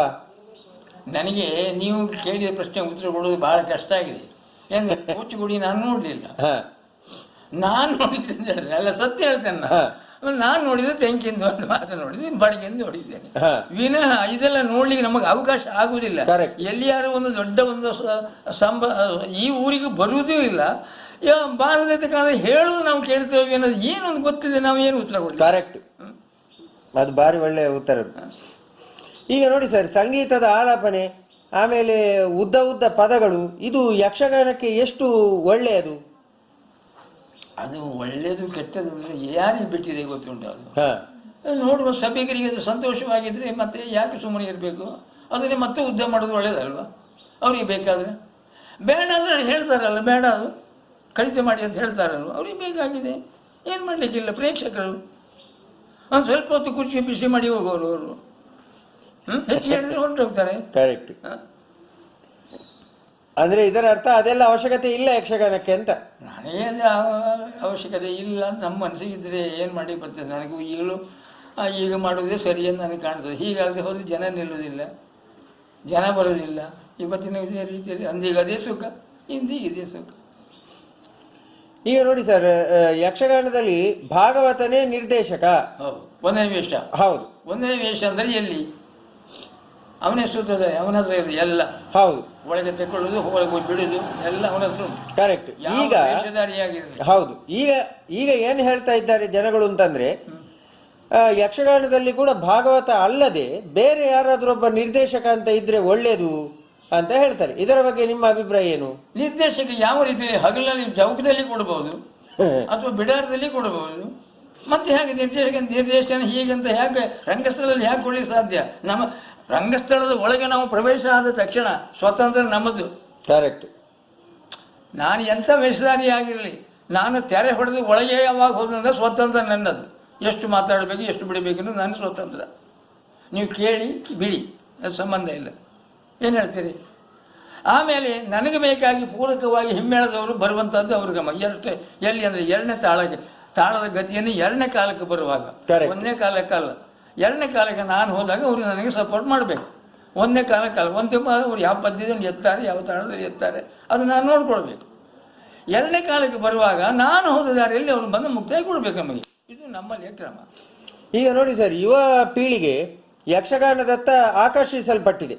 ನನಗೆ ನೀವು ಕೇಳಿದ ಪ್ರಶ್ನೆ ಉತ್ತರ ಕೊಡುವುದು ಬಹಳ ಕಷ್ಟ ಆಗಿದೆ. ಯಾಕಂದ್ರೆ ಕೂಚಿಪುಡಿ ನಾನು ನೋಡ್ಲಿಲ್ಲ. ನಾನು ನೋಡಿದ್ದೆ ಅಲ್ಲ, ಸತ್ಯ ಹೇಳ್ತೇನೆ. ನಾನು ನೋಡಿದ್ರೆ ತೆಂಕಿಂದ ಒಂದು ಮಾತ್ರ ನೋಡಿದ್ದೆ, ಬಡಗಿಂದ ನೋಡಿದ್ದೇನೆ ವಿನಃ ಇದೆಲ್ಲ ನೋಡ್ಲಿಕ್ಕೆ ನಮಗೆ ಅವಕಾಶ ಆಗುವುದಿಲ್ಲ. ಎಲ್ಲಿಯಾರು ಒಂದು ದೊಡ್ಡ ಒಂದು ಈ ಊರಿಗೆ ಬರುವುದೂ ಇಲ್ಲ. ಭಾರತದ ಕಾಲ ಹೇಳುವುದು ನಾವು ಕೇಳ್ತೇವೆ ಅನ್ನೋದು ಏನೊಂದು ಗೊತ್ತಿದೆ, ನಾವು ಏನು ಉತ್ತರ ಕೊಡ್ತೀವಿ? ಕರೆಕ್ಟ್. ಅದು ಭಾರಿ ಒಳ್ಳೆಯ ಉತ್ತರ. ಈಗ ನೋಡಿ ಸರ್, ಸಂಗೀತದ ಆಲಾಪನೆ, ಆಮೇಲೆ ಉದ್ದ ಉದ್ದ ಪದಗಳು, ಇದು ಯಕ್ಷಗಾನಕ್ಕೆ ಎಷ್ಟು ಒಳ್ಳೆಯದು? ಅದು ಒಳ್ಳೇದು ಕೆಟ್ಟದ್ದು ಯಾರಿಗೆ ಬಿಟ್ಟಿದೆ ಗೊತ್ತುಂಟು. ಅದು ನೋಡುವ ಸಭೆಗರಿಗೆ ಅದು ಸಂತೋಷವಾಗಿದ್ರೆ ಮತ್ತೆ ಯಾಕೆ ಸುಮ್ಮನೆ ಇರಬೇಕು? ಅದನ್ನೇ ಮತ್ತೆ ಉದ್ದ ಮಾಡೋದು ಒಳ್ಳೇದಲ್ವಾ ಅವ್ರಿಗೆ? ಬೇಕಾದರೆ ಬೇಡ ಅಂದರೆ ಹೇಳ್ತಾರಲ್ಲ, ಬೇಡ ಅದು ಕಡಿತ ಮಾಡಿ ಅಂತ ಹೇಳ್ತಾರಲ್ವ, ಅವ್ರಿಗೆ ಬೇಕಾಗಿದೆ, ಏನು ಮಾಡಲಿಕ್ಕಿಲ್ಲ. ಪ್ರೇಕ್ಷಕರು ಒಂದು ಸ್ವಲ್ಪ ಹೊತ್ತು ಕುರ್ಚಿ ಬಿಸಿ ಮಾಡಿ ಹೋಗೋರು, ಅವರು ಹೆಚ್ಚು ಹೇಳಿದ್ರೆ ಹೊರಟೋಗ್ತಾರೆ. ಕರೆಕ್ಟ್. ಅಂದ್ರೆ ಇದರ ಅರ್ಥ ಅದೆಲ್ಲ ಅವಶ್ಯಕತೆ ಇಲ್ಲ ಯಕ್ಷಗಾನಕ್ಕೆ ಅಂತ? ನನಗೇನು ಅವಶ್ಯಕತೆ ಇಲ್ಲ ಅಂತ ನಮ್ಮ ಮನಸ್ಸಿಗಿದ್ರೆ ಏನು ಮಾಡಿ ಬರ್ತದೆ. ನನಗೂ ಈಗ ಮಾಡೋದೇ ಸರಿ ಅಂತ ನನಗೆ ಕಾಣ್ತದೆ. ಹೀಗಾಗದೆ ಹೋದ್ರೆ ಜನ ನಿಲ್ಲುವುದಿಲ್ಲ, ಜನ ಬರೋದಿಲ್ಲ. ಇವತ್ತಿನ ಇದೇ ರೀತಿಯಲ್ಲಿ ಅಂದೀಗ ಅದೇ ಸುಖ, ಹಿಂದೀಗ ಇದೇ ಸುಖ. ಈಗ ನೋಡಿ ಸರ್, ಯಕ್ಷಗಾನದಲ್ಲಿ ಭಾಗವತನೇ ನಿರ್ದೇಶಕ. ಹೌದು, ಒಂದನೇ ವೇಷ. ಹೌದು, ಒಂದನೇ ವೇಷ ಅಂದರೆ ಎಲ್ಲಿ ಅವನ ಹೆಸರು ಅವನ ಹತ್ರ ಇರೋದು ಎಲ್ಲ. ಹೌದು, ಒಳಗೆ ತೆಕೊಳ್ಳುದು, ಒಳಗೆ ಹೋಗಿ ಬಿಡುದು ಎಲ್ಲ ಅವನ ಹತ್ರ. ಕರೆಕ್ಟ್. ಈಗ ಹೌದು, ಈಗ ಈಗ ಏನು ಹೇಳ್ತಾ ಇದ್ದಾರೆ ಜನಗಳು ಅಂತಂದ್ರೆ, ಯಕ್ಷಗಾನದಲ್ಲಿ ಕೂಡ ಭಾಗವತ ಅಲ್ಲದೆ ಬೇರೆ ಯಾರಾದ್ರೂ ಒಬ್ಬ ನಿರ್ದೇಶಕ ಅಂತ ಇದ್ರೆ ಒಳ್ಳೇದು ಅಂತ ಹೇಳ್ತಾರೆ. ಇದರ ಬಗ್ಗೆ ನಿಮ್ಮ ಅಭಿಪ್ರಾಯ ಏನು? ನಿರ್ದೇಶಕ ಯಾವ ರೀತಿ ಹಗಲಲ್ಲಿ ಚೌಕದಲ್ಲಿ ಕೊಡಬಹುದು ಅಥವಾ ಬಿಡಾರದಲ್ಲಿ ಕೊಡಬಹುದು. ಮತ್ತೆ ಹೇಗೆ ನಿರ್ದೇಶನ ಹೀಗಂತ ಹೇಗೆ ರಂಗಸ್ಥಳದಲ್ಲಿ ಹೇಗೆ ಕೊಡ್ಲಿಕ್ಕೆ ಸಾಧ್ಯ? ನಮ್ಮ ರಂಗಸ್ಥಳದ ಒಳಗೆ ನಾವು ಪ್ರವೇಶ ಆದ ತಕ್ಷಣ ಸ್ವತಂತ್ರ ನಮ್ಮದು. ಕರೆಕ್ಟ್. ನಾನು ಎಂಥ ವೇಷಧಾರಿ ಆಗಿರಲಿ, ನಾನು ತೆರೆ ಹೊಡೆದು ಒಳಗೆ ಯಾವಾಗ ಹೋದಂದ್ರೆ ಸ್ವತಂತ್ರ ನನ್ನದು. ಎಷ್ಟು ಮಾತಾಡಬೇಕು, ಎಷ್ಟು ಬಿಡಬೇಕು ಅನ್ನೋದು ನಾನು ಸ್ವತಂತ್ರ. ನೀವು ಕೇಳಿ ಬಿಡಿ, ಅದು ಸಂಬಂಧ ಇಲ್ಲ. ಏನು ಹೇಳ್ತೀರಿ? ಆಮೇಲೆ ನನಗೆ ಬೇಕಾಗಿ ಪೂರಕವಾಗಿ ಹಿಮ್ಮೇಳದವರು ಬರುವಂಥದ್ದು ಅವ್ರ ಗಮ ಎಲ್ಲಿ ಅಂದರೆ ಎರಡನೇ ತಾಳದ ಗತಿಯನ್ನು ಎರಡನೇ ಕಾಲಕ್ಕೆ ಬರುವಾಗ, ಒಂದನೇ ಕಾಲಕ್ಕಲ್ಲ, ಎರಡನೇ ಕಾಲಕ್ಕೆ ನಾನು ಹೋದಾಗ ಅವರು ನನಗೆ ಸಪೋರ್ಟ್ ಮಾಡಬೇಕು. ಒಂದನೇ ಕಾಲಕ್ಕಲ್ಲ, ಅವ್ರು ಯಾವ ಪದ್ಯದಲ್ಲಿ ಎತ್ತಾರೆ, ಯಾವ ತಾಳದಲ್ಲಿ ಎತ್ತಾರೆ, ಅದು ನಾನು ನೋಡ್ಕೊಳ್ಬೇಕು. ಎರಡನೇ ಕಾಲಕ್ಕೆ ಬರುವಾಗ ನಾನು ಹೋದ ದಾರಿಯಲ್ಲಿ ಅವರು ಬಂದು ಮುಕ್ತಾಯ ಕೊಡಬೇಕು ನಮಗೆ. ಇದು ನಮ್ಮಲ್ಲಿ ಕ್ರಮ. ಈಗ ನೋಡಿ ಸರ್, ಯುವ ಪೀಳಿಗೆ ಯಕ್ಷಗಾನದತ್ತ ಆಕರ್ಷಿಸಲ್ಪಟ್ಟಿದೆ.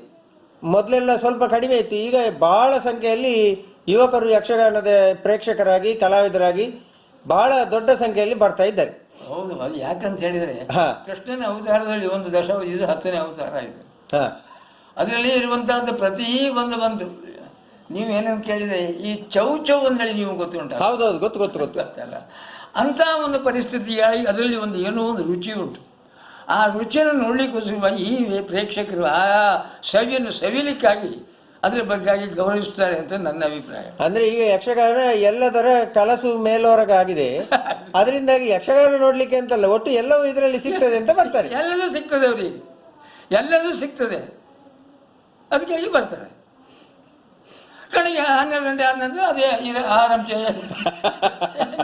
ಮೊದಲೆಲ್ಲ ಸ್ವಲ್ಪ ಕಡಿಮೆ ಇತ್ತು, ಈಗ ಬಹಳ ಸಂಖ್ಯೆಯಲ್ಲಿ ಯುವಕರು ಯಕ್ಷಗಾನದ ಪ್ರೇಕ್ಷಕರಾಗಿ, ಕಲಾವಿದರಾಗಿ ಬಹಳ ದೊಡ್ಡ ಸಂಖ್ಯೆಯಲ್ಲಿ ಬರ್ತಾ ಇದ್ದಾರೆ. ಹೌದು, ಅದು ಯಾಕಂತ ಹೇಳಿದರೆ, ಕೃಷ್ಣನ ಅವತಾರದಲ್ಲಿ ಒಂದು ಇದು 10ನೇ ಅವತಾರ ಇದೆ. ಅದರಲ್ಲಿ ಇರುವಂತಹದ್ದು ಪ್ರತಿ ಒಂದು ನೀವೇನಂತ ಕೇಳಿದ್ರೆ, ಈ ಚೌಚೌ ಅಂದೇಳಿ ನೀವು ಗೊತ್ತುಂಟ? ಹೌದೌದು, ಗೊತ್ತಲ್ಲ. ಅಂತ ಒಂದು ಪರಿಸ್ಥಿತಿಯಾಗಿ ಅದರಲ್ಲಿ ಏನೋ ಒಂದು ರುಚಿ ಉಂಟು. ಆ ರುಚಿಯನ್ನು ನೋಡ್ಲಿಕ್ಕೋಸ್ಕರವಾಗಿ ಈ ಪ್ರೇಕ್ಷಕರು ಆ ಸವಿಯನ್ನು ಸವಿಲಿಕ್ಕಾಗಿ ಅದರ ಬಗ್ಗೆ ಗೌರವಿಸ್ತಾರೆ ಅಂತ ನನ್ನ ಅಭಿಪ್ರಾಯ. ಅಂದ್ರೆ ಈಗ ಯಕ್ಷಗಾನ ಎಲ್ಲದರ ಕಲಸು ಮೇಲೋರಗಾಗಿದೆ. ಅದರಿಂದಾಗಿ ಯಕ್ಷಗಾನ ನೋಡ್ಲಿಕ್ಕೆ ಅಂತಲ್ಲ, ಒಟ್ಟು ಎಲ್ಲವೂ ಇದರಲ್ಲಿ ಸಿಗ್ತದೆ ಅಂತ ಬರ್ತಾರೆ. ಎಲ್ಲದೂ ಸಿಗ್ತದೆ ಅವರಿಗೆ, ಎಲ್ಲದೂ ಸಿಗ್ತದೆ, ಅದಕ್ಕಾಗಿ ಬರ್ತಾರೆ. ಕಡೆಗೆ 12 ಗಂಟೆ ಆದ ನಂತರ ಅದೇ ಆರಾಮ್ಸೆ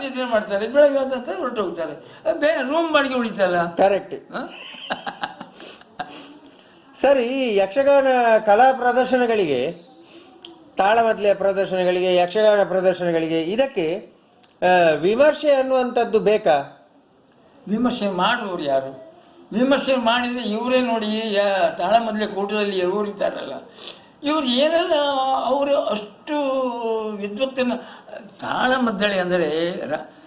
ನಿದ್ರೆ ಮಾಡ್ತಾರೆ. ಬೆಳಗ್ಗೆ ಆದಂತ ಹೊರಟು ಹೋಗ್ತಾರೆ. ರೂಮ್ ಬಾಡಿಗೆ ಉಳಿತಲ್ಲ. ಕರೆಕ್ಟ್. ಸರಿ, ಈ ಯಕ್ಷಗಾನ ಕಲಾ ಪ್ರದರ್ಶನಗಳಿಗೆ, ತಾಳಮದ್ಲೆಯ ಪ್ರದರ್ಶನಗಳಿಗೆ, ಯಕ್ಷಗಾನ ಪ್ರದರ್ಶನಗಳಿಗೆ ಇದಕ್ಕೆ ವಿಮರ್ಶೆ ಅನ್ನುವಂಥದ್ದು ಬೇಕಾ? ವಿಮರ್ಶೆ ಮಾಡುವವರು ಯಾರು? ವಿಮರ್ಶೆ ಮಾಡಿದರೆ ಇವರೇ ನೋಡಿ, ತಾಳಮದ್ಲೆ ಕೂಟದಲ್ಲಿ ಇರುವವರು ಇದ್ದಾರಲ್ಲ, ಇವರು ಏನೆಲ್ಲ ಅವರು ಅಷ್ಟು ವಿದ್ವತ್ತನ್ನು. ತಾಳಮದ್ದಳೆ ಅಂದರೆ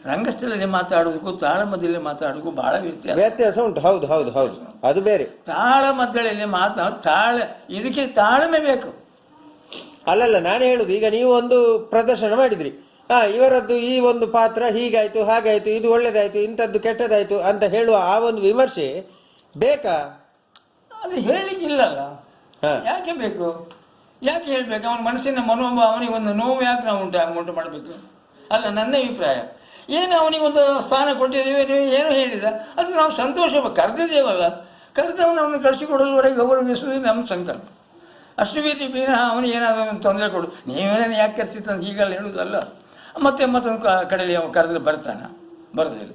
ರಂಗಸ್ಥಳದಲ್ಲಿ ಮಾತಾಡೋದಕ್ಕೂ ತಾಳಮದ್ದಳೆ ಮಾತಾಡೋದಕ್ಕೂ ಬಹಳ ವ್ಯತ್ಯಾಸ ಉಂಟು. ಹೌದು ಹೌದು ಹೌದು, ಅದು ಬೇರೆ. ತಾಳಮದ್ದಳೆಯಲ್ಲಿ ಇದಕ್ಕೆ ತಾಳ್ಮೆ ಬೇಕು. ಅಲ್ಲಲ್ಲ, ನಾನು ಹೇಳುದು, ಈಗ ನೀವು ಒಂದು ಪ್ರದರ್ಶನ ಮಾಡಿದ್ರಿ, ಇವರದ್ದು ಈ ಒಂದು ಪಾತ್ರ ಹೀಗಾಯ್ತು, ಹಾಗಾಯ್ತು, ಇದು ಒಳ್ಳೇದಾಯ್ತು, ಇಂಥದ್ದು ಕೆಟ್ಟದಾಯ್ತು ಅಂತ ಹೇಳುವ ಆ ಒಂದು ವಿಮರ್ಶೆ ಬೇಕಾ? ಅದು ಹೇಳಿಕ್ಕಿಲ್ಲಲ್ಲ. ಯಾಕೆ ಬೇಕು? ಯಾಕೆ ಹೇಳ್ಬೇಕು? ಅವನ ಮನಸ್ಸಿನ ಅವನಿಗೆ ಒಂದು ನೋವು ಯಾಕೆ ನಾವು ಉಂಟು ಮಾಡಬೇಕು? ಅಲ್ಲ, ನನ್ನ ಅಭಿಪ್ರಾಯ ಏನು, ಅವನಿಗೊಂದು ಸ್ಥಾನ ಕೊಟ್ಟಿದ್ದೇವೆ, ನೀವು ಏನು ಹೇಳಿದ ಅದು ನಾವು ಸಂತೋಷ ಕರೆದಿದ್ದೇವಲ್ಲ, ಕರೆದವನು ಅವನು ಕಳಿಸಿಕೊಡಲ್ವರೆಗೆ ಗೌರವಿಸುವುದು ನಮ್ಮ ಸಂಕಲ್ಪ. ಅಷ್ಟು ರೀತಿ ಬೇರೆ ಅವನಿಗೆ ಏನಾದರೂ ಒಂದು ತೊಂದರೆ ಕೊಡು, ನೀವೇನೇನು ಯಾಕೆ ಕರೆಸಿತ್ತಂತ ಹೀಗೆಲ್ಲ ಹೇಳುವುದಲ್ಲ. ಮತ್ತೊಂದು ಕಡೆಯಲ್ಲಿ ಅವನು ಕರೆದ್ರೆ ಬರೋದಿಲ್ಲ.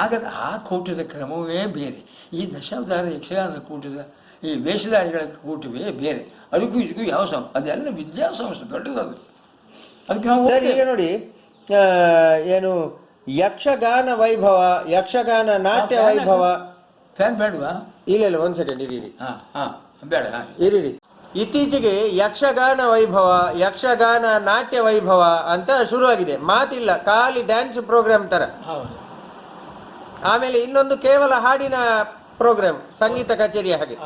ಆಗ ಆ ಕೂಟದ ಕ್ರಮವೇ ಬೇರೆ. ಈ ದಶಾವತಾರ ಯಕ್ಷಗಾನದ ಕೂಟದ ಈ ವೇಷಧಾರಿಗಳ ಕೂಟವೇ ಬೇರೆ. ಅದಕ್ಕೂ ಇದಕ್ಕೂ ಯಾವ ಅದೆಲ್ಲ ವಿದ್ಯಾಸಂಸ್ಥೆ ದೊಡ್ಡದದು. ಅದಕ್ಕೆ ನಾವು ಈಗ ನೋಡಿ, ಏನು ಯಕ್ಷಗಾನ ವೈಭವ, ಯಕ್ಷಗಾನ ನಾಟ್ಯ ವೈಭವ. ಫ್ಯಾನ್ ಬೇಡವಾ? ಇಲ್ಲ, ಒಂದ್ ಸೆಕೆಂಡ್ ಇರೀರಿ. ಬೇಡ, ಇರೀರಿ. ಇತ್ತೀಚೆಗೆ ಯಕ್ಷಗಾನ ವೈಭವ, ಯಕ್ಷಗಾನ ನಾಟ್ಯ ವೈಭವ ಅಂತ ಶುರುವಾಗಿದೆ. ಮಾತಿಲ್ಲ, ಖಾಲಿ ಡ್ಯಾನ್ಸ್ ಪ್ರೋಗ್ರಾಮ್ ತರ. ಆಮೇಲೆ ಇನ್ನೊಂದು ಕೇವಲ ಹಾಡಿನ ಪ್ರೋಗ್ರಾಮ್, ಸಂಗೀತ ಕಚೇರಿಯ ಹಾಗೆ.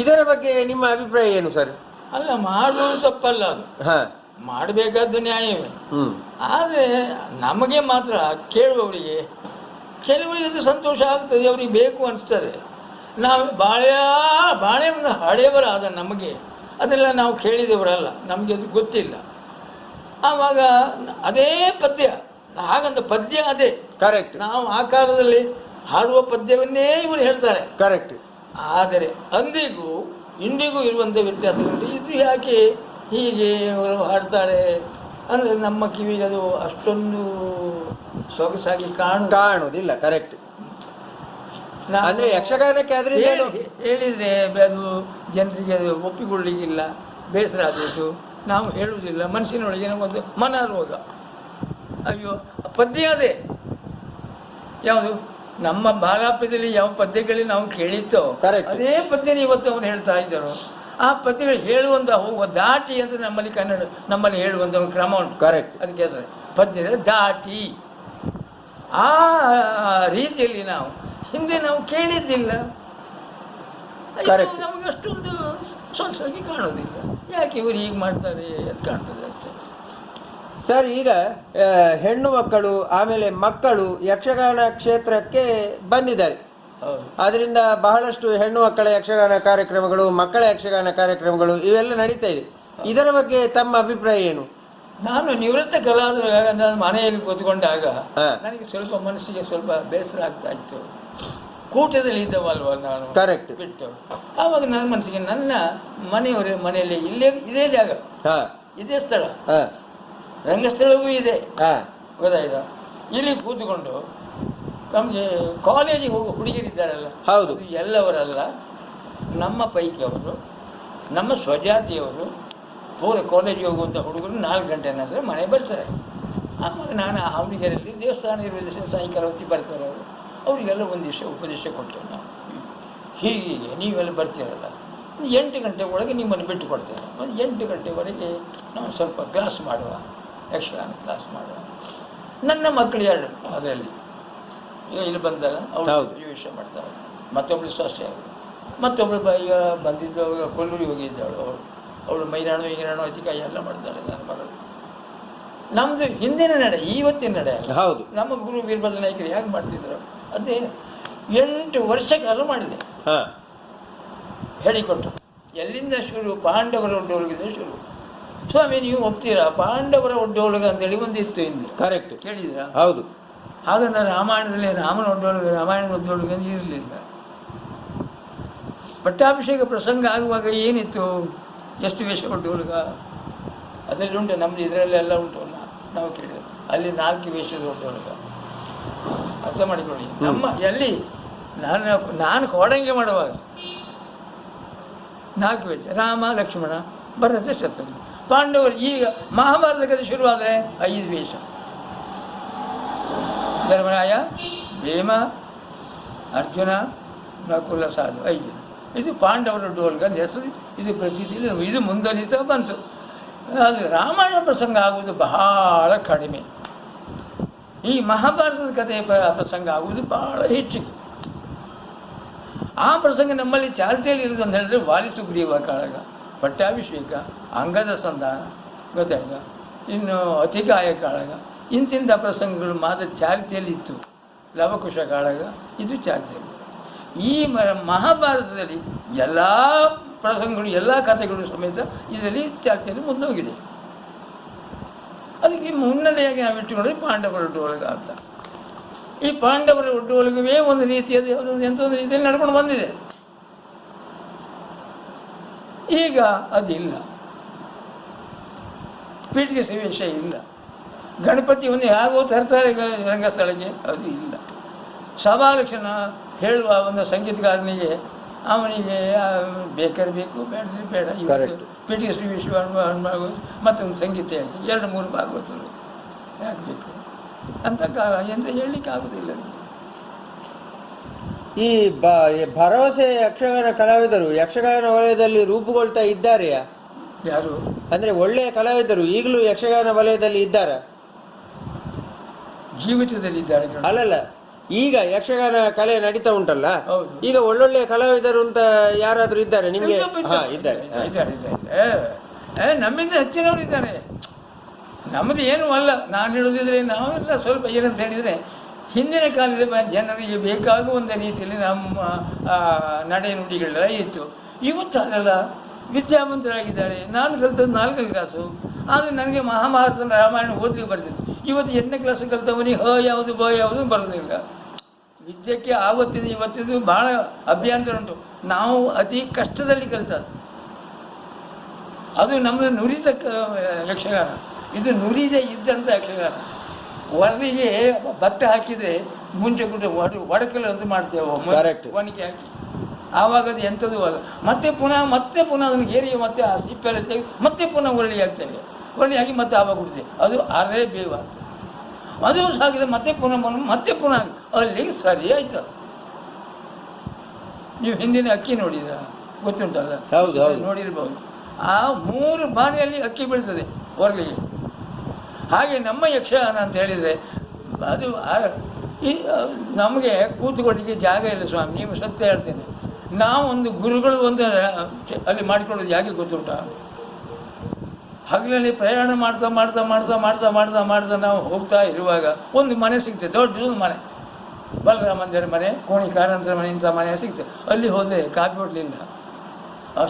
ಇದರ ಬಗ್ಗೆ ನಿಮ್ಮ ಅಭಿಪ್ರಾಯ ಏನು ಸರ್? ಅಲ್ಲ, ಮಾಡುವುದು ತಪ್ಪಲ್ಲ, ಅದು ಮಾಡಬೇಕಾದ ನ್ಯಾಯವೇ. ಆದರೆ ನಮಗೆ ಮಾತ್ರ ಕೇಳುವವರಿಗೆ ಕೆಲವರಿಗೆ ಅದು ಸಂತೋಷ ಆಗ್ತದೆ, ಅವರಿಗೆ ಬೇಕು ಅನಿಸ್ತದೆ. ನಾವು ಬಾಳೆಯನ್ನು ಹಳೆಯವರಾದ ನಮಗೆ ಅದೆಲ್ಲ ನಾವು ಕೇಳಿದವರಲ್ಲ, ನಮಗೆ ಅದು ಗೊತ್ತಿಲ್ಲ. ಆವಾಗ ಅದೇ ಪದ್ಯ, ಹಾಗಂತ ಪದ್ಯ ಅದೇ ಕರೆಕ್ಟ್, ನಾವು ಆಕಾರದಲ್ಲಿ ಹಾಡುವ ಪದ್ಯವನ್ನೇ ಇವರು ಹೇಳ್ತಾರೆ ಕರೆಕ್ಟ್. ಆದರೆ ಅಂದಿಗೂ ಇಂದಿಗೂ ಇರುವಂಥ ವ್ಯತ್ಯಾಸಗಳು. ಇದು ಯಾಕೆ ಹೀಗೆ ಅವರು ಹಾಡ್ತಾರೆ ಅಂದರೆ ನಮ್ಮ ಕಿವಿಗೆ ಅದು ಅಷ್ಟೊಂದು ಸೊಗಸಾಗಿ ಕಾಣುವುದಿಲ್ಲ. ಕರೆಕ್ಟ್. ಅಂದರೆ ಯಕ್ಷಗಾನಕ್ಕೆ ಆದರೆ ಹೇಳಿದರೆ ಅದು ಜನರಿಗೆ ಅದು ಒಪ್ಪಿಕೊಳ್ಳಿಕ್ಕಿಲ್ಲ, ಬೇಸರ ಆದೀತು. ನಾವು ಹೇಳುವುದಿಲ್ಲ, ಮನಸ್ಸಿನೊಳಗೆ ಒಂದು ಮನರೋಗ. ಅಯ್ಯೋ, ಪದ್ಯ ಅದೇ ಯಾವುದು ನಮ್ಮ ಬಾಲಾಪ್ಯದಲ್ಲಿ ಯಾವ ಪದ್ಯಗಳಲ್ಲಿ ನಾವು ಕೇಳಿತ್ತೋ ಅದೇ ಪದ್ಯನ ಇವತ್ತು ಅವನು ಹೇಳ್ತಾ ಇದ್ದರು. ಆ ಪದ್ಯಗಳು ಹೇಳುವಂಥ ಹೋಗುವ ದಾಟಿ ಅಂತ ನಮ್ಮಲ್ಲಿ ಹೇಳುವಂಥ ಒಂದು ಕ್ರಮ ಉಂಟು. ಕರೆಕ್ಟ್. ಅದಕ್ಕೆ ಹೆಸರು ಪದ್ಯದ ದಾಟಿ. ಆ ರೀತಿಯಲ್ಲಿ ಹಿಂದೆ ನಾವು ಕೇಳಿದ್ದಿಲ್ಲ. ನಮಗೆ ಅಷ್ಟೊಂದು ಸೊಗಸಾಗಿ ಕಾಣೋದಿಲ್ಲ. ಯಾಕೆ ಇವರು ಹೀಗೆ ಮಾಡ್ತಾರೆ ಅಂತ ಕಾಣ್ತದೆ ಅಷ್ಟೇ. ಸರ್, ಈಗ ಹೆಣ್ಣು ಮಕ್ಕಳು ಆಮೇಲೆ ಮಕ್ಕಳು ಯಕ್ಷಗಾನ ಕ್ಷೇತ್ರಕ್ಕೆ ಬಂದಿದ್ದಾರೆ. ಅದರಿಂದ ಬಹಳಷ್ಟು ಹೆಣ್ಣು ಮಕ್ಕಳ ಯಕ್ಷಗಾನ ಕಾರ್ಯಕ್ರಮಗಳು, ಮಕ್ಕಳ ಯಕ್ಷಗಾನ ಕಾರ್ಯಕ್ರಮಗಳು ಇವೆಲ್ಲ ನಡೀತಾ ಇದೆ. ಇದರ ಬಗ್ಗೆ ತಮ್ಮ ಅಭಿಪ್ರಾಯ ಏನು? ನಾನು ನಿವೃತ್ತ ಕಲಾವಿದ ನನ್ನ ಮನೆಯಲ್ಲಿ ಕೂತ್ಕೊಂಡಾಗ ನನಗೆ ಸ್ವಲ್ಪ ಮನಸ್ಸಿಗೆ ಸ್ವಲ್ಪ ಬೇಸರ ಆಗ್ತಾ ಇತ್ತು. ಕೂಟದಲ್ಲಿ ಇದ್ದವಲ್ವ ನಾನು, ಕರೆಕ್ಟ್, ಬಿಟ್ಟು ಆವಾಗ ನನ್ನ ಮನಸ್ಸಿಗೆ ನನ್ನ ಮನೆಯಲ್ಲಿ ಇದೇ ಜಾಗ, ಇದೇ ಸ್ಥಳ, ರಂಗಸ್ಥಳವೂ ಇದೆ, ಗೊತ್ತಾಯ್ತಾ? ಇಲ್ಲಿ ಕೂತ್ಕೊಂಡು ನಮಗೆ ಕಾಲೇಜಿಗೆ ಹೋಗೋ ಹುಡುಗಿಯರಿದ್ದಾರಲ್ಲ, ಹೌದು, ಎಲ್ಲವರಲ್ಲ, ನಮ್ಮ ಪೈಕಿಯವರು, ನಮ್ಮ ಸ್ವಜಾತಿಯವರು ಪೂರ ಕಾಲೇಜಿಗೆ ಹೋಗುವಂಥ ಹುಡುಗರು 4 ಗಂಟೆ ನಂತರ ಮನೆ ಬರ್ತಾರೆ. ಆವಾಗ ನಾನು ಆ ಹುಡುಗಿಯರಲ್ಲಿ ದೇವಸ್ಥಾನ ಇರುವ ಸಾಯಂಕಾಲ ಹೊತ್ತಿ ಬರ್ತಾರೆ ಅವರು. ಅವರಿಗೆಲ್ಲ ಒಂದು ದಿವಸ ಉಪದೇಶ ಕೊಡ್ತೇವೆ ನಾವು, ಹೀಗೆ ನೀವೆಲ್ಲ ಬರ್ತೀರಲ್ಲ 8 ಗಂಟೆ ಒಳಗೆ ನಿಮ್ಮನ್ನು ಬಿಟ್ಟು ಕೊಡ್ತೇವೆ. ಒಂದು 8 ಗಂಟೆವರೆಗೆ ನಾವು ಸ್ವಲ್ಪ ಕ್ಲಾಸ್ ಮಾಡುವ, ಯಕ್ಷಗಾನ ಕ್ಲಾಸ್ ಮಾಡುವ. ನನ್ನ ಮಕ್ಕಳು 2 ಅದರಲ್ಲಿ ಈಗ ಇಲ್ಲಿ ಬಂದಾಗ ಅವಳು ವಿಷಯ ಮಾಡ್ತಾಳೆ, ಮತ್ತೊಬ್ಬಳು ಸಸ್ಯ, ಮತ್ತೊಬ್ಬಳು ಈಗ ಬಂದಿದ್ದು ಕೊಲ್ಲೂರಿಗೆ ಹೋಗಿದ್ದಾಳು ಅವಳು ಮೈರಾಣು ಈರಾಣು ಅತಿಕಾಯಿ ಎಲ್ಲ ಮಾಡ್ತಾಳೆ ನನ್ನ ಮಗಳು. ನಮ್ಮದು ಹಿಂದಿನ ನಡೆ, ಇವತ್ತಿನ ನಡೆ. ಹೌದು, ನಮ್ಮ ಗುರು ವೀರಭದ್ರ ನಾಯ್ಕರು ಹೇಗೆ ಮಾಡ್ತಿದ್ರು ಅದೇ 8 ವರ್ಷ ಕಾಲ ಮಾಡಿದೆ, ಹೇಳಿಕೊಟ್ಟು. ಎಲ್ಲಿಂದ ಶುರು? ಪಾಂಡವರ ಒಡ್ಡೋಲಗಿಂದ ಶುರು. ಸ್ವಾಮಿ ನೀವು ಹೋಗ್ತೀರಾ? ಪಾಂಡವರ ಒಡ್ಡೋಲಗ ಅಂತೇಳಿ ಒಂದಿತ್ತು ಹಿಂದೆ, ಕರೆಕ್ಟ್, ಕೇಳಿದ್ರಾ? ಹೌದು. ಹಾಗಂದ್ರೆ ರಾಮಾಯಣದಲ್ಲಿ ರಾಮನ ಒಡ್ಡೋಲಗ, ರಾಮಾಯಣದ ಒಡ್ಡೋಲಗ ಅಂತ ಇರಲಿಲ್ಲ. ಪಟ್ಟಾಭಿಷೇಕ ಪ್ರಸಂಗ ಆಗುವಾಗ ಏನಿತ್ತು? ಎಷ್ಟು ವೇಷ ಒಡ್ಡೋಲಗ ಅದರಲ್ಲಿ ಉಂಟು, ನಮ್ಮದು ಇದರಲ್ಲೆಲ್ಲ ಉಂಟು. ನಾವು ಕೇಳಿದ್ರು ಅಲ್ಲಿ 4 ವೇಷದ ಒಡ್ಡೋಲಗ. ಅರ್ಥ ಮಾಡಿಕೊಳ್ಳಿ. ನಮ್ಮ ಎಲ್ಲಿ ನಾನು ಕೋಡಂಗೆ ಮಾಡುವಾಗ 4 ವೇಷ, ರಾಮ ಲಕ್ಷ್ಮಣ ಭರತ ಶತ್ರುಘ್ನ. ಪಾಂಡವರು ಈಗ ಮಹಾಭಾರತ ಕಥೆ ಶುರುವಾದರೆ 5 ವೇಷ, ಧರ್ಮರಾಯ, ಭೀಮ, ಅರ್ಜುನ, ನಕುಲ, ಸಾಧು, 5 ಜನ. ಇದು ಪಾಂಡವರ ಡೋಲ್ಗ ಅಂತ ಹೆಸರು. ಇದು ಪ್ರತೀತಿಯಲ್ಲಿ ಇದು ಮುಂದುವರಿತಾ ಬಂತು. ಅದು ರಾಮಾಯಣ ಪ್ರಸಂಗ ಆಗುವುದು ಬಹಳ ಕಡಿಮೆ. ಈ ಮಹಾಭಾರತದ ಕಥೆಯ ಪ್ರಸಂಗ ಆಗುವುದು ಬಹಳ ಹೆಚ್ಚಿಗೆ. ಆ ಪ್ರಸಂಗ ನಮ್ಮಲ್ಲಿ ಚಾಲ್ತಿಯಲ್ಲಿ ಇರುವುದು ಅಂತ ಹೇಳಿದ್ರೆ ವಾಲಿ ಸುಗ್ರೀವ ಕಾಳಗ, ಪಟ್ಟಾಭಿಷೇಕ, ಅಂಗದ ಸಂಧಾನ, ಗೊತ್ತಾಯ್ತಾ? ಇನ್ನು ಅತಿಕಾಯ ಕಾಳಗ, ಇಂತಿಂಥ ಪ್ರಸಂಗಗಳು ಮಾತ್ರ ಚಾಲ್ತಿಯಲ್ಲಿತ್ತು. ಲವಕುಶ ಕಾಳಗ ಇದು ಚಾಲ್ತಿಯಲ್ಲಿ. ಈ ಮಹಾಭಾರತದಲ್ಲಿ ಎಲ್ಲ ಪ್ರಸಂಗಗಳು, ಎಲ್ಲ ಕಥೆಗಳು ಸಮೇತ ಇದರಲ್ಲಿ ಚಾಲ್ತಿಯಲ್ಲಿ ಮುಂದೋಗಿದೆ. ಅದಕ್ಕೆ ಮುನ್ನಡೆಯಾಗಿ ನಾವು ಇಟ್ಟುಕೊಂಡ್ರೆ ಪಾಂಡವರ ಒಡ್ಡೋಲಗ ಅಂತ. ಈ ಪಾಂಡವರ ಒಡ್ಡೋಲಗವೇ ಒಂದು ರೀತಿಯಾದ ಎಂಥೊಂದು ರೀತಿಯಲ್ಲಿ ನಡ್ಕೊಂಡು ಬಂದಿದೆ. ಈಗ ಅದಿಲ್ಲ, ಪೀಠಿಗೆ ಸನ್ನಿವೇಶ ಇಲ್ಲ. ಗಣಪತಿಯನ್ನು ಹೇಗೋ ತರ್ತಾರೆ ರಂಗಸ್ಥಳಕ್ಕೆ, ಅದು ಇಲ್ಲ. ಸಭಾಲಕ್ಷಣ ಹೇಳುವ ಒಂದು ಸಂಗೀತಗಾರನಿಗೆ ಅವನಿಗೆ ಬೇಕಾದ್ರೆ ಬೇಕು, ಬೇಡದ್ರೆ ಬೇಡ. ಇವತ್ತು ಪೀಠಿಗೆ ಶ್ರೀ ವಿಶ್ವ ಮತ್ತೊಂದು ಸಂಗೀತ ಯಾಕೆ 2-3 ಭಾಗವತರು ಯಾಕೆ ಬೇಕು ಅಂತ ಎಂತ ಹೇಳಲಿಕ್ಕೆ ಆಗೋದಿಲ್ಲ. ಈ ಭರವಸೆ ಯಕ್ಷಗಾನ ಕಲಾವಿದರು ಯಕ್ಷಗಾನ ವಲಯದಲ್ಲಿ ರೂಪುಗೊಳ್ತಾ ಇದ್ದಾರೆಯಾ? ಯಾರು ಅಂದ್ರೆ ಒಳ್ಳೆಯ ಕಲಾವಿದರು ಈಗಲೂ ಯಕ್ಷಗಾನ ವಲಯದಲ್ಲಿ ಇದ್ದಾರಾ? ಜೀವಿತದಲ್ಲಿದ್ದಾರೆ. ಅಲ್ಲಲ್ಲ, ಈಗ ಯಕ್ಷಗಾನ ಕಲೆ ನಡೀತಾ ಉಂಟಲ್ಲ, ಈಗ ಒಳ್ಳೊಳ್ಳೆ ಕಲಾವಿದರು ಅಂತ ಯಾರಾದ್ರೂ ಇದ್ದಾರೆ ನಿಮ್ಗೆ? ಇದ್ದಾರೆ. ನಮ್ಮಿಂದ ಹೆಚ್ಚಿನವರು ಇದ್ದಾರೆ. ನಮ್ಮದು ಏನೂ ಅಲ್ಲ. ನಾನು ಹೇಳೋದಿದ್ರೆ ನಾವೆಲ್ಲ ಸ್ವಲ್ಪ ಏನಂತ ಹೇಳಿದರೆ, ಹಿಂದಿನ ಕಾಲದ ಜನರಿಗೆ ಬೇಕಾಗುವಂಥ ರೀತಿಯಲ್ಲಿ ನಮ್ಮ ನಡೆ ನುಡಿಗಳೆಲ್ಲ ಇತ್ತು. ಇವತ್ತು ಹಾಗಲ್ಲ, ವಿದ್ಯಾವಂತರಾಗಿದ್ದಾರೆ. ನಾನು ಕಲಿತದ್ದು 4ನೇ ಕ್ಲಾಸು, ಆದರೆ ನನಗೆ ಮಹಾಭಾರತ ರಾಮಾಯಣ ಓದಲಿಕ್ಕೆ ಬರ್ತಿತ್ತು. ಇವತ್ತು 8ನೇ ಕ್ಲಾಸ್ ಕಲಿತವನಿಗೆ ಯಾವುದು ಬ ಯಾವುದು ಬರೋದಿಲ್ಲ. ವಿದ್ಯೆಗೆ ಆವತ್ತಿದ್ದು ಇವತ್ತಿದ್ದು ಭಾಳ ಅಭ್ಯಂತರ ಉಂಟು. ನಾವು ಅತಿ ಕಷ್ಟದಲ್ಲಿ ಕಲಿತದ್ದು. ಅದು ನಮ್ಮದು ನುರಿತ ಯಕ್ಷಗಾನ. ಇದು ನುರಿದೇ ಇದ್ದಂಥ ಯಕ್ಷಗಾನ. ಹೊರಗೆ ಭತ್ತ ಹಾಕಿದರೆ ಮುಂಚೆ ಕೂಡ ಒಡಕಲು ಅಂತ ಮಾಡ್ತೇವೆ, ಒಣಗಿ ಹಾಕಿ. ಆವಾಗ ಅದು ಎಂಥದ್ದು ಅಲ್ಲ. ಮತ್ತೆ ಪುನಃ ಅದನ್ನು ಏರಿ ಮತ್ತೆ ಆ ಸಿಪ್ಪೆಲ್ಲ ತೆಗೆದು ಮತ್ತೆ ಪುನಃ ಒಳ್ಳಿ ಹಾಕ್ತೇವೆ. ಒಳ್ಳಿ ಹಾಕಿ ಮತ್ತೆ ಆವಾಗ ಬಿಡ್ತೇವೆ. ಅದು ಅರೆ ಬೇವಾಗ್ತದೆ. ಅದು ಸಾಕಿದ್ರೆ ಮತ್ತೆ ಪುನಃ ಅಲ್ಲಿಗೆ ಸರಿ ಆಯ್ತು. ನೀವು ಹಿಂದಿನ ಅಕ್ಕಿ ನೋಡಿದ್ರ? ಗೊತ್ತುಂಟಲ್ಲ, ಹೌದು, ಹೌದು. ನೋಡಿರ್ಬೋದು. ಆ 3 ಬಾರಿಯಲ್ಲಿ ಅಕ್ಕಿ ಬೀಳ್ತದೆ ಹೊರಲಿಗೆ. ಹಾಗೆ ನಮ್ಮ ಯಕ್ಷಗಾನ ಅಂತ ಹೇಳಿದರೆ ಅದು ನಮಗೆ ಕೂತ್ಕೊಳ್ಳಿಕ್ಕೆ ಜಾಗ ಇಲ್ಲ ಸ್ವಾಮಿ, ನೀವು ಸತ್ಯ ಹೇಳ್ತೇನೆ. ನಾವೊಂದು ಗುರುಗಳು ಒಂದು ಅಲ್ಲಿ ಮಾಡಿಕೊಳ್ಳೋದು ಯಾಕೆ ಗೊತ್ತುಂಟ, ಹಗಲಲ್ಲಿ ಪ್ರಯಾಣ ಮಾಡ್ತಾ ಮಾಡ್ತಾ ಮಾಡ್ತಾ ಮಾಡ್ತಾ ಮಾಡ್ತಾ ಮಾಡ್ತಾ ನಾವು ಹೋಗ್ತಾ ಇರುವಾಗ ಒಂದು ಮನೆ ಸಿಗ್ತದೆ, ದೊಡ್ಡದು ಮನೆ, ಬಲರಾಮ ಮಂದಿರ ಮನೆ, ಕೋಣಿ ಕಾರಂತರ ಮನೆ, ಇಂಥ ಮನೆ ಸಿಗ್ತದೆ. ಅಲ್ಲಿ ಹೋದರೆ ಕಾಫಿ ಹೋಟ್ಲಿಲ್ಲ,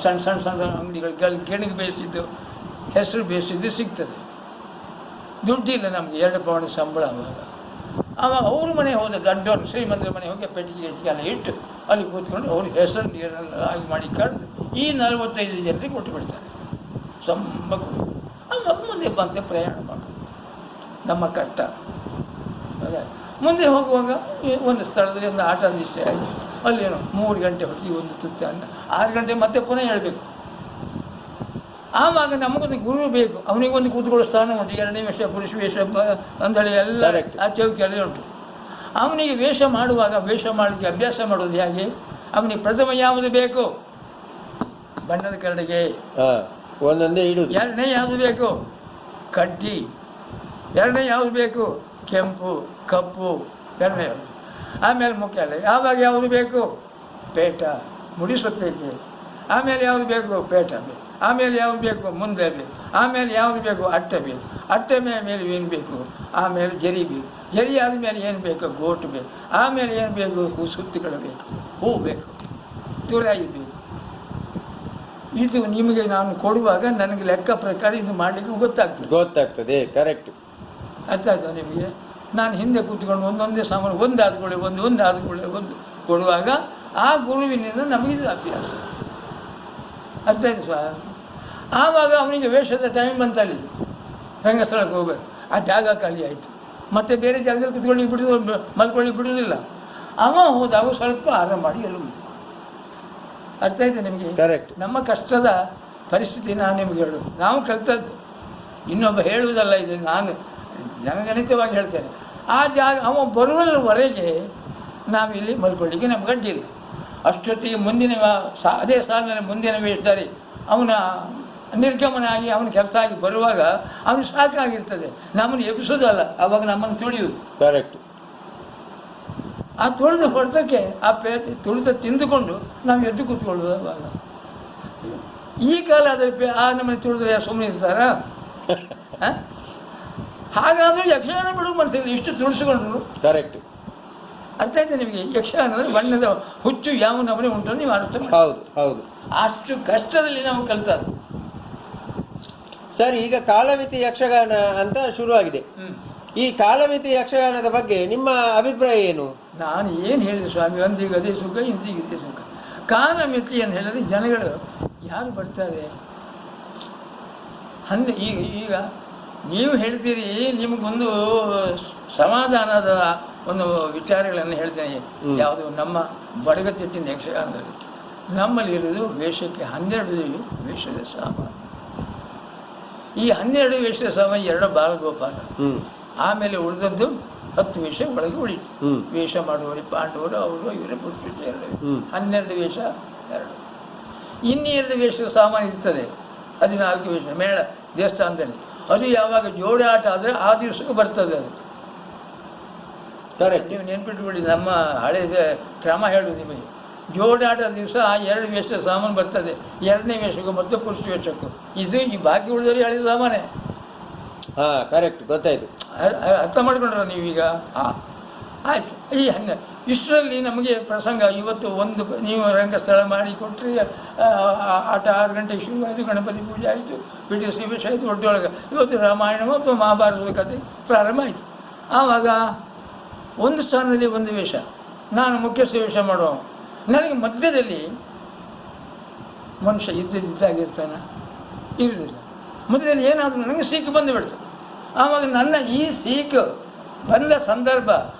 ಸಣ್ಣ ಸಣ್ಣ ಸಣ್ಣ ಅಂಗಡಿಗಳು ಗೆಣಗೆ ಬೇಯಿಸಿದ್ದು, ಹೆಸರು ಬೇಯಿಸಿದ್ದು ಸಿಗ್ತದೆ. ದುಡ್ಡಿಲ್ಲ ನಮಗೆ, 2 ಪೌಂಡ್ ಸಂಬಳ. ಆವಾಗ ಅವ್ರ ಮನೆ ಹೋದ ದೊಡ್ಡವ್ರು ಶ್ರೀಮಂತರ ಮನೆ ಹೋಗಿ ಪೆಟ್ಟಿಗೆ ಎಲ್ಲ ಇಟ್ಟು ಅಲ್ಲಿ ಕೂತ್ಕೊಂಡು ಅವ್ರ ಹೆಸರು ನೀರನ್ನು ಆಗಿ ಮಾಡಿ ಕಳೆದು ಈ 45 ಜನರಿಗೆ ಕೊಟ್ಟು ಬಿಡ್ತಾರೆ. ಮುಂದೆ ಬಂತೆ ಪ್ರಯಾಣ ಮಾಡೋದು ನಮ್ಮ ಕಷ್ಟ. ಮುಂದೆ ಹೋಗುವಾಗ ಒಂದು ಸ್ಥಳದಲ್ಲಿ ಒಂದು ಆಟ ನಿಶ್ಚಯ ಆಯಿತು. ಅಲ್ಲೇನು 3 ಗಂಟೆ ಹೊತ್ತಿಗೆ ಒಂದು ತುತ್ತ ಅನ್ನ, 6 ಗಂಟೆ ಮತ್ತೆ ಪುನಃ ಹೇಳಬೇಕು. ಆವಾಗ ನಮಗೊಂದು ಗುರು ಬೇಕು, ಅವನಿಗೊಂದು ಕೂತ್ಕೊಳ್ಳೋ ಸ್ಥಾನ ಉಂಟು. 2ನೇ ವೇಷ, ಪುರುಷ ವೇಷ, ಅಂದಳಿ ಎಲ್ಲ ಆ ಚೌಕಿಯಲ್ಲಿ ಉಂಟು. ಅವನಿಗೆ ವೇಷ ಮಾಡುವಾಗ ವೇಷ ಮಾಡಲಿಕ್ಕೆ ಅಭ್ಯಾಸ ಮಾಡೋದು ಹೇಗೆ, ಅವನಿಗೆ ಪ್ರಥಮ ಯಾವುದು ಬೇಕು, ಬಣ್ಣದ ಕರಡಿಗೆ ಒಂದೊಂದೇ ಇಡುದು. 2ನೇ ಯಾವುದು ಬೇಕು, ಕಡ್ಡಿ. 2ನೇ ಯಾವುದು ಬೇಕು, ಕೆಂಪು ಕಪ್ಪು. 2ನೇ ಯಾವುದು. ಆಮೇಲೆ ಮುಖ್ಯ ಯಾವಾಗ ಯಾವುದು ಬೇಕು, ಪೇಟ ಮುಡಿಸಬೇಕು. ಆಮೇಲೆ ಯಾವುದು ಬೇಕು, ಪೇಟ ಬೇಕು. ಆಮೇಲೆ ಯಾವುದು ಬೇಕು, ಮುಂದೆ ಬೇಕು. ಆಮೇಲೆ ಯಾವುದು ಬೇಕು, ಅಟ್ಟೆ ಬೇಕು. ಅಟ್ಟೆ ಮೇಲೆ ಏನು ಬೇಕು, ಆಮೇಲೆ ಜರಿ ಬೇಕು. ಜರಿ ಆದಮೇಲೆ ಏನು ಬೇಕು, ಗೋಟು ಬೇಕು. ಆಮೇಲೆ ಏನು ಬೇಕು, ಸುತ್ತಿಗಳು ಬೇಕು, ಹೂ ಬೇಕು, ತುರಾಯಿ ಬೇಕು. ಇದು ನಿಮಗೆ ನಾನು ಕೊಡುವಾಗ ನನಗೆ ಲೆಕ್ಕ ಪ್ರಕಾರ ಇದು ಮಾಡಲಿಕ್ಕೆ ಗೊತ್ತಾಗ್ತದೆ. ಕರೆಕ್ಟ್. ಅರ್ಥ ಆಯ್ತಾ ನಿಮಗೆ? ನಾನು ಹಿಂದೆ ಕೂತ್ಕೊಂಡು ಒಂದೊಂದೇ ಸಾಮಾನು ಒಂದಾದ ಒಂದು ಕೊಡುವಾಗ ಆ ಗುರುವಿನಿಂದ ನಮಗಿದು ಅಭ್ಯಾಸ. ಅರ್ಥ ಆಯ್ತು ಸರ್? ಆವಾಗ ಅವನಿಗೆ ವೇಷದ ಟೈಮ್ ಬಂತಲ್ಲಿ ರಂಗಸ್ಥಳಕ್ಕೆ ಹೋಗಬೇಕು, ಆ ಜಾಗ ಖಾಲಿ ಆಯಿತು. ಮತ್ತೆ ಬೇರೆ ಜಾಗದಲ್ಲಿ ಕುತ್ಕೊಳ್ಳಿ ಮಲ್ಕೊಳ್ಳಿ ಬಿಡುವುದಿಲ್ಲ. ಅವ ಹೋದಾಗ ಸ್ವಲ್ಪ ಆರಾಮ ಮಾಡಿ ಎಲ್ಲ. ಅರ್ಥ ಆಯ್ತು ನಿಮಗೆ? ಕರೆಕ್ಟ್. ನಮ್ಮ ಕಷ್ಟದ ಪರಿಸ್ಥಿತಿ ನಾನು ನಿಮಗೆ ಹೇಳೋದು, ನಾವು ಕಲ್ತದ್ದು, ಇನ್ನೊಬ್ಬ ಹೇಳುವುದಲ್ಲ. ಇದು ನಾನು ಜನಗಣಿತವಾಗಿ ಹೇಳ್ತೇನೆ. ಆ ಜಾಗ ಅವ ಬರುವವರೆಗೆ ನಾವಿಲ್ಲಿ ಮಲ್ಕೊಳ್ಳಿಕ್ಕೆ ನಮ್ಗೆ ಅಡ್ಡಿಲ್ಲ. ಅಷ್ಟೊತ್ತಿಗೆ ಮುಂದಿನ ಅದೇ ಸಾಲಿನಲ್ಲಿ ಮುಂದಿನ ವೇಷಧಾರಿ ಅವನ ನಿರ್ಗಮನ ಆಗಿ ಅವನ ಕೆಲಸ ಆಗಿ ಬರುವಾಗ ಅವನು ಸಾಕಾಗಿರ್ತದೆ. ನಮ್ಮನ್ನು ಎಬ್ಬಿಸೋದಲ್ಲ, ಆವಾಗ ನಮ್ಮನ್ನು ತುಳಿಯುವುದು. ಕರೆಕ್ಟ್. ಆ ತುಳಿದ ಹೊಡೆತಕ್ಕೆ ಆ ತುಳಿತ ತಿಂದುಕೊಂಡು ನಾವು ಎದ್ದು ಕೂತ್ಕೊಳ್ಳೋದು. ಅವಾಗ ಈ ಕಾಲ ಅದರಲ್ಲಿ ಆ ನಮ್ಮನೆ ತುಳಿದ್ರೆ ಸುಮ್ಮನೆ ಇರ್ತಾರ? ಹಾಗಾದರೂ ಯಕ್ಷಗಾನ ಬಿಡೋ ಮನಸ್ಸಿಲ್ಲ, ಇಷ್ಟು ತುಳಿಸ್ಕೊಂಡ್ರು. ಕರೆಕ್ಟ್. ಅರ್ಥ ಆಯ್ತು ನಿಮಗೆ? ಯಕ್ಷಗಾನದ ಬಣ್ಣದ ಹುಚ್ಚು ಯಾವ ನಮನೆ ಉಂಟು ನೀವು ಅರ್ಥ ಮಾಡಿ. ಹೌದು ಹೌದು. ಅಷ್ಟು ಕಷ್ಟದಲ್ಲಿ ನಾವು ಕಲ್ತದ್ದು. ಸರ್, ಈಗ ಕಾಲಮಿತಿ ಯಕ್ಷಗಾನ ಅಂತ ಶುರುವಾಗಿದೆ. ಈ ಕಾಲಮಿತಿ ಯಕ್ಷಗಾನದ ಬಗ್ಗೆ ನಿಮ್ಮ ಅಭಿಪ್ರಾಯ ಏನು? ನಾನು ಏನು ಹೇಳಿದೆ ಸ್ವಾಮಿ, ಒಂದಿಗೆ ಅದೇ ಸುಖ, ಇಂದಿಗೆ ಇದೇ ಸುಖ. ಕಾಲಮಿತಿ ಅಂತ ಹೇಳಿದ್ರೆ ಜನಗಳು ಯಾರು ಬರ್ತಾರೆ ಈಗ ನೀವು ಹೇಳ್ತೀರಿ, ನಿಮಗೊಂದು ಸಮಾಧಾನದ ಒಂದು ವಿಚಾರಗಳನ್ನು ಹೇಳ್ತೇನೆ. ಯಾವುದು ನಮ್ಮ ಬಡಗತಿಟ್ಟಿನ ಯಕ್ಷಗಾನದಲ್ಲಿ ನಮ್ಮಲ್ಲಿ ಇರೋದು ವೇಷಕ್ಕೆ 12 ವೇಷದ ಸಾಮಾನು. ಈ 12 ವೇಷದ ಸಾಮಾನು 2 ಬಾಲಗೋಪಾಲ, ಆಮೇಲೆ ಉಳಿದದ್ದು 10 ವೇಷ ಒಳಗೆ ಉಳಿತು. ವೇಷ ಮಾಡುವವರು ಪಾಂಡವರು, ಅವರು ಇವರೇ ಪುರುಷ 12 ವೇಷ 2. ಇನ್ನೂ 2 ವೇಷದ ಸಾಮಾನು ಇರ್ತದೆ, 14 ವೇಷ ಮೇಳ ದೇವಸ್ಥಾನದಲ್ಲಿ. ಅದು ಯಾವಾಗ ಜೋಡಿ ಆಟ ಆದರೆ ಆ ದಿವಸಕ್ಕೆ ಬರ್ತದೆ ಅದು. ನೀವು ನೆನ್ಪಿಟ್ಬಿಡಿ, ನಮ್ಮ ಹಳೆಯ ಕ್ರಮ ಹೇಳುವುದು ನಿಮಗೆ. ಜೋಡಾಟದ ದಿವಸ ಆ 2 ವೇಷದ ಸಾಮಾನು ಬರ್ತದೆ. 2ನೇ ವೇಷಕ್ಕೂ ಮತ್ತು ಪುರುಷ ವೇಷಕ್ಕೂ. ಇದು ಈ ಬಾಕಿ ಉಳಿದವರು ಹಳೆ ಸಾಮಾನೇ. ಕರೆಕ್ಟ್, ಗೊತ್ತಾಯ್ತು. ಅರ್ಥ ಮಾಡ್ಕೊಂಡ್ರ ನೀವೀಗ? ಆಯಿತು. ಈ ಇಷ್ಟರಲ್ಲಿ ನಮಗೆ ಪ್ರಸಂಗ ಇವತ್ತು ಒಂದು ನೀವು ರಂಗಸ್ಥಳ ಮಾಡಿ ಕೊಟ್ಟರೆ ಆಟ 6 ಗಂಟೆಗೆ ಶುರು ಆಯಿತು, ಗಣಪತಿ ಪೂಜೆ ಆಯಿತು, ಪಿ.ಟಿ. ವೇಷ ಆಯಿತು, ಒಟ್ಟೊಳಗೆ ಇವತ್ತು ರಾಮಾಯಣ ಮತ್ತು ಮಹಾಭಾರತದ ಕಥೆ ಪ್ರಾರಂಭ ಆಯಿತು. ಆವಾಗ ಒಂದು ಸ್ಥಾನದಲ್ಲಿ ಒಂದು ವೇಷ, ನಾನು ಮುಖ್ಯಸ್ಥ ವೇಷ ಮಾಡುವ. ನನಗೆ ಮಧ್ಯದಲ್ಲಿ ಮನುಷ್ಯ ಇದ್ದಾಗಿರ್ತಾನೆ, ಇರುವುದಿಲ್ಲ. ಮಧ್ಯದಲ್ಲಿ ಏನಾದರೂ ನನಗೆ ಸೀಕು ಬಂದು ಬಿಡ್ತು. ಆವಾಗ ನನ್ನ ಈ ಸೀಕು ಬಂದ ಸಂದರ್ಭ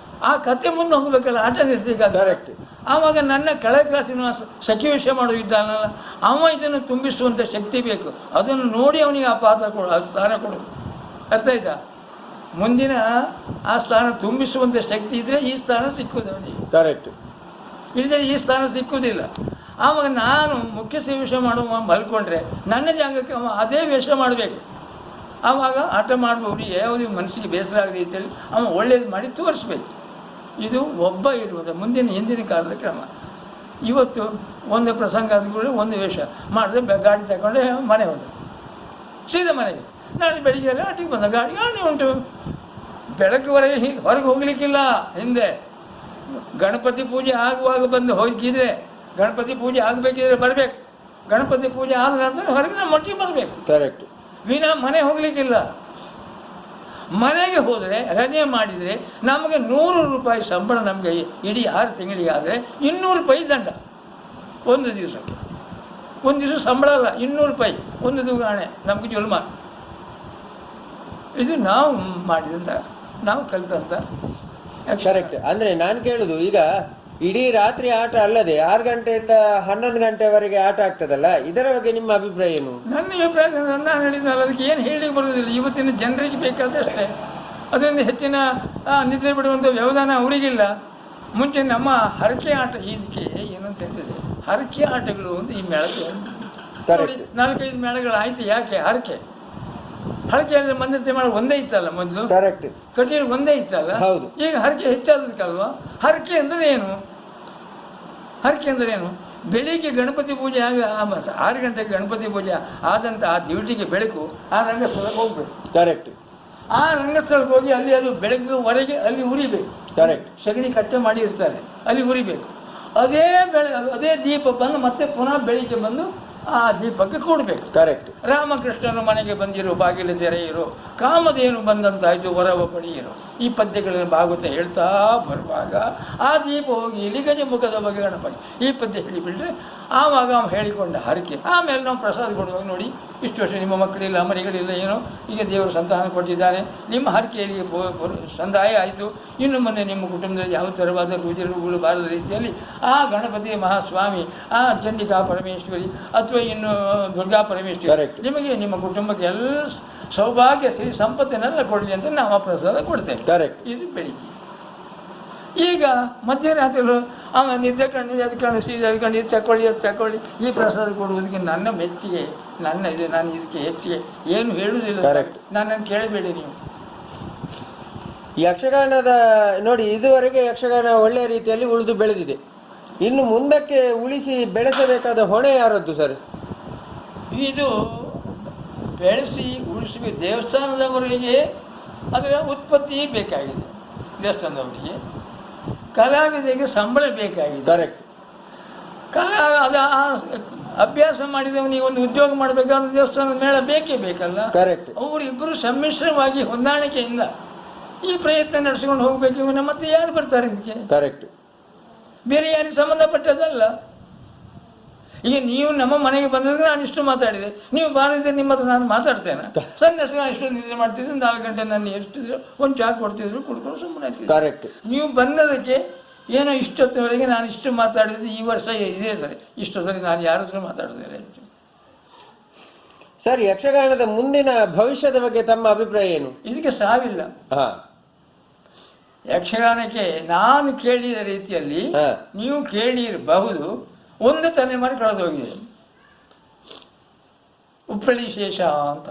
ಆ ಕತೆ ಮುಂದೆ ಹೋಗಬೇಕಲ್ಲ, ಆಟ ನಿರ್ತೀಕಾಗ. ಆವಾಗ ನನ್ನ ಕೆಳಗೆ ಕ್ಲಾಸಿನ ಸಖಿವೇಷ ಮಾಡೋ ಇದ್ದಾನಲ್ಲ, ಅವ ಇದನ್ನು ತುಂಬಿಸುವಂಥ ಶಕ್ತಿ ಬೇಕು. ಅದನ್ನು ನೋಡಿ ಅವನಿಗೆ ಆ ಪಾತ್ರ ಕೊಡು, ಆ ಸ್ಥಾನ ಕೊಡು. ಅರ್ಥ ಆಯ್ತಾ? ಮುಂದಿನ ಆ ಸ್ಥಾನ ತುಂಬಿಸುವಂಥ ಶಕ್ತಿ ಇದ್ದರೆ ಈ ಸ್ಥಾನ ಸಿಕ್ಕುವುದು ಅವನಿಗೆ. ಕರೆಕ್ಟ್. ಇಲ್ಲದೆ ಈ ಸ್ಥಾನ ಸಿಕ್ಕುವುದಿಲ್ಲ. ಆವಾಗ ನಾನು ಮುಖ್ಯ ವೇಷ ಮಾಡುವ ಮಲ್ಕೊಂಡ್ರೆ ನನ್ನ ಜಾಗಕ್ಕೆ ಅವ ಅದೇ ವೇಷ ಮಾಡಬೇಕು. ಆವಾಗ ಆಟ ಮಾಡುವವರು ಯಾವುದೇ ಮನಸ್ಸಿಗೆ ಬೇಸರ ಆಗದೆ ಅಂತೇಳಿ ಅವ ಒಳ್ಳೇದು ಮಾಡಿ ತೋರಿಸ್ಬೇಕು. ಇದು ಒಬ್ಬ ಇರುವುದು ಹಿಂದಿನ ಕಾಲದ ಕ್ರಮ. ಇವತ್ತು ಒಂದು ಪ್ರಸಂಗ ಆದ ಒಂದು ವೇಷ ಮಾಡಿದ್ರೆ ಗಾಡಿ ತಗೊಂಡೆ ಮನೆ ಹೋದ, ಸೀದಾ ಮನೆಗೆ. ನಾಳೆ ಬೆಳಿಗ್ಗೆ ಎಲ್ಲ ಆಟಿಗೆ ಬಂದ, ಗಾಡಿ ಉಂಟು. ಬೆಳಕುವರೆಗೆ ಹೊರಗೆ ಹೋಗ್ಲಿಕ್ಕಿಲ್ಲ. ಹಿಂದೆ ಗಣಪತಿ ಪೂಜೆ ಆಗುವಾಗ ಬಂದು ಹೋಗಿದ್ರೆ, ಗಣಪತಿ ಪೂಜೆ ಆಗಬೇಕಿದ್ರೆ ಬರಬೇಕು. ಗಣಪತಿ ಪೂಜೆ ಆದ ನಂತರ ಹೊರಗೆ ನಮ್ಮ ಮಟ್ಟಿಗೆ ಬರಬೇಕು. ಕರೆಕ್ಟ್. ವಿನಾ ಮನೆ ಹೋಗ್ಲಿಕ್ಕಿಲ್ಲ. ಮನೆಗೆ ಹೋದರೆ ರಜೆ ಮಾಡಿದರೆ ನಮಗೆ 100 ರೂಪಾಯಿ ಸಂಬಳ, ನಮಗೆ ಇಡೀ 6 ತಿಂಗಳಿಗೆ ಆದರೆ 200 ರೂಪಾಯಿ ದಂಡ ಒಂದು ದಿವಸಕ್ಕೆ. ಒಂದು ದಿವಸ ಸಂಬಳ ಅಲ್ಲ, 200 ರೂಪಾಯಿ ಒಂದು ದುಗಾಣೆ ನಮಗೆ ಜುಲ್ಮ. ಇದು ನಾವು ಮಾಡಿದಂಥ, ನಾವು ಕಲಿತಂಥ. ಕರೆಕ್ಟ್. ಅಂದರೆ ನಾನು ಕೇಳುದು, ಈಗ ಇಡೀ ರಾತ್ರಿ ಆಟ ಅಲ್ಲದೆ 6 ಗಂಟೆಯಿಂದ 11 ಗಂಟೆವರೆಗೆ ಆಟ ಆಗ್ತದಲ್ಲ, ಇದರ ಬಗ್ಗೆ ನಿಮ್ಮ ಅಭಿಪ್ರಾಯ ಏನು? ನನ್ನ ಅಭಿಪ್ರಾಯ ನಾನು ಹೇಳಿದ್ನಲ್ಲ, ಅದಕ್ಕೆ ಏನು ಹೇಳಿ ಬರುವುದಿಲ್ಲ. ಇವತ್ತಿನ ಜನರಿಗೆ ಬೇಕಾದಷ್ಟೇ. ಅದರಿಂದ ಹೆಚ್ಚಿನ ನಿದ್ರೆ ಬಿಡುವಂಥ ವ್ಯವಧಾನ ಅವರಿಗಿಲ್ಲ. ಮುಂಚೆ ನಮ್ಮ ಹರಕೆ ಆಟ, ಇದಕ್ಕೆ ಏನಂತ ಹೇಳ್ತಿದೆ, ಹರಕೆ ಆಟಗಳು ಅಂತ ಈ ಮೇಳಕ್ಕೆ 4-5 ಮೇಳಗಳು ಆಯ್ತು. ಯಾಕೆ ಹರಕೆ? ಹರಕೆ ಅಂದರೆ ಮಂದಿರತೆ ಮೇಳ ಒಂದೇ ಇತ್ತಲ್ಲ ಮೊದಲು, ಕರೆಕ್ಟ್. ಕಚೇರಿ ಒಂದೇ ಇತ್ತಲ್ಲ. ಹೌದು. ಈಗ ಹರಕೆ ಹೆಚ್ಚಾದದಕ್ಕಲ್ವಾ. ಹರಕೆ ಅಂದರೆ ಏನು? ಹರಕೆ ಅಂದರೆ ಏನು? ಬೆಳಿಗ್ಗೆ ಗಣಪತಿ ಪೂಜೆ 6 ಗಂಟೆಗೆ ಗಣಪತಿ ಪೂಜೆ ಆದಂಥ ಆ ಡ್ಯೂಟಿಗೆ ಬೆಳಕು ಆ ರಂಗಸ್ಥಳಕ್ಕೆ ಹೋಗ್ಬೇಕು. ಕರೆಕ್ಟ್. ಆ ರಂಗಸ್ಥಳಕ್ಕೆ ಹೋಗಿ ಅಲ್ಲಿ ಅದು ಬೆಳಗ್ಗೆವರೆಗೆ ಅಲ್ಲಿ ಉರಿಬೇಕು. ಕರೆಕ್ಟ್. ಸಗಣಿ ಕಟ್ಟೆ ಮಾಡಿ ಇರ್ತಾರೆ, ಅಲ್ಲಿ ಉರಿಬೇಕು. ಅದೇ ದೀಪ ಬಂದು ಮತ್ತೆ ಪುನಃ ಬೆಳಿಗ್ಗೆ ಬಂದು ಆ ದೀಪಕ್ಕೆ ಕೂಡಬೇಕು. ಕರೆಕ್ಟ್. ರಾಮಕೃಷ್ಣನ ಮನೆಗೆ ಬಂದಿರು, ಬಾಗಿಲು ತೆರೆಯಿರು, ಕಾಮಧೇನು ಬಂದಂತಾಯಿತು, ವರವ ಪಡೆಯಿರು. ಈ ಪದ್ಯಗಳನ್ನು ಭಾಗವತ ಹೇಳ್ತಾ ಬರುವಾಗ ಆ ದೀಪ ಹೋಗಿ ಇಲ್ಲಿ ಗಜಮುಖದ ಬಗ್ಗೆ ಗಣಪತಿ ಈ ಪದ್ಯ ಹೇಳಿಬಿಟ್ರೆ ಆವಾಗ ಅವ್ನು ಹೇಳಿಕೊಂಡ ಹರಕೆ. ಆಮೇಲೆ ನಾವು ಪ್ರಸಾದ ಕೊಡುವಾಗ ನೋಡಿ, ಇಷ್ಟು ವರ್ಷ ನಿಮ್ಮ ಮಕ್ಕಳಿಲ್ಲ, ಮರಿಗಳಿಲ್ಲ, ಏನೋ ಈಗ ದೇವರು ಸಂತಾನ ಕೊಟ್ಟಿದ್ದಾನೆ, ನಿಮ್ಮ ಹರಕೆಯಲ್ಲಿ ಸಂದಾಯ ಆಯಿತು, ಇನ್ನು ಮುಂದೆ ನಿಮ್ಮ ಕುಟುಂಬದಲ್ಲಿ ಯಾವ ಥರವಾದ ರುಜಿರುಗಳು ಬಾರದ ರೀತಿಯಲ್ಲಿ ಆ ಗಣಪತಿ ಮಹಾಸ್ವಾಮಿ, ಆ ಚಂಡಿಕಾ ಪರಮೇಶ್ವರಿ ಅಥವಾ ಇನ್ನು ದುರ್ಗಾ ಪರಮೇಶ್ವರಿ ನಿಮಗೆ ನಿಮ್ಮ ಕುಟುಂಬಕ್ಕೆ ಎಲ್ಲ ಸೌಭಾಗ್ಯ ಶ್ರೀ ಸಂಪತ್ತಿನೆಲ್ಲ ಕೊಡಲಿ ಅಂತ ನಾವು ಆ ಪ್ರಸಾದ ಕೊಡ್ತೇವೆ. ಕರೆಕ್ಟ್. ಇದು ಬೆಳಿಗ್ಗೆ. ಈಗ ಮಧ್ಯರಾತ್ರಿಗಳು ನಿದ್ದೆ ಕಂಡು ಎದ್ಕೊಂಡು ಸೀದಾ ಎದ್ಕೊಂಡು ಇದು ತಗೊಳ್ಳಿ ಈ ಪ್ರಸಾದ ಕೊಡುವುದಕ್ಕೆ ನನ್ನ ಮೆಚ್ಚಿಗೆ, ನಾನು ಇದಕ್ಕೆ ಹೆಚ್ಚಿಗೆ ಏನು ಹೇಳುವುದಿಲ್ಲ. ನನ್ನನ್ನು ಕೇಳಬೇಡಿ ನೀವು. ಯಕ್ಷಗಾನದ ನೋಡಿ, ಇದುವರೆಗೆ ಯಕ್ಷಗಾನ ಒಳ್ಳೆಯ ರೀತಿಯಲ್ಲಿ ಉಳಿದು ಬೆಳೆದಿದೆ. ಇನ್ನು ಮುಂದಕ್ಕೆ ಉಳಿಸಿ ಬೆಳೆಸಬೇಕಾದ ಹೊಣೆ ಯಾರದ್ದು ಸರ್? ಇದು ಬೆಳೆಸಿ ಉಳಿಸಬೇಕು. ದೇವಸ್ಥಾನದವರಿಗೆ ಅದರ ಉತ್ಪತ್ತಿ ಬೇಕಾಗಿದೆ, ದೇವಸ್ಥಾನದವರಿಗೆ. ಕಲಾವಿದರಿಗೆ ಸಂಬಳ ಬೇಕಾಗಿದೆ. ಕರೆಕ್ಟ್. ಅಭ್ಯಾಸ ಮಾಡಿದವನಿಗೆ ಒಂದು ಉದ್ಯೋಗ ಮಾಡಬೇಕಾದ್ರೆ ದೇವಸ್ಥಾನದ ಮೇಳ ಬೇಕೇ ಬೇಕಲ್ಲ. ಕರೆಕ್ಟ್. ಅವರಿಬ್ಬರು ಸಮ್ಮಿಶ್ರವಾಗಿ ಹೊಂದಾಣಿಕೆಯಿಂದ ಈ ಪ್ರಯತ್ನ ನಡೆಸಿಕೊಂಡು ಹೋಗಬೇಕು. ಮತ್ತೆ ಯಾರು ಬರ್ತಾರೆ ಇದಕ್ಕೆ? ಕರೆಕ್ಟ್. ಬೇರೆ ಯಾರಿಗೆ ಸಂಬಂಧಪಟ್ಟದಲ್ಲ. ಈಗ ನೀವು ನಮ್ಮ ಮನೆಗೆ ಬಂದಾಗ ನಾನು ಇಷ್ಟು ಮಾತಾಡಿದೆ, ನೀವು ಬಾರದಿದ್ದರೆ ನಿಮ್ಮ ಹತ್ರ ನಾನು ಮಾತಾಡ್ತೇನೆ. ಸಣ್ಣಷ್ಟು ನಾನು ಇಷ್ಟು ನಿದ್ರೆ ಮಾಡ್ತಿದ್ದೆ, 4 ಗಂಟೆ ನಾನು ಎಷ್ಟಿದ್ರು ಒಂದು ಚಾ ಕೊಡ್ತಿದ್ರು, ಕುಡ್ಕೊಂಡು ಸುಮ್ಮನೆ ಆಗ್ತಿದ್ದೆ. ಕರೆಕ್ಟ್. ನೀವು ಬಂದದಕ್ಕೆ ಏನೋ ಇಷ್ಟೊತ್ತಿನವರೆಗೆ ನಾನು ಇಷ್ಟು ಮಾತಾಡಿದ್ದು ಈ ವರ್ಷ ಇದೇ ಸರಿ, ಇಷ್ಟೊತ್ತವರೆಗೆ ನಾನು ಯಾರ ಹತ್ರ ಮಾತಾಡಿದ್ದೇನೆ. ಸರ್, ಯಕ್ಷಗಾನದ ಮುಂದಿನ ಭವಿಷ್ಯದ ಬಗ್ಗೆ ತಮ್ಮ ಅಭಿಪ್ರಾಯ ಏನು? ಇದಕ್ಕೆ ಸಾವಿಲ್ಲ. ಯಕ್ಷಗಾನಕ್ಕೆ ನಾನು ಕೇಳಿದ ರೀತಿಯಲ್ಲಿ ನೀವು ಕೇಳಿರಬಹುದು. ಒಂದು ತಲೆಮಾರು ಕಳೆದೋಗಿದೆ. ಉಪ್ಪಳ್ಳಿ ಶೇಷ ಅಂತ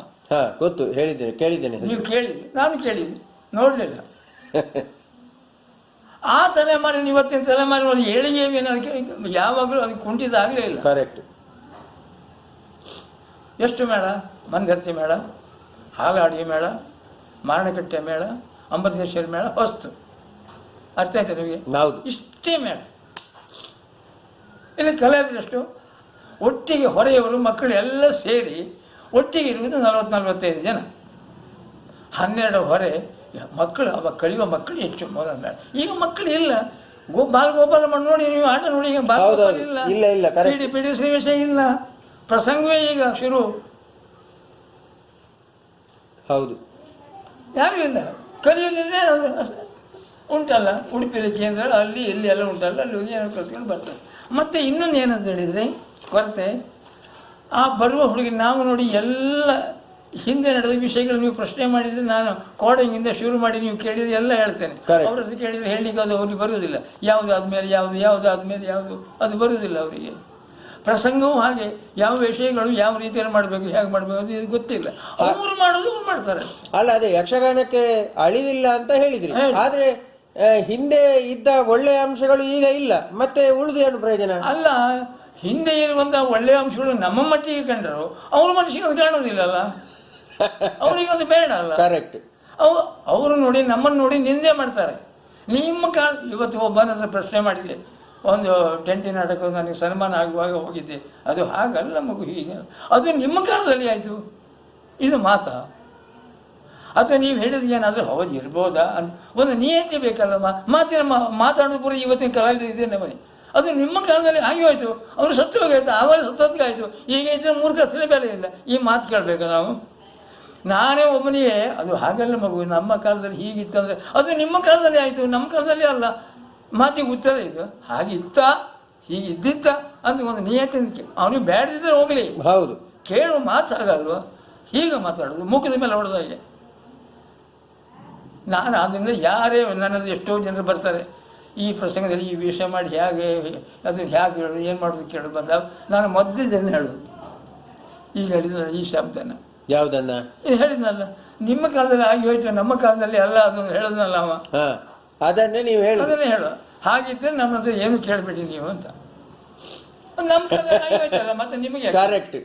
ಗೊತ್ತು, ಹೇಳಿದ್ದೇನೆ, ಕೇಳಿದ್ದೇನೆ. ನೀವು ಕೇಳಿದ್ರಿ, ನಾನು ಕೇಳಿದ್ದೆ, ನೋಡಲಿಲ್ಲ. ಆ ತಲೆಮಾರಿನ ಇವತ್ತಿನ ತಲೆಮಾರಿನ ಏಳಿಗೆ ಅದಕ್ಕೆ ಯಾವಾಗಲೂ ಅದಕ್ಕೆ ಕುಂಠಿತ ಆಗಲೇ ಇಲ್ಲ. ಕರೆಕ್ಟ್. ಎಷ್ಟು ಮೇಳ? ಮಂದರ್ತಿ ಮೇಳ, ಹಾಲಾಡಿ ಮೇಳ, ಮಾರಣಕಟ್ಟೆ ಮೇಳ, ಅಮೃತೇಶ್ವರ ಮೇಳ, ಹೊಸ್ತು. ಅರ್ಥ ಆಯ್ತಾ ನಿಮಗೆ? ಇಷ್ಟೇ ಮೇಳ. ಇಲ್ಲಿ ಕಲಾವಿದರಷ್ಟು ಒಟ್ಟಿಗೆ ಹೊರೆಯವರು ಮಕ್ಕಳು ಎಲ್ಲ ಸೇರಿ ಒಟ್ಟಿಗೆ ಇರುವುದು 40-45 ಜನ. 12 ಹೊರೆ ಮಕ್ಕಳು, ಅವಾಗ ಕಲಿಯುವ ಮಕ್ಕಳು ಹೆಚ್ಚು ಮೊದಲ ಮೇಳ. ಈಗ ಮಕ್ಕಳು ಇಲ್ಲ. ಬಾಲಗೋಪಾಲ ನೋಡಿ, ನೀವು ಆಟ ನೋಡಿ, ಈಗ ಬಾಲಗೋಪಾಲ ಇಲ್ಲ, ಪಿಡಿ ಶ್ರೀವೇಶ ಇಲ್ಲ, ಪ್ರಸಂಗವೇ ಈಗ ಶುರು. ಹೌದು, ಯಾರೂ ಇಲ್ಲ. ಕಲಿಯೋದಿದ್ರೆ ಉಂಟಲ್ಲ, ಉಡುಪಿಯಲ್ಲಿ ಕೇಂದ್ರ ಅಲ್ಲಿ ಇಲ್ಲಿ ಎಲ್ಲ ಉಂಟಲ್ಲ, ಅಲ್ಲಿ ಹೋಗಿ ಏನೋ ಕಲ್ತ್ಕೊಂಡು ಬರ್ತಾರೆ. ಮತ್ತು ಇನ್ನೊಂದು ಏನಂತ ಹೇಳಿದರೆ ಕೊರತೆ, ಆ ಬರುವ ಹುಡುಗಿ ನಾವು ನೋಡಿ ಎಲ್ಲ ಹಿಂದೆ ನಡೆದ ವಿಷಯಗಳು ನೀವು ಪ್ರಶ್ನೆ ಮಾಡಿದರೆ ನಾನು ಕೋಡಿಂಗಿಂದ ಶುರು ಮಾಡಿ ನೀವು ಕೇಳಿದರೆ ಎಲ್ಲ ಹೇಳ್ತೇನೆ. ಅವ್ರ ಹತ್ರ ಕೇಳಿದರೆ ಹೇಳಲಿಕ್ಕೆ ಅದು ಅವ್ರಿಗೆ ಬರುವುದಿಲ್ಲ. ಯಾವುದು ಆದಮೇಲೆ ಯಾವುದು, ಯಾವುದು ಆದಮೇಲೆ ಯಾವುದು, ಅದು ಬರುವುದಿಲ್ಲ ಅವರಿಗೆ. ಪ್ರಸಂಗವೂ ಹಾಗೆ, ಯಾವ ವಿಷಯಗಳು ಯಾವ ರೀತಿಯಲ್ಲಿ ಮಾಡಬೇಕು, ಹೇಗೆ ಮಾಡಬೇಕು ಅದು ಇದು ಗೊತ್ತಿಲ್ಲ. ಅವರು ಮಾಡೋದು ಅವ್ರು ಮಾಡ್ತಾರೆ. ಅಲ್ಲ, ಅದೇ ಯಕ್ಷಗಾನಕ್ಕೆ ಅಳಿವಿಲ್ಲ ಅಂತ ಹೇಳಿದ್ರಿ, ಆದ್ರೆ ಹಿಂದೆ ಇದ್ದ ಒಳ್ಳೆಯ ಅಂಶಗಳು ಈಗ ಇಲ್ಲ, ಮತ್ತೆ ಉಳಿದು ಏನು ಪ್ರಯೋಜನ? ಅಲ್ಲ, ಹಿಂದೆ ಇರುವಂಥ ಒಳ್ಳೆಯ ಅಂಶಗಳು ನಮ್ಮ ಮಟ್ಟಿಗೆ ಕಂಡರು ಅವ್ರ ಮನಸ್ಸಿಗೆ ಅದು ಕಾಣೋದಿಲ್ಲಲ್ಲ, ಅವರಿಗೆ ಅದು ಬೇಡ ಅಲ್ಲ. ಕರೆಕ್ಟ್. ಅವರು ನೋಡಿ ನಮ್ಮನ್ನು ನೋಡಿ ನಿಂದೆ ಮಾಡ್ತಾರೆ. ನಿಮ್ಮ ಕಾಲ ಇವತ್ತು ಒಬ್ಬನ ಹತ್ರ ಪ್ರಶ್ನೆ ಮಾಡಿದೆ, ಒಂದು ಟೆಂಟಿ ನಾಟಕ ನನಗೆ ಸನ್ಮಾನ ಆಗುವಾಗ ಹೋಗಿದ್ದೆ, ಅದು ಹಾಗಲ್ಲ ಮಗು, ಹೀಗೆ. ಅದು ನಿಮ್ಮ ಕಾಲದಲ್ಲಿ ಆಯಿತು, ಇದು ಮಾತಾ? ಅಥವಾ ನೀವು ಹೇಳಿದ ಏನಾದರೂ ಹೌದು ಇರ್ಬೋದಾ ಅಂತ ಒಂದು ನಿಯತಿ ಬೇಕಲ್ಲಮ್ಮ. ಮಾತಾಡೋದು ಪೂರ ಇವತ್ತಿನ ಕಲಾವಿದರು ಇದೆ ನಮ್ಮನೆ, ಅದು ನಿಮ್ಮ ಕಾಲದಲ್ಲಿ ಆಗಿ ಹೋಯ್ತು, ಅವರು ಸತ್ತು ಹೋಗಾಯ್ತು, ಆವಾಗ ಸತ್ತೋದಕ್ಕಾಯಿತು. ಈಗ ಇದ್ರೆ ಮೂರ್ಖಸಲೇ ಬೆಲೆ ಇಲ್ಲ. ಈ ಮಾತು ಕೇಳಬೇಕಾ ನಾವು? ನಾನೇ ಒಬ್ಬನಿಗೆ ಅದು ಹಾಗಲ್ಲ ಮಗು, ನಮ್ಮ ಕಾಲದಲ್ಲಿ ಹೀಗಿತ್ತಂದರೆ ಅದು ನಿಮ್ಮ ಕಾಲದಲ್ಲಿ ಆಯಿತು, ನಮ್ಮ ಕಾಲದಲ್ಲಿ ಅಲ್ಲ. ಮಾತಿಗೆ ಉತ್ತರ ಇದು, ಹಾಗಿತ್ತಾ ಹೀಗಿದ್ದಿತ್ತ ಅಂತ ಒಂದು ನಿಯತಿ. ಅವನಿಗೆ ಬೇಡದಿದ್ದರೆ ಹೋಗಲಿ, ಹೌದು, ಕೇಳುವ ಮಾತಾಗಲ್ವ? ಹೀಗೆ ಮಾತಾಡೋದು ಮುಖದ ಮೇಲೆ ಹೊಡೆದಾಗೆ. ನಾನು ಅದರಿಂದ ಯಾರೇ ನನ್ನದು ಎಷ್ಟೋ ಜನರು ಬರ್ತಾರೆ ಈ ಪ್ರಸಂಗದಲ್ಲಿ ಈ ವಿಷಯ ಮಾಡಿ ಹೇಗೆ ಅದು ಹೇಗೆ ಹೇಳೋದು, ಏನು ಮಾಡೋದು ಕೇಳೋದು ಬಂದಾಗ ನಾನು ಮೊದಲಿದ್ದನ್ನು ಹೇಳೋದು. ಈಗ ಹೇಳಿದ ಈ ಶಬ್ದನ ಯಾವುದನ್ನ ಇದು ಹೇಳಿದ್ನಲ್ಲ, ನಿಮ್ಮ ಕಾಲದಲ್ಲಿ ಆಗಿ ಹೋಯ್ತು, ನಮ್ಮ ಕಾಲದಲ್ಲಿ ಅಲ್ಲ ಅದನ್ನು ಹೇಳಿದ್ನಲ್ಲ ಅವ, ಅದನ್ನೇ ನೀವು ಹೇಳಿ, ಅದನ್ನೇ ಹೇಳು. ಹಾಗಿದ್ರೆ ನಮ್ಮ ಹತ್ರ ಏನು ಕೇಳಬೇಡಿ ನೀವು ಅಂತ. ನಮ್ಮ ಕಾಲದಲ್ಲಿ ಆಗಿ ಹೋಯ್ತಲ್ಲ, ಮತ್ತೆ ನಿಮಗೆ ಕರೆಕ್ಟ್.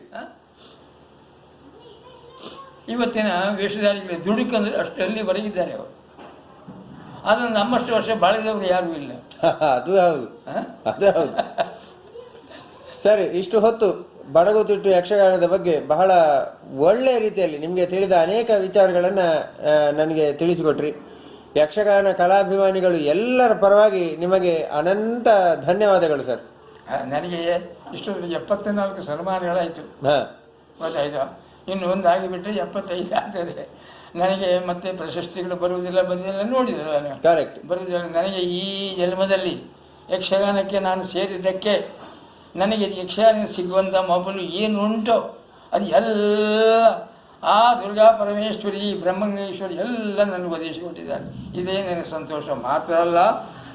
ಇವತ್ತಿನ ವೇಷಧಾರಿಗಳು ದುಡುಕಂದ್ರೆ ಅಷ್ಟಲ್ಲಿ ಹೊರಗಿದ್ದಾರೆ ಅವರು. ಆದರೆ ನಮ್ಮಷ್ಟು ವರ್ಷ ಬಾಳಿದವರು ಯಾರೂ ಇಲ್ಲ. ಅದು ಹೌದು, ಅದು ಹೌದು. ಸರಿ, ಇಷ್ಟು ಹೊತ್ತು ಬಡಗುತಿಟ್ಟು ಯಕ್ಷಗಾನದ ಬಗ್ಗೆ ಬಹಳ ಒಳ್ಳೆಯ ರೀತಿಯಲ್ಲಿ ನಿಮಗೆ ತಿಳಿದ ಅನೇಕ ವಿಚಾರಗಳನ್ನು ನನಗೆ ತಿಳಿಸಿಕೊಟ್ರಿ. ಯಕ್ಷಗಾನ ಕಲಾಭಿಮಾನಿಗಳು ಎಲ್ಲರ ಪರವಾಗಿ ನಿಮಗೆ ಅನಂತ ಧನ್ಯವಾದಗಳು ಸರ್. ನನಗೆ ಇಷ್ಟು 74 ಸನ್ಮಾನಗಳಾಯಿತು, ಗೊತ್ತಾಯ್ತು. ಇನ್ನು ಒಂದು ಆಗಿಬಿಟ್ರೆ 75 ಆಗ್ತದೆ. ನನಗೆ ಮತ್ತೆ ಪ್ರಶಸ್ತಿಗಳು ಬರುವುದಿಲ್ಲ, ಬಂದಿಲ್ಲ, ನೋಡಿದ್ರಲ್ಲ ನೀವು. ಕರೆಕ್ಟ್. ಬರುವುದಿಲ್ಲ. ನನಗೆ ಈ ಜನ್ಮದಲ್ಲಿ ಯಕ್ಷಗಾನಕ್ಕೆ ನಾನು ಸೇರಿದ್ದಕ್ಕೆ ನನಗೆ ಯಕ್ಷಗಾನ ಸಿಗುವಂಥ ಮೊಬಲು ಏನು ಉಂಟೋ ಅದು ಎಲ್ಲ ಆ ದುರ್ಗಾ ಪರಮೇಶ್ವರಿ, ಬ್ರಹ್ಮಂಗೇಶ್ವರಿ ಎಲ್ಲ ನನಗೆ ಒದಗಿಸಿಕೊಟ್ಟಿದ್ದಾರೆ. ಇದೇ ನನಗೆ ಸಂತೋಷ. ಮಾತ್ರ ಅಲ್ಲ,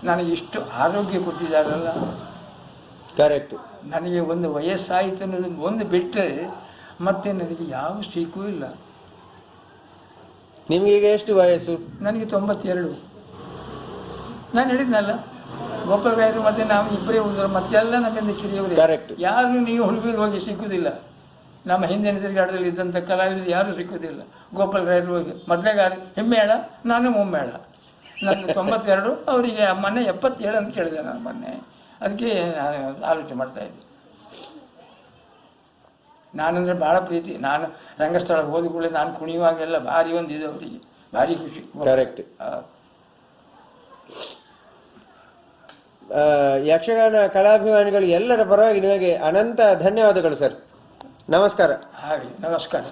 ನನಗೆ ಇಷ್ಟು ಆರೋಗ್ಯ ಕೊಟ್ಟಿದ್ದಾರಲ್ಲ. ಕರೆಕ್ಟ್. ನನಗೆ ಒಂದು ವಯಸ್ಸಾಯಿತು ಅನ್ನೋದು ಒಂದು ಬಿಟ್ಟರೆ ಮತ್ತೆ ನನಗೆ ಯಾವ ಸಿಕ್ಕೂ ಇಲ್ಲ. ನಿಮಗೀಗ ಎಷ್ಟು ವಯಸ್ಸು? ನನಗೆ 92. ನಾನು ಹೇಳಿದ್ನಲ್ಲ, ಗೋಪಾಲರಾಯರು ಮತ್ತು ನಾವು ಇಬ್ಬರೇ ಉಳಿದ್ರು, ಮತ್ತೆಲ್ಲ ನಮ್ಮಿಂದ ಕಿರಿಯವರು. ಕರೆಕ್ಟ್. ಯಾರು ನೀವು ಹುಡುಗಿರು ಹೋಗಿ ಸಿಕ್ಕುವುದಿಲ್ಲ. ನಮ್ಮ ಹಿಂದಿನ ತಿರುಗಾಟದಲ್ಲಿ ಇದ್ದಂಥ ಕಲಾವಿದರು ಯಾರೂ ಸಿಕ್ಕುವುದಿಲ್ಲ. ಗೋಪಾಲರಾಯರು ಹೋಗಿ ಮೊದಲೇಗಾರ ಹೆಮ್ಮೇಳ, ನಾನು ಮೊಮ್ಮೇಳ. ನನ್ನ 92, ಅವರಿಗೆ ಮೊನ್ನೆ 77 ಅಂತ ಕೇಳಿದೆ ನಾನು ಮೊನ್ನೆ. ಅದಕ್ಕೆ ನಾನು ಆಲೋಚನೆ ಮಾಡ್ತಾಯಿದ್ದೆ. ನಾನಂದರೆ ಭಾಳ ಪ್ರೀತಿ. ನಾನು ರಂಗಸ್ಥಳಕ್ಕೆ ಹೋದ ಕೂಡಲೇ ನಾನು ಕುಣಿಯುವಾಗೆಲ್ಲ ಭಾರಿ ಒಂದಿದೆ ಅವರಿಗೆ, ಭಾರಿ ಖುಷಿ. ಕರೆಕ್ಟ್. ಯಕ್ಷಗಾನ ಕಲಾಭಿಮಾನಿಗಳು ಎಲ್ಲರ ಪರವಾಗಿ ನಿಮಗೆ ಅನಂತ ಧನ್ಯವಾದಗಳು ಸರ್. ನಮಸ್ಕಾರ. ಹಾಗೆ ನಮಸ್ಕಾರ.